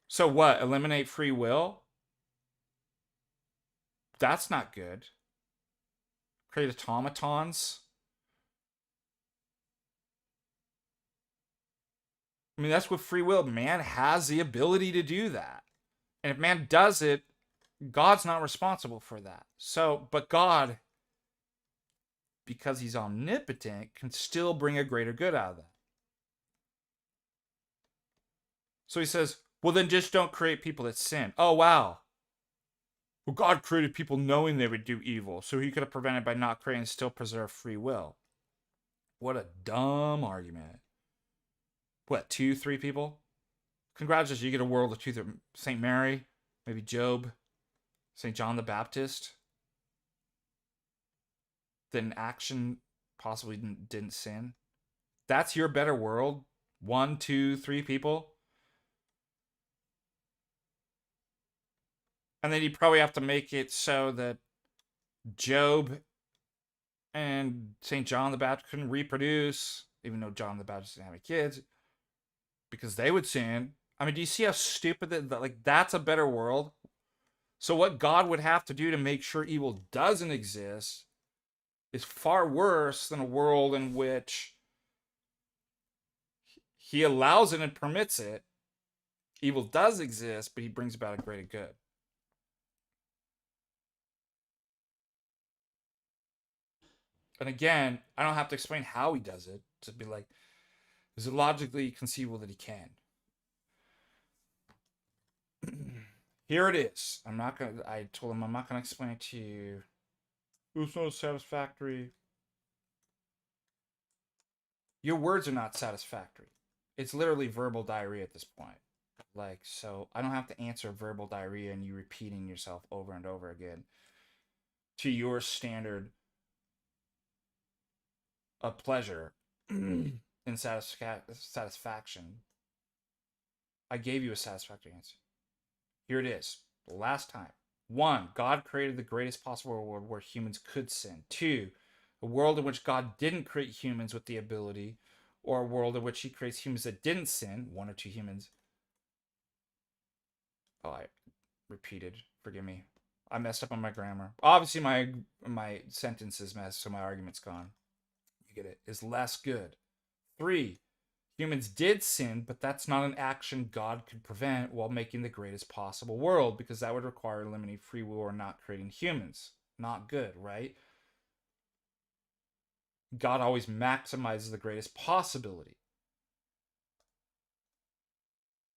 So what? Eliminate free will? That's not good. Create automatons? I mean, that's what free will... Man has the ability to do that. And if man does it, God's not responsible for that. So, but God because he's omnipotent, can still bring a greater good out of that. So he says, well, then just don't create people that sin. Oh, wow. Well, God created people knowing they would do evil, so he could have prevented by not creating and still preserve free will. What a dumb argument. What, 2, 3 people? Congratulations, you get a world of truth. St. Mary, maybe Job, St. John the Baptist. That in action possibly didn't sin. That's your better world? 1, 2, 3 people? And then you probably have to make it so that Job and St. John the Baptist couldn't reproduce, even though John the Baptist didn't have any kids, because they would sin. I mean, do you see how stupid that, like, that's a better world? So what God would have to do to make sure evil doesn't exist is far worse than a world in which he allows it and permits it. Evil does exist, but he brings about a greater good. And again, I don't have to explain how he does it. To be like, is it logically conceivable that he can? Here it is. I told him I'm not gonna explain it to you. It's not satisfactory. Your words are not satisfactory. It's literally verbal diarrhea at this point. Like, so I don't have to answer verbal diarrhea and you repeating yourself over and over again to your standard of pleasure and satisfaction. I gave you a satisfactory answer. Here it is. The last time. 1, God created the greatest possible world where humans could sin. 2, a world in which God didn't create humans with the ability, or a world in which he creates humans that didn't sin, 1 or 2 humans. Oh, I repeated. Forgive me. I messed up on my grammar. Obviously, my sentence is messed, so my argument's gone. You get it. Is less good. 3, humans did sin, but that's not an action God could prevent while making the greatest possible world, because that would require eliminating free will or not creating humans. Not good, right? God always maximizes the greatest possibility.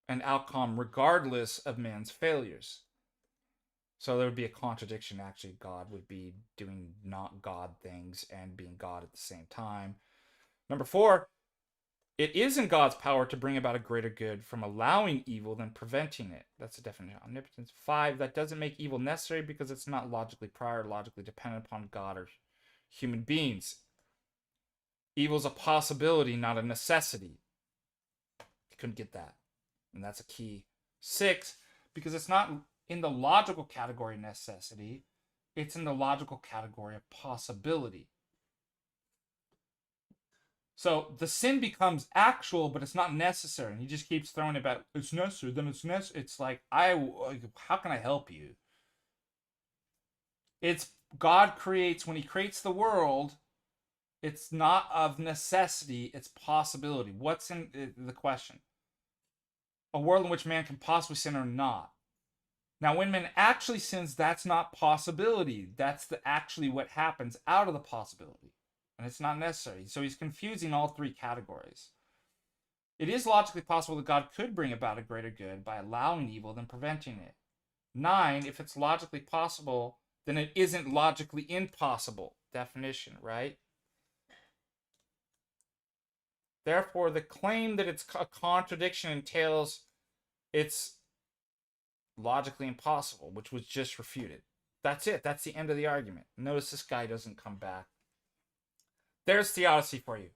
An outcome regardless of man's failures. So there would be a contradiction. Actually, God would be doing not God things and being God at the same time. Number 4, it is in God's power to bring about a greater good from allowing evil than preventing it. That's the definition of omnipotence. 5, that doesn't make evil necessary because it's not logically prior, logically dependent upon God or human beings. Evil is a possibility, not a necessity. You couldn't get that. And that's a key. 6, because it's not in the logical category of necessity, it's in the logical category of possibility. So the sin becomes actual, but it's not necessary. And he just keeps throwing it back. It's necessary, then it's necessary. It's like, how can I help you? It's God creates, when he creates the world, it's not of necessity, it's possibility. What's in the question? A world in which man can possibly sin or not. Now, when man actually sins, that's not possibility. That's actually what happens out of the possibility. And it's not necessary. So he's confusing all 3 categories. It is logically possible that God could bring about a greater good by allowing evil than preventing it. 9, if it's logically possible, then it isn't logically impossible. Definition, right? Therefore, the claim that it's a contradiction entails it's logically impossible, which was just refuted. That's it. That's the end of the argument. Notice this guy doesn't come back. There's theodicy for you.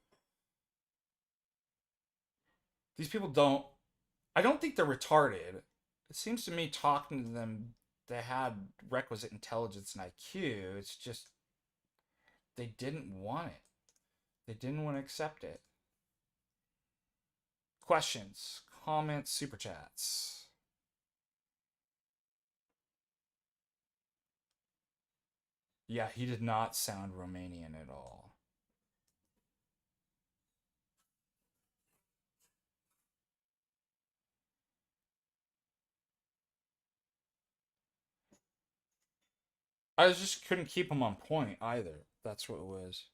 These people I don't think they're retarded. It seems to me, talking to them, they had requisite intelligence and IQ. It's just they didn't want it. They didn't want to accept it. Questions, comments, super chats. Yeah, he did not sound Romanian at all. I just couldn't keep him on point either. That's what it was.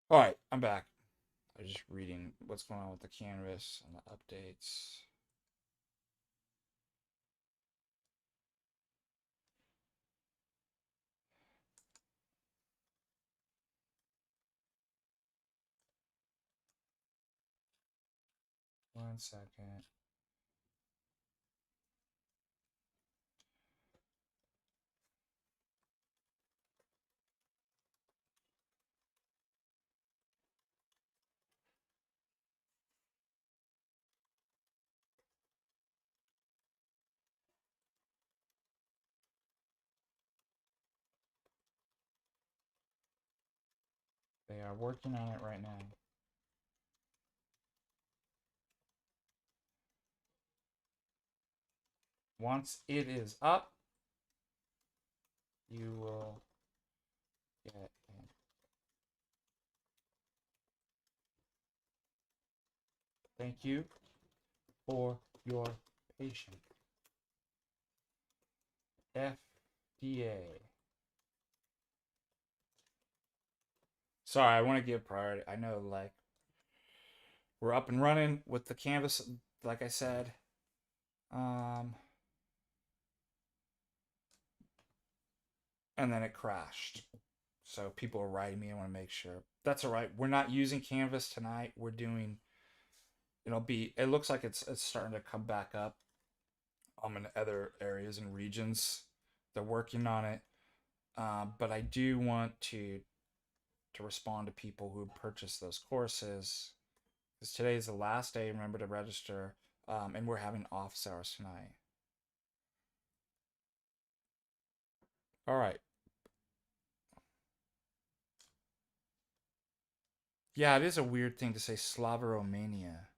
All right, I'm back. I was just reading what's going on with the canvas and the updates. One second. They are working on it right now. Once it is up, you will get it. Thank you for your patience. FDA. Sorry, I want to give priority. I know, like, we're up and running with the canvas, like I said. And then it crashed. So people are writing me. I want to make sure. That's all right. We're not using Canvas tonight. We're doing. It looks like it's starting to come back up. In other areas and regions, they're working on it. But I do want to respond to people who purchased those courses, because today is the last day. Remember to register. And we're having office hours tonight. All right. Yeah, it is a weird thing to say Slava Romania.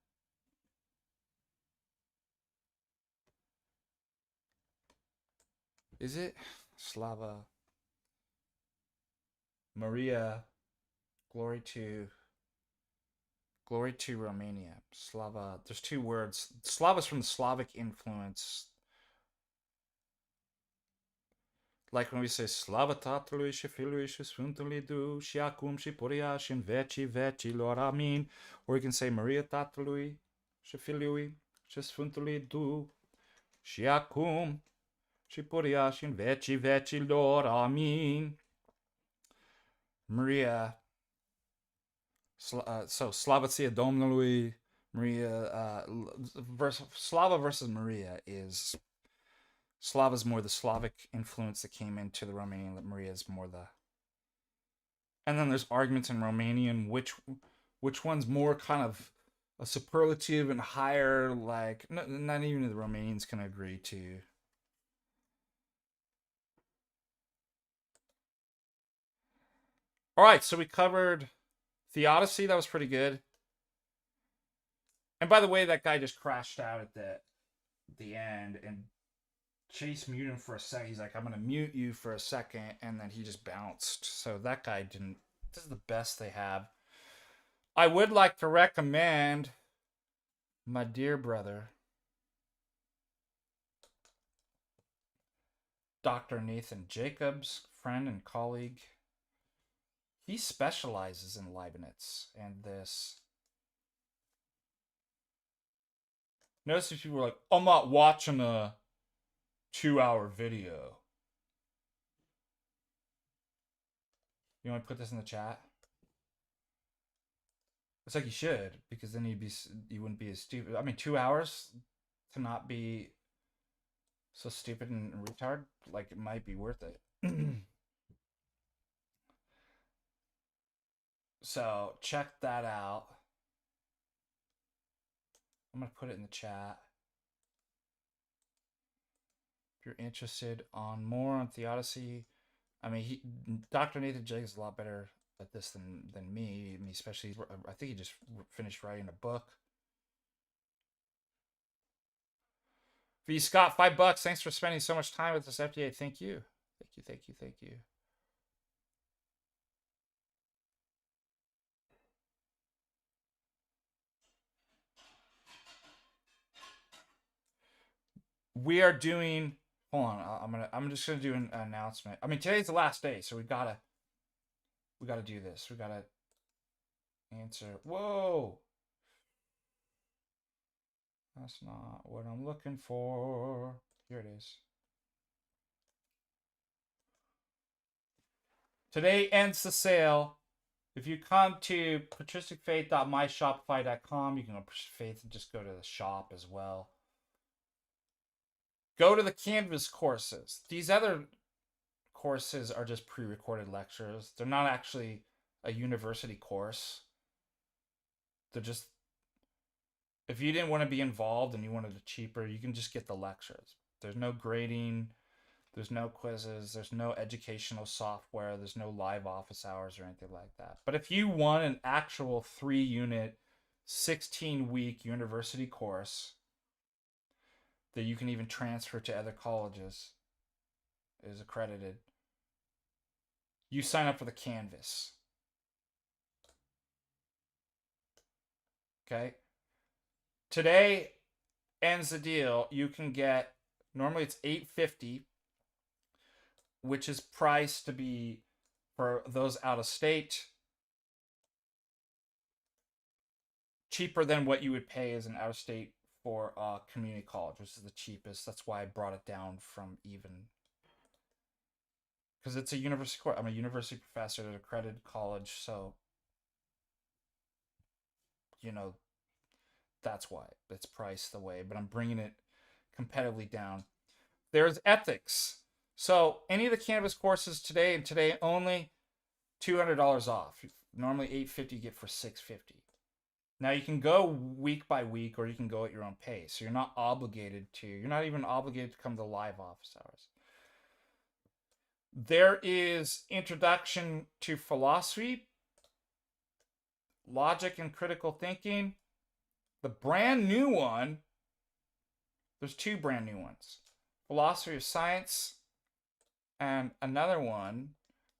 Is it? Slava. Maria. Glory to. Glory to Romania. Slava. There's two words. Slava's from the Slavic influence. Like when we say Slava Tatălui și Fiului și Sfântului Duh și acum și puria și în vecii vecilor. Amin. Or you can say Maria Tatălui și Fiului și Sfântului Duh și acum și puria și în vecii vecilor. Amin. Maria. So Slavația Domnului. Maria. Slava versus Maria is. Slava's more the Slavic influence that came into the Romanian. Maria's more the. And then there's arguments in Romanian which one's more kind of a superlative and higher. Like not even the Romanians can agree to. All right, so we covered Theodicy. That was pretty good. And by the way, that guy just crashed out at the end, and Chase muted him for a second. He's like, I'm going to mute you for a second. And then he just bounced. So that guy didn't. This is the best they have. I would like to recommend my dear brother, Dr. Nathan Jacobs, friend and colleague. He specializes in Leibniz and this. Notice if people were like, I'm not watching a 2-hour video. You want to put this in the chat? It's like you should, because then you wouldn't be as stupid. I mean, 2 hours to not be so stupid and retard, like it might be worth it. So check that out. I'm gonna put it in the chat. If you're interested on more on Theodicy, I mean, Dr. Nathan Jacobs is a lot better at this than me. I mean, especially, I think he just finished writing a book. V Scott, $5. Thanks for spending so much time with this FDA. Thank you. Thank you. Thank you. Thank you. We are doing. Hold on. I'm just gonna do an announcement. I mean, today's the last day, so we gotta do this. We gotta answer. Whoa! That's not what I'm looking for. Here it is. Today ends the sale. If you come to patristicfaith.myshopify.com, you can go Faith and just go to the shop as well. Go to the Canvas courses. These other courses are just pre-recorded lectures. They're not actually a university course. They're just, if you didn't want to be involved and you wanted it cheaper, you can just get the lectures. There's no grading, there's no quizzes, there's no educational software, there's no live office hours or anything like that. But if you want an actual 3-unit, 16-week university course that you can even transfer to other colleges, is accredited, you sign up for the Canvas. Okay? Today ends the deal. You can get, normally it's $850, which is priced to be for those out of state cheaper than what you would pay as an out of state for a community college, which is the cheapest. That's why I brought it down from even, because it's a university course. I'm a university professor at an accredited college, so you know that's why it's priced the way. But I'm bringing it competitively down. There's ethics. So any of the Canvas courses today and today only, $200 off. Normally $850, you get for $650. Now you can go week by week, or you can go at your own pace. So you're not obligated to. You're not even obligated to come to live office hours. There is Introduction to Philosophy, Logic and Critical Thinking. The brand new one, there's 2 brand new ones. Philosophy of Science, and another one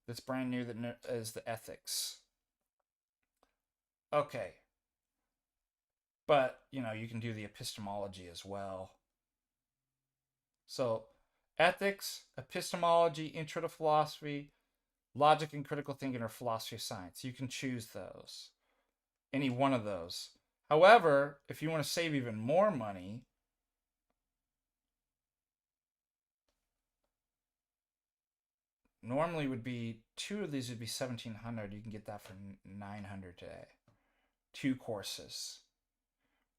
that's brand new that is the Ethics. Okay. But, you know, you can do the Epistemology as well. So, Ethics, Epistemology, Intro to Philosophy, Logic and Critical Thinking, or Philosophy of Science. You can choose those. Any one of those. However, if you want to save even more money, normally would be 2 of these would be $1,700. You can get that for $900 today. 2 courses.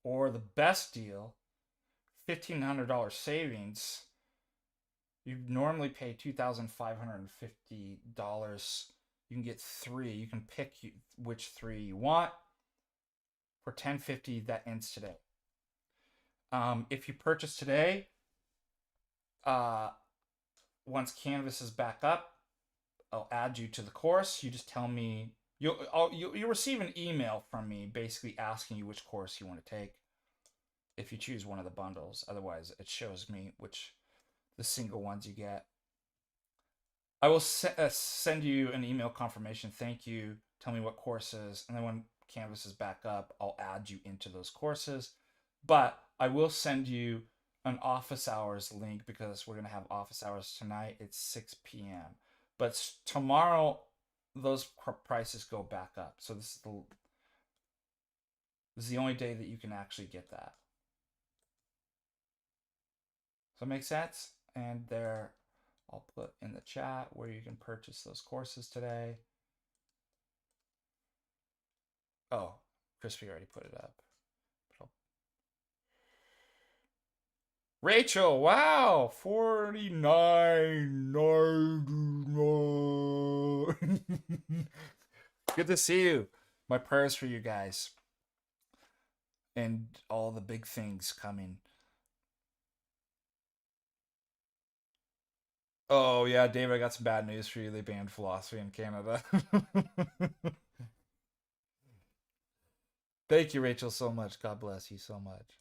Or the best deal, $1,500 savings. You normally pay $2,550. You can get 3. You can pick which 3 you want for $1,050. That ends today. If you purchase today, once Canvas is back up, I'll add you to the course. You just tell me, you'll receive an email from me basically asking you which course you want to take if you choose one of the bundles. Otherwise, it shows me which the single ones you get. I will send you an email confirmation. Thank you. Tell me what courses. And then when Canvas is back up, I'll add you into those courses. But I will send you an office hours link because we're going to have office hours tonight. It's 6 p.m. But tomorrow, those prices go back up. So this is the only day that you can actually get that. Does that make sense? And there, I'll put in the chat where you can purchase those courses today. Oh, Crispy already put it up. Rachel, wow, 49.99. Good to see you. My prayers for you guys. And all the big things coming. Oh, yeah, Dave, I got some bad news for you. They banned philosophy in Canada. Thank you, Rachel, so much. God bless you so much.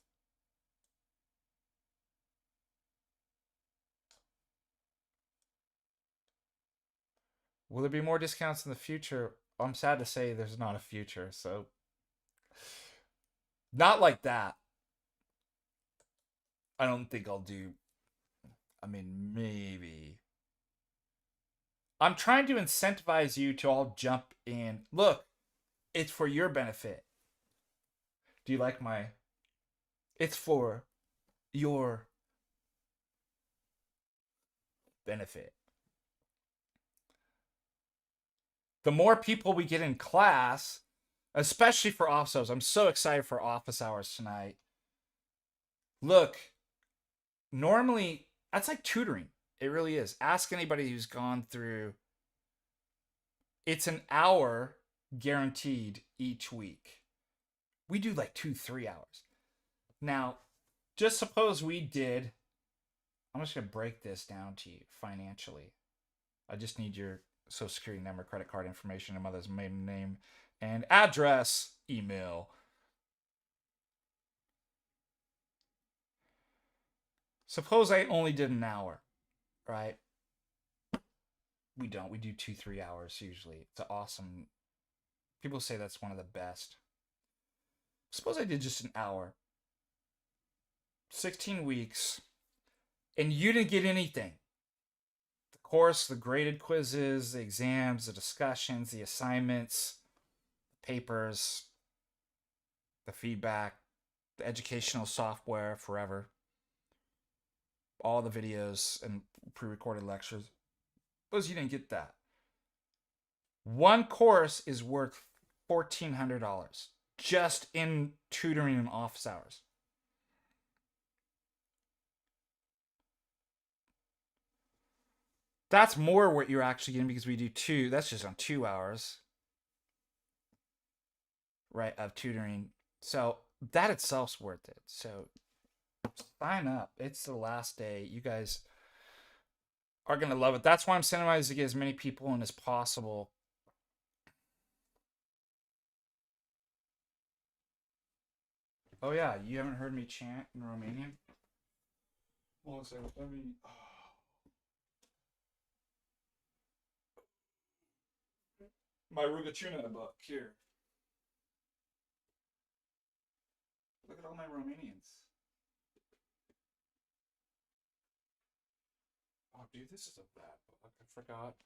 Will there be more discounts in the future? I'm sad to say there's not a future, so. Not like that. I don't think I'll do. I mean, maybe. I'm trying to incentivize you to all jump in. Look, It's for your benefit. Do you like my? It's for your benefit. The more people we get in class, especially for office hours, I'm so excited for office hours tonight. Look, normally that's like tutoring. It really is. Ask anybody who's gone through. It's an hour guaranteed each week. We do like 2-3 hours. Now, just suppose we did. I'm just going to break this down to you financially. I just need your social security number, credit card information, and mother's maiden name and address, email. Suppose I only did an hour, right? We don't. We do 2-3 hours usually. It's awesome. People say that's one of the best. Suppose I did just an hour, 16 weeks, and you didn't get anything. The course, the graded quizzes, the exams, the discussions, the assignments, the papers, the feedback, the educational software forever, all the videos and pre-recorded lectures. Suppose you didn't get that. One course is worth $1,400 just in tutoring and office hours. That's more what you're actually getting because we do two. That's just on 2 hours, right, of tutoring. So that itself's worth it. So sign up. It's the last day. You guys are going to love it. That's why I'm incentivized to get as many people in as possible. Oh, yeah. You haven't heard me chant in Romanian? Well, so let me. My Rugăciune book here. Look at all my Romanians. Oh, dude, this is a bad book. I forgot.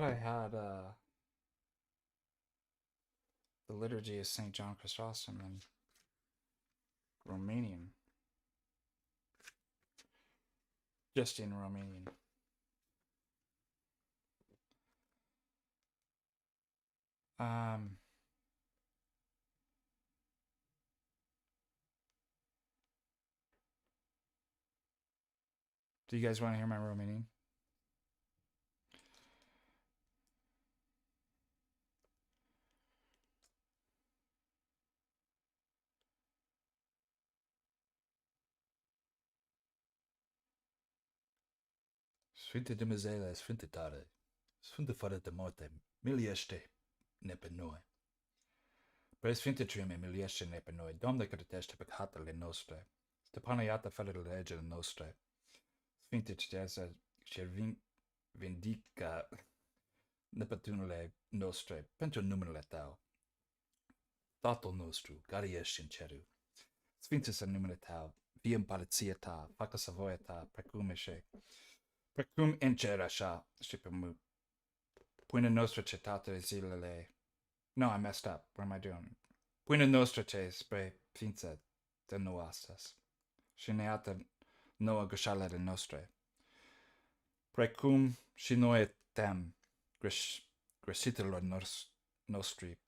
I had the liturgy of St. John Chrysostom in Romanian. Just in Romanian. Do you guys want to hear my Romanian? Sfinte Dumnezeule, Sfinte tare, Sfinte fără de moarte, miliește ne pe noi. Preasfinte Treime, miliește-ne pe noi, Doamne, cârtește păcatele noastre, Stăpână, iată fără legile noastre, Sfinte Citează și vindică nepătunile noastre pentru numele Tău. Tatăl nostru, care ești în cerul, sfințește numele Tău, vie împărăția Ta, facă-se voia Ta, precum în cer așa și pe pământ. Pune noastră cetate zilele. No, I messed up. What am I doing? Pune noastră ce spre ființă de nou astăzi. Și ne iată nouă greșelile noastre. Precum și noi tem greșitelor noștri.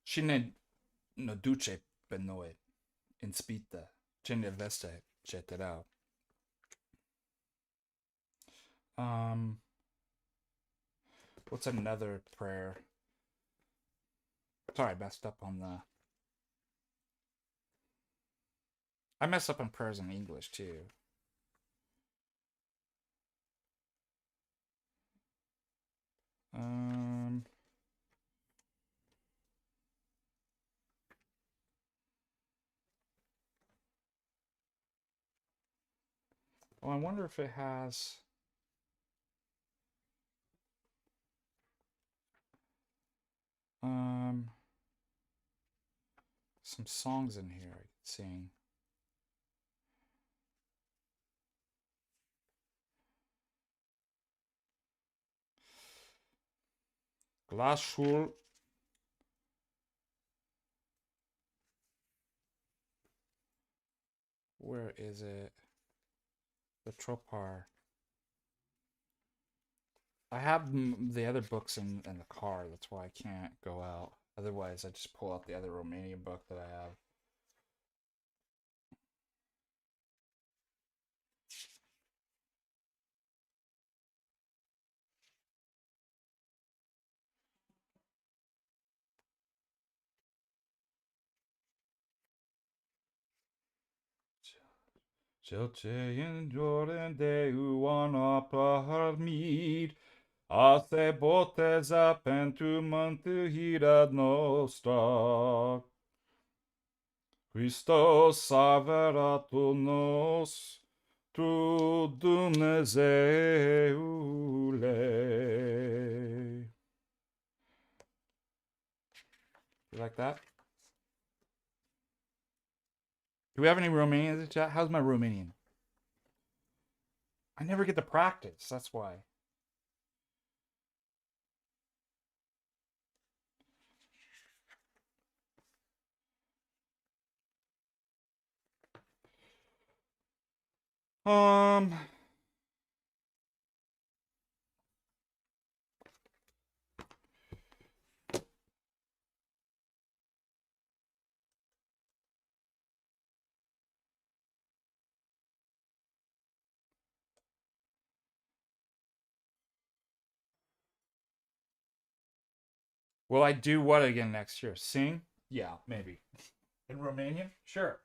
Și ne duce pe noi în spită ce ne veste ce te rău. What's another prayer? Sorry, I messed up on the. I mess up on prayers in English too. Well, I wonder if it has. Some songs in here I could sing. Glasul. Where is it? The Tropar. I have the other books in the car. That's why I can't go out. Otherwise, I just pull out the other Romanian book that I have. Cel ce înjure de Ioana Parmid, a se boteza pentru mântuirea noastră. Hristos adevăratul nostru Dumnezeule. You like that? Do we have any Romanians in the chat? How's my Romanian? I never get to practice. That's why. Will I do what again next year? Sing? Yeah, maybe. In Romanian? Sure.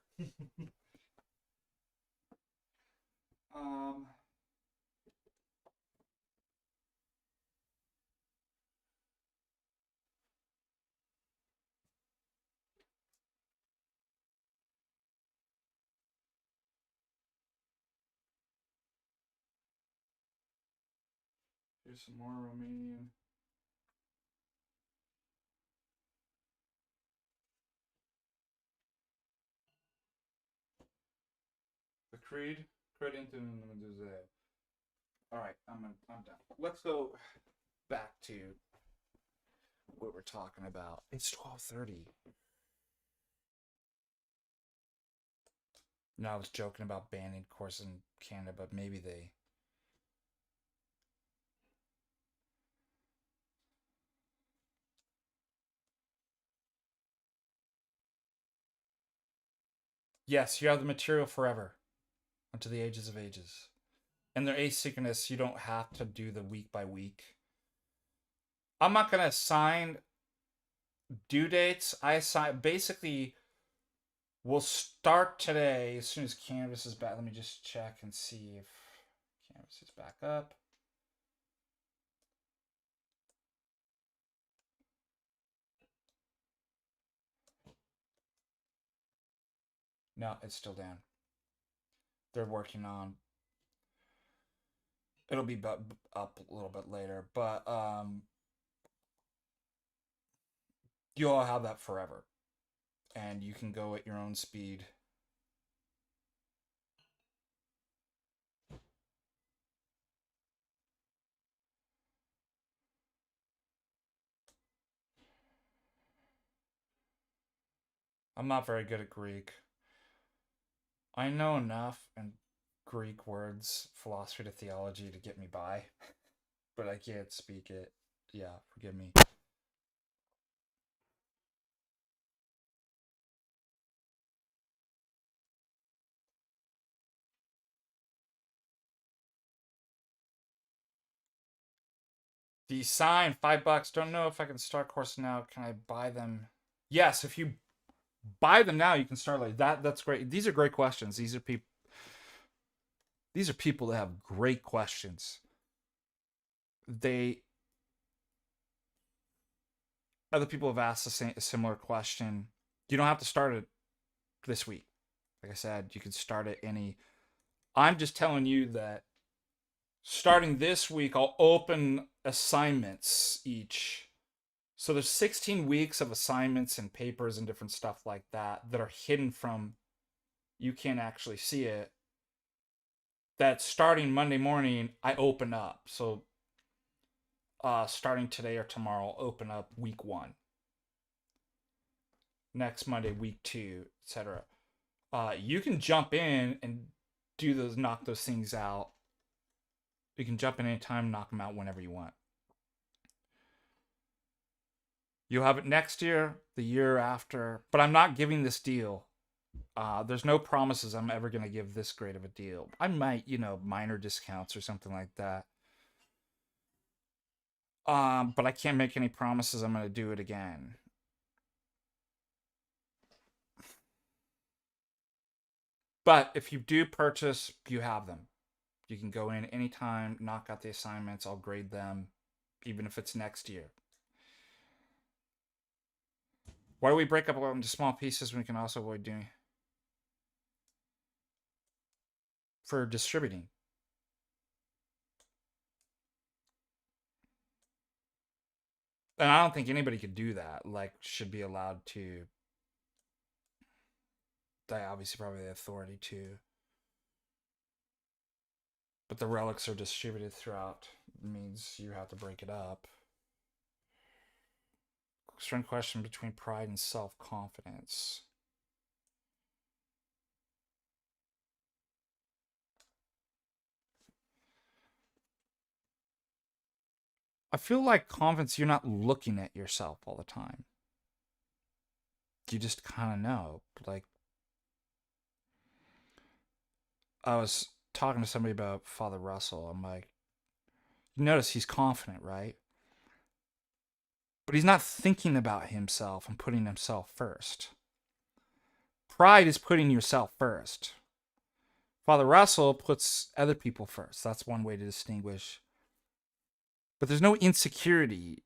Here's some more Romanian. The Creed. All right, I'm done. Let's go back to what we're talking about. It's 12:30. No, I was joking about banning course in Canada, but maybe they. Yes, you have the material forever, unto the ages of ages. And they're asynchronous. You don't have to do the week by week. I'm not gonna assign due dates. I assign basically. We'll start today as soon as Canvas is back. Let me just check and see if Canvas is back up. No, it's still down. They're working on. It'll be up a little bit later, but you'll all have that forever, and you can go at your own speed. I'm not very good at Greek. I know enough in Greek words, philosophy to theology to get me by, but I can't speak it. Yeah, forgive me. The sign, $5. Don't know if I can start course now. Can I buy them? Yes, if you buy them now, you can start like that. That's great. These are great questions. These are people. These are people that have great questions. Other people have asked a similar question. You don't have to start it this week. Like I said, you can start it any. I'm just telling you that starting this week, I'll open assignments each. So there's 16 weeks of assignments and papers and different stuff like that are hidden from. You can't actually see it. That starting Monday morning, I open up. So starting today or tomorrow, open up week 1. Next Monday, week 2, etc. You can jump in and knock those things out. You can jump in anytime, knock them out whenever you want. You'll have it next year, the year after, but I'm not giving this deal. There's no promises I'm ever going to give this great of a deal. I might, minor discounts or something like that. But I can't make any promises I'm going to do it again. But if you do purchase, you have them. You can go in anytime, knock out the assignments, I'll grade them, even if it's next year. Why do we break up into small pieces when we can also avoid doing for distributing? And I don't think anybody could do that. Like, should be allowed to. They obviously probably the authority to. But the relics are distributed throughout. It means you have to break it up. Strong question between pride and self-confidence. I feel like confidence, you're not looking at yourself all the time. You just kind of know. Like, I was talking to somebody about Father Russell. I'm like, you notice he's confident, right? But he's not thinking about himself and putting himself first. Pride is putting yourself first. Father Russell puts other people first. That's one way to distinguish. But there's no insecurity.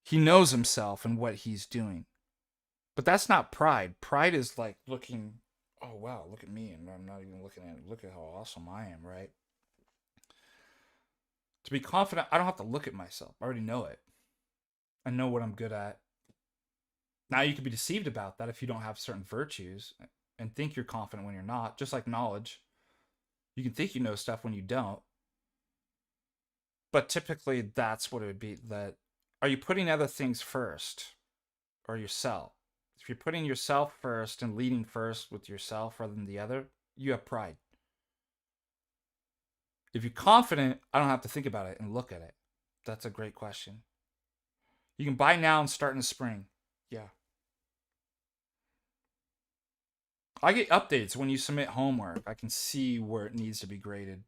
He knows himself and what he's doing. But that's not pride. Pride is like looking, oh wow, look at me, and I'm not even looking at it. Look at how awesome I am, right? To be confident, I don't have to look at myself. I already know it. I know what I'm good at. Now you can be deceived about that if you don't have certain virtues and think you're confident when you're not, just like knowledge. You can think you know stuff when you don't. But typically that's what it would be. That are you putting other things first or yourself? If you're putting yourself first and leading first with yourself rather than the other, you have pride. If you're confident, I don't have to think about it and look at it. That's a great question. You can buy now and start in the spring. Yeah. I get updates when you submit homework. I can see where it needs to be graded.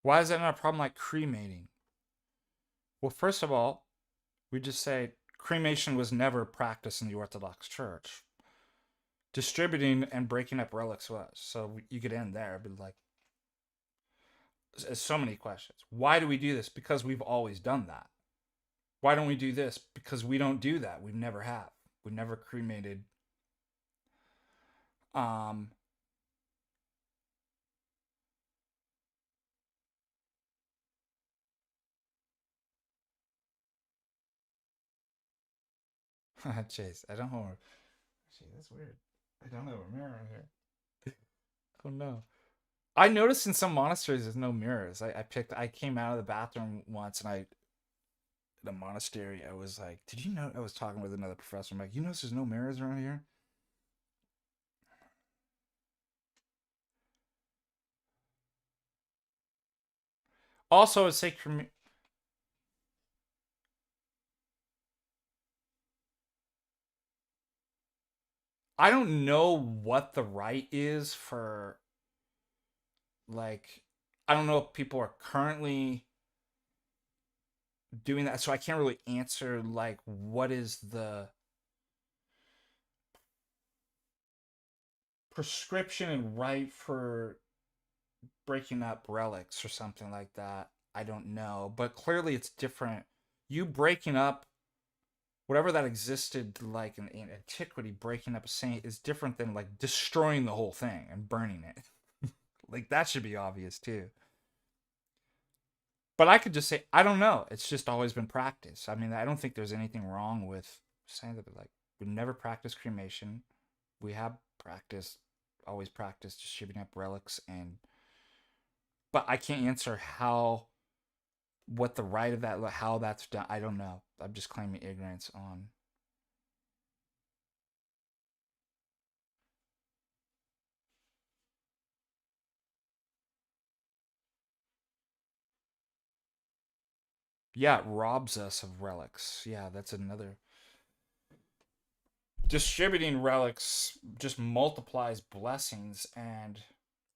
Why is that not a problem like cremating? Well, first of all, we just say cremation was never practiced in the Orthodox Church. Distributing and breaking up relics was. So you could end there, but like, there's so many questions. Why do we do this? Because we've always done that. Why don't we do this? Because we don't do that. We never have. We never cremated. Um, Chase, I don't know. Gee, that's weird. I don't have a mirror in here. Oh no. I noticed in some monasteries there's no mirrors. I came out of the bathroom once and in a monastery, I was like, did you know? I was talking with another professor. I'm like, you notice there's no mirrors around here? Also, it's like, I don't know what the right is for, like, I don't know if people are currently doing that, so I can't really answer, like, what is the prescription and right for breaking up relics or something like that. I don't know, but clearly it's different. You breaking up whatever that existed like in antiquity, breaking up a saint is different than like destroying the whole thing and burning it. Like, that should be obvious too. But I could just say, I don't know. It's just always been practice. I mean, I don't think there's anything wrong with saying that, like, we've never practiced cremation. We have practiced, always practiced distributing up relics. But I can't answer what the right of that, how that's done. I don't know. I'm just claiming ignorance on. Yeah, it robs us of relics. Yeah, that's another. Distributing relics just multiplies blessings, and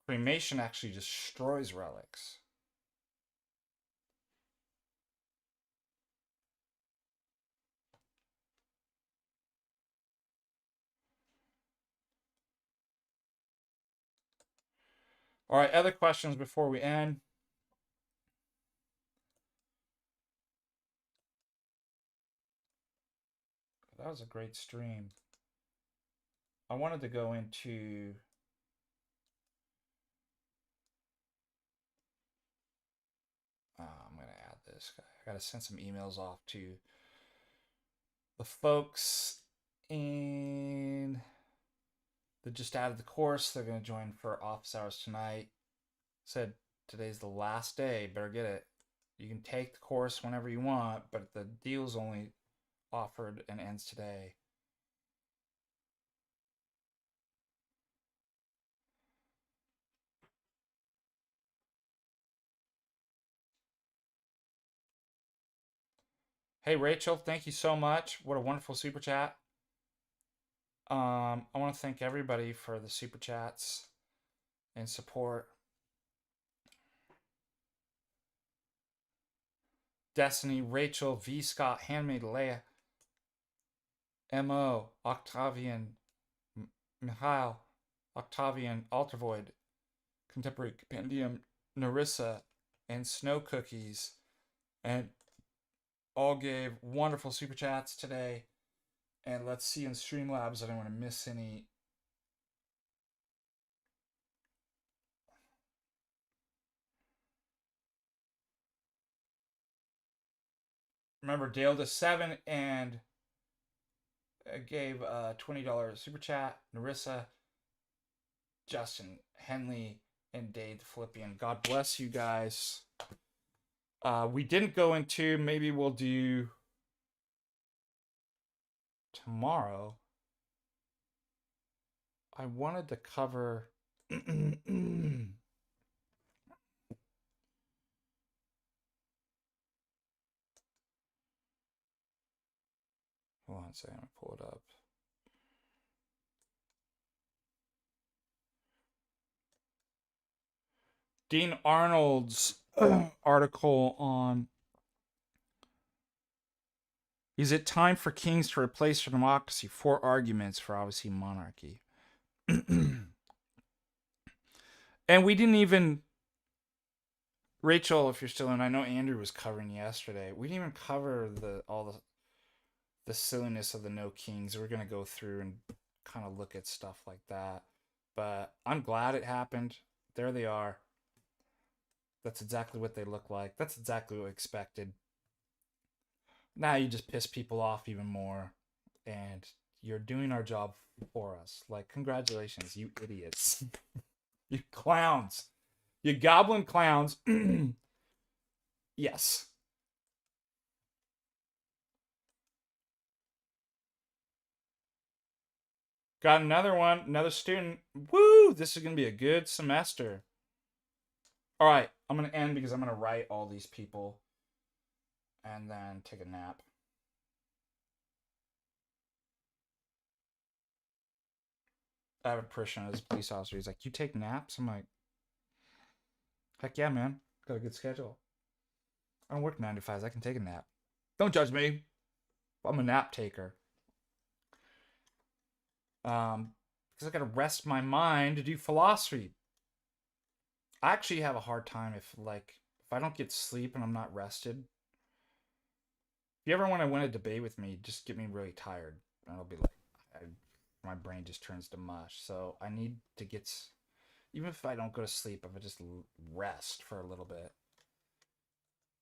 cremation actually destroys relics. All right, other questions before we end? That was a great stream. I wanted to go into. I'm going to add this. I got to send some emails off to the folks in that just added the course. They're going to join for office hours tonight. Said today's the last day. Better get it. You can take the course whenever you want, but the deal's only offered and ends today. Hey Rachel, thank you so much. What a wonderful super chat. I want to thank everybody for the super chats and support. Destiny, Rachel, V. Scott, Handmaid, Leia, M.O., Octavian, Mihail, Octavian, Altervoid, Contemporary Compendium, Narissa, and Snow Cookies. And all gave wonderful super chats today. And let's see in Streamlabs. I don't want to miss any. Remember, Dale to 7 and gave a $20 super chat. Narissa, Justin, Henley, and Dave the Philippian. God bless you guys. We didn't go into, maybe we'll do tomorrow. I wanted to cover. Hold on a second, I'm gonna pull it up. Dean Arnold's article on is it time for kings to replace democracy? 4 arguments for obviously monarchy. And we didn't even, Rachel, if you're still in, I know Andrew was covering yesterday. We didn't even cover all the silliness of the no kings. We're gonna go through and kind of look at stuff like that. But I'm glad it happened. There they are. That's exactly what they look like. That's exactly what we expected. Now you just piss people off even more, and you're doing our job for us. Like, congratulations, you idiots. You clowns. You goblin clowns. Yes. Got another one, another student. Woo! This is going to be a good semester. All right, I'm going to end because I'm going to write all these people and then take a nap. I have a parishioner as a police officer. He's like, "You take naps?" I'm like, "Heck yeah, man. Got a good schedule. I don't work 9 to 5s. I can take a nap. Don't judge me. I'm a nap taker. Because I got to rest my mind to do philosophy. I actually have a hard time if I don't get sleep and I'm not rested. If you ever want to win a debate with me, just get me really tired, and I'll be like, my brain just turns to mush. So I need to get even if I don't go to sleep, if I just rest for a little bit,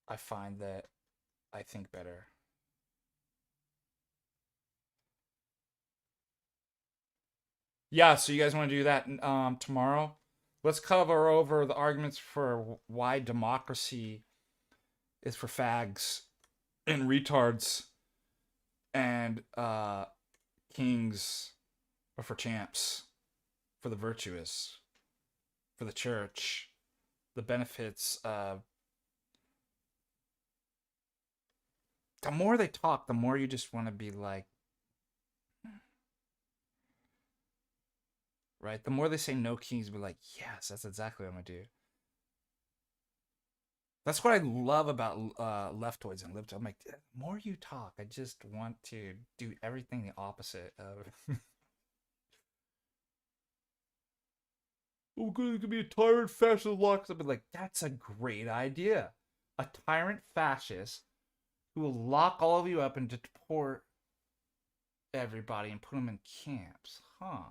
I find that I think better. Yeah, so you guys want to do that tomorrow? Let's cover over the arguments for why democracy is for fags and retards, and kings are for champs, for the virtuous, for the church, the benefits of. The more they talk, the more you just want to be like, right? The more they say no kings, be like, yes, that's exactly what I'm gonna do. That's what I love about leftoids and libtoids. I'm like, the more you talk, I just want to do everything the opposite of. Oh, good, it could be a tyrant fascist locks up. Like, that's a great idea. A tyrant fascist who will lock all of you up and deport everybody and put them in camps. Huh.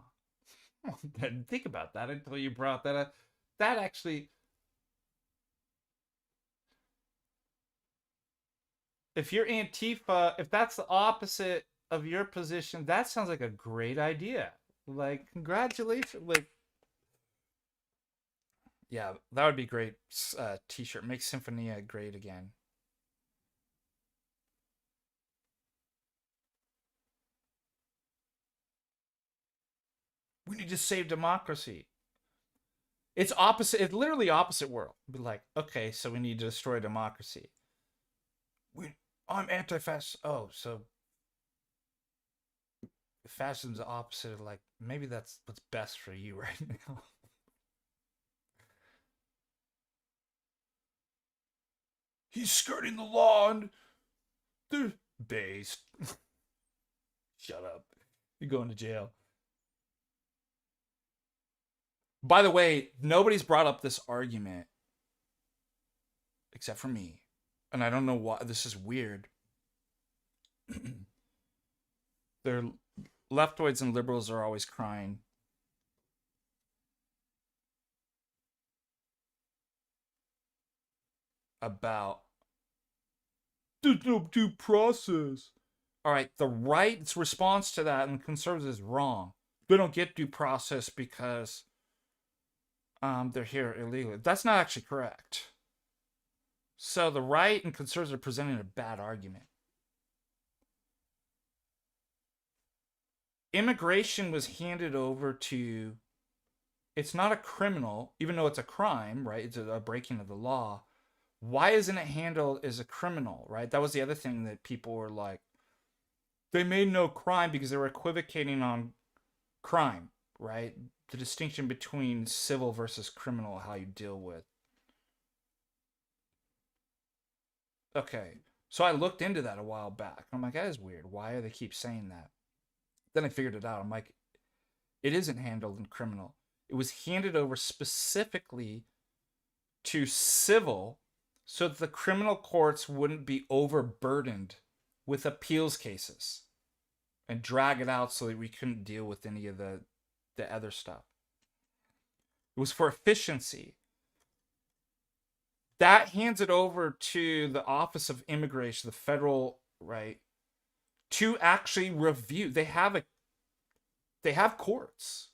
I didn't think about that until you brought that up. That actually, if you're Antifa, if that's the opposite of your position, that sounds like a great idea. Like, congratulations. Like, yeah, that would be great. T-shirt. Make Symphonia great again. We need to save democracy. It's opposite. It's literally opposite world. Be like, okay, so we need to destroy democracy. I'm anti-fascist. Oh, so fascism's the opposite of, like, maybe that's what's best for you right now. He's skirting the law and they're based. Shut up. You're going to jail. By the way, nobody's brought up this argument except for me. And I don't know why. This is weird. They're leftoids and liberals are always crying about there's no due process. All right, the right's response to that and the conservatives is wrong. They don't get due process because they're here illegally. That's not actually correct. So the right and conservatives are presenting a bad argument. Immigration was handed over to. It's not a criminal, even though it's a crime, right? It's a breaking of the law. Why isn't it handled as a criminal, right? That was the other thing that people were like, they made no crime because they were equivocating on crime, right? The distinction between civil versus criminal, how you deal with. Okay, so I looked into that a while back. I'm like, that is weird. Why do they keep saying that? Then I figured it out. I'm like, it isn't handled in criminal. It was handed over specifically to civil so that the criminal courts wouldn't be overburdened with appeals cases and drag it out so that we couldn't deal with any of the other stuff. It was for efficiency. That hands it over to the Office of Immigration, the federal, right, to actually review. They have courts,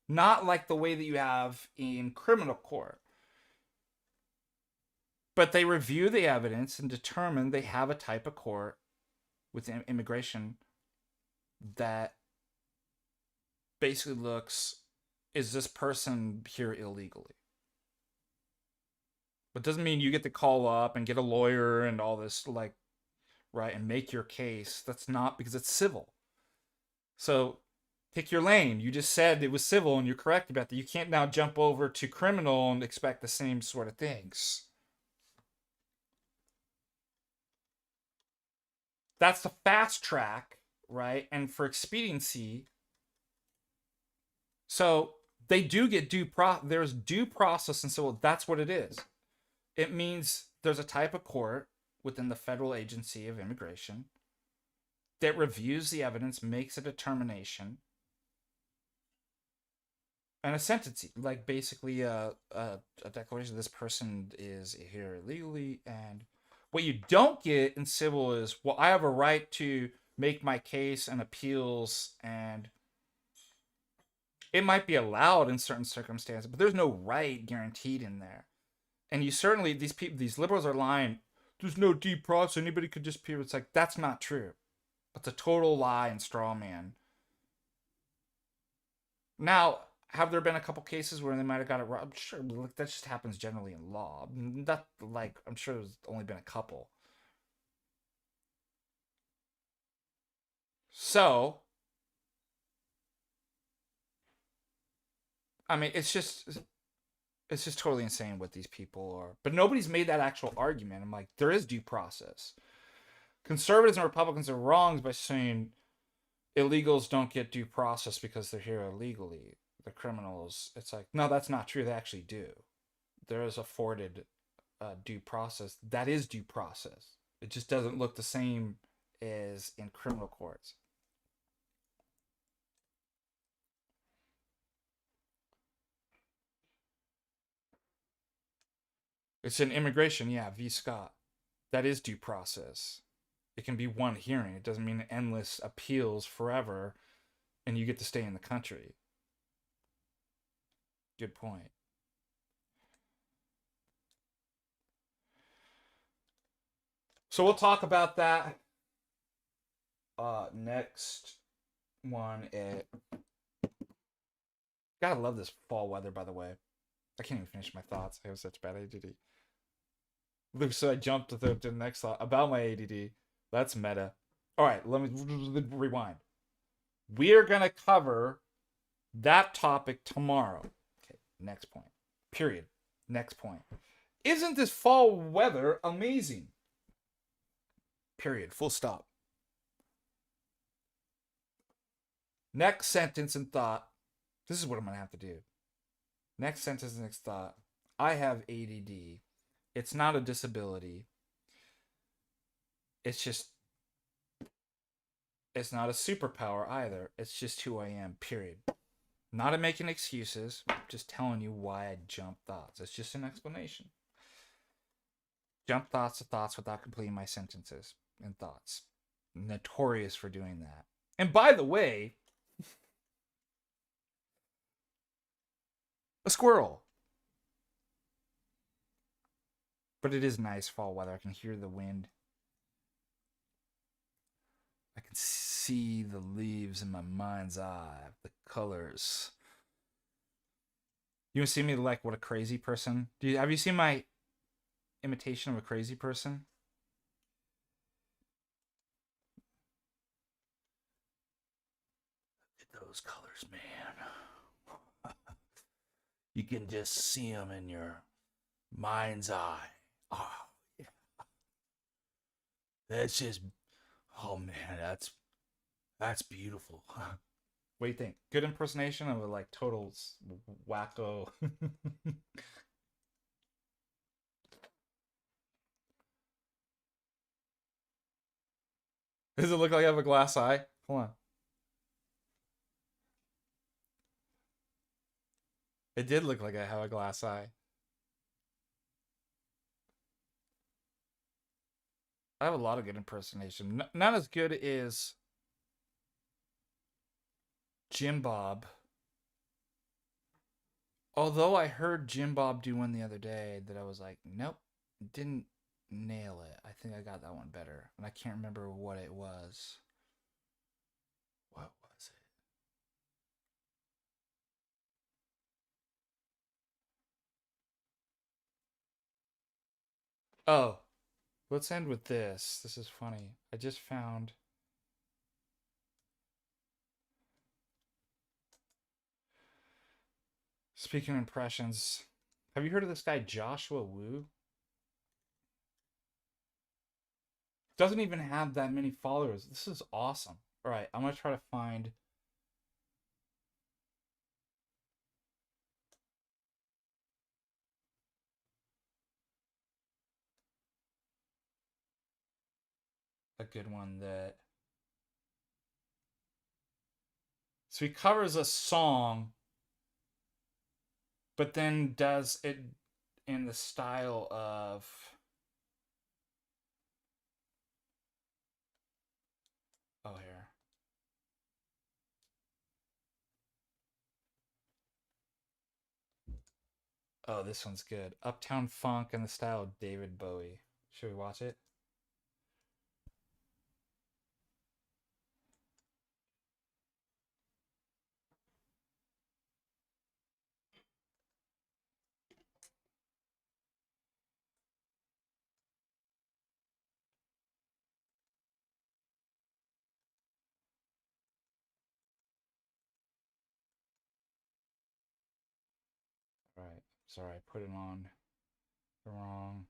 not like the way that you have in criminal court. But they review the evidence and determine they have a type of court with immigration that basically looks, is this person here illegally? But doesn't mean you get to call up and get a lawyer and all this, like, right, and make your case. That's not, because it's civil. So pick your lane. You just said it was civil and you're correct about that. You can't now jump over to criminal and expect the same sort of things. That's the fast track, right? And for expediency, so they do get there's due process and civil. That's what it is. It means there's a type of court within the federal agency of immigration that reviews the evidence, makes a determination, and a sentencing, like basically a declaration this person is here illegally. And what you don't get in civil is, well, I have a right to make my case and appeals, and it might be allowed in certain circumstances, but there's no right guaranteed in there. And you certainly, these people, these liberals are lying. There's no due process. Anybody could just appear. It's like, that's not true. It's a total lie and straw man. Now, have there been a couple cases where they might have got it wrong? I'm sure that just happens generally in law. That, like, I'm sure there's only been a couple. So, I mean, it's just totally insane what these people are. But nobody's made that actual argument. I'm like, there is due process. Conservatives and Republicans are wrong by saying illegals don't get due process because they're here illegally. The criminals, it's like, no, that's not true. They actually do. There is afforded due process. That is due process. It just doesn't look the same as in criminal courts. It's an immigration, yeah, v. Scott. That is due process. It can be one hearing. It doesn't mean endless appeals forever and you get to stay in the country. Good point. So we'll talk about that next one. Gotta love this fall weather, by the way. I can't even finish my thoughts. I have such bad ADD. So I jumped to the next thought about my ADD. That's meta. All right, let me rewind. We are going to cover that topic tomorrow. Okay, next point. Period. Next point. Isn't this fall weather amazing? Period. Full stop. Next sentence and thought. This is what I'm going to have to do. Next sentence and next thought. I have ADD. It's not a disability. It's not a superpower either. It's just who I am, period. Not making excuses, just telling you why I jump thoughts. It's just an explanation. Jump thoughts to thoughts without completing my sentences and thoughts. Notorious for doing that. And by the way, a squirrel. But it is nice fall weather. I can hear the wind. I can see the leaves in my mind's eye, the colors. You see me like what a crazy person? Have you seen my imitation of a crazy person? Look at those colors, man. You can just see them in your mind's eye. Oh, yeah. That's just, oh man, that's beautiful. What do you think? Good impersonation of a like total wacko. Does it look like I have a glass eye? Hold on. It did look like I have a glass eye. I have a lot of good impersonation. Not as good as Jim Bob. Although I heard Jim Bob do one the other day that I was like, nope, didn't nail it. I think I got that one better. And I can't remember what it was. What was it? Oh, let's end with this. This is funny. I just found. Speaking of impressions, have you heard of this guy Joshua Wu? Doesn't even have that many followers. This is awesome. All right, I'm gonna try to find. A good one that. So he covers a song but then does it in the style of here. Oh, this one's good. Uptown Funk in the style of David Bowie. Should we watch it? All right. Sorry, I put it on the wrong.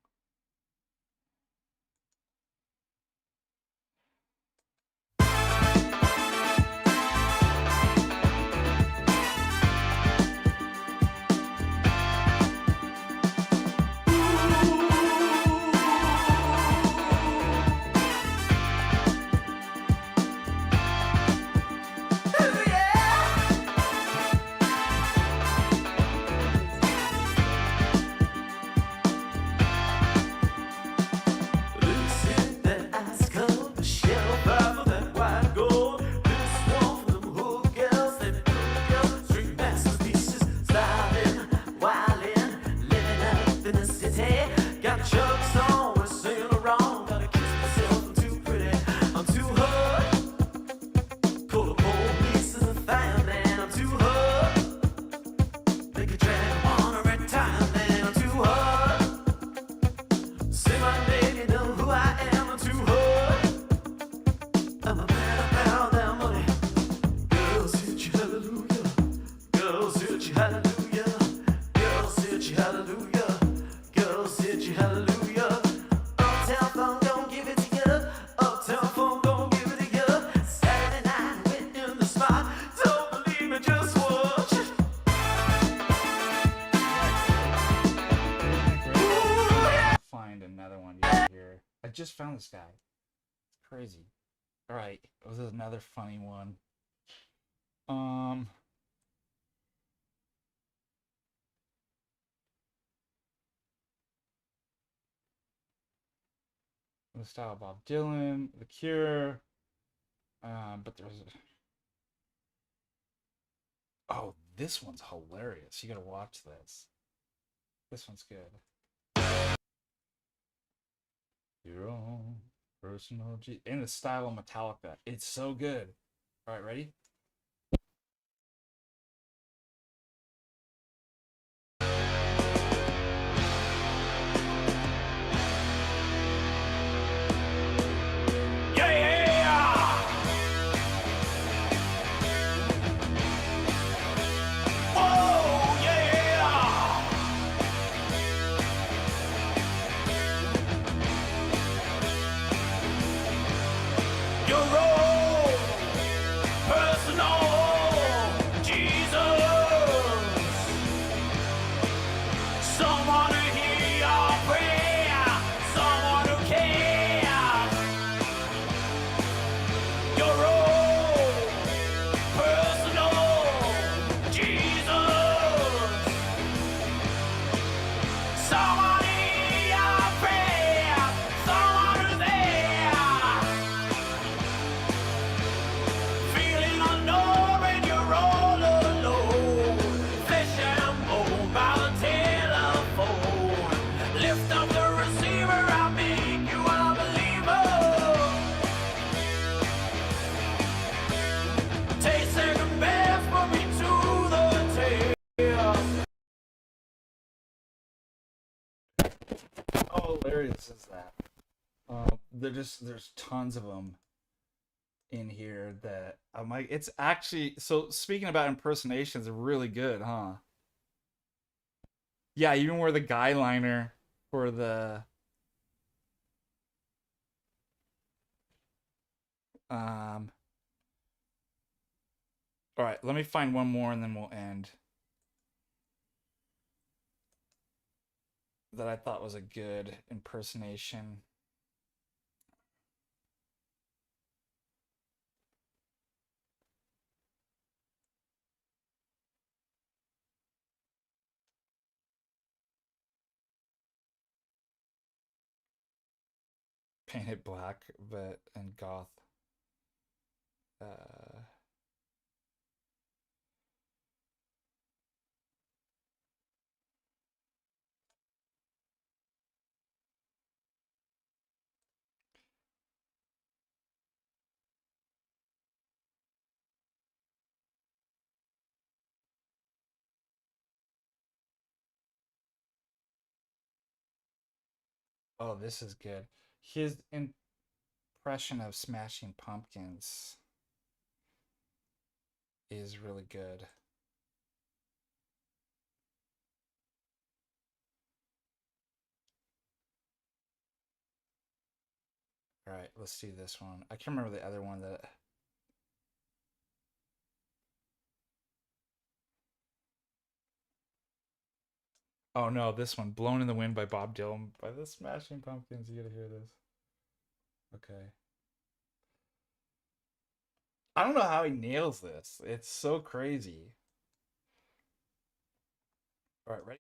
I just found this guy. It's crazy. All right, this is another funny one. The style of Bob Dylan, The Cure. But there's. Oh, this one's hilarious. You gotta watch this. This one's good. Your own personal in the style of Metallica. It's so good. All right, ready? Hilarious is that? There's tons of them in here that I'm like, it's actually, so speaking about impersonations, really good, huh? Yeah, even where the guy liner for the um all right, let me find one more and then we'll end. That I thought was a good impersonation. paint it black, but and goth. Uh, oh, this is good. His impression of Smashing Pumpkins is really good. All right, let's see this one. I can't remember the other one that. Oh no, this one, "Blown in the Wind" by Bob Dylan by the Smashing Pumpkins. You gotta hear this. Okay. I don't know how he nails this. It's so crazy. All right, ready?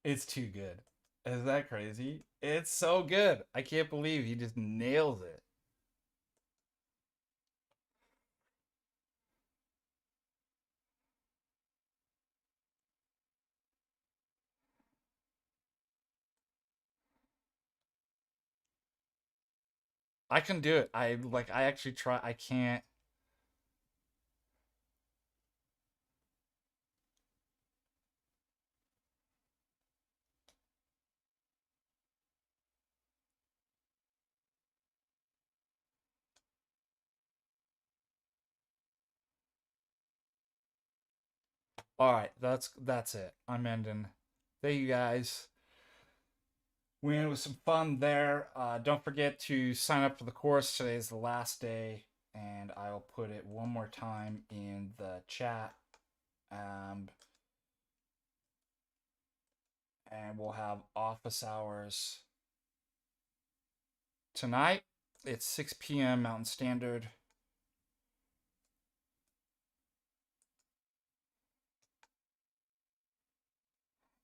It's too good. Is that crazy? It's so good. I can't believe he just nails it. I can do it. I actually try. I can't. All right, that's it. I'm ending. Thank you guys. We It was some fun there. Don't forget to sign up for the course. Today is the last day, and I'll put it one more time in the chat. Um, and we'll have office hours tonight. It's 6 p.m. Mountain Standard.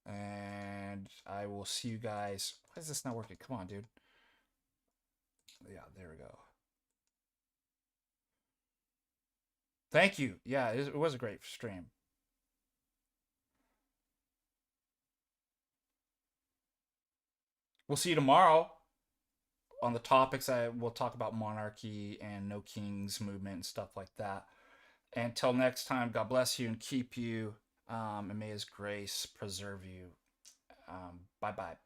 And I will see you guys. Why is this not working? Come on, dude. Yeah, there we go. Thank you. Yeah, it was a great stream. We'll see you tomorrow on the topics. I will talk about monarchy and no kings movement and stuff like that. Until next time, God bless you and keep you, and may His grace preserve you. Bye bye.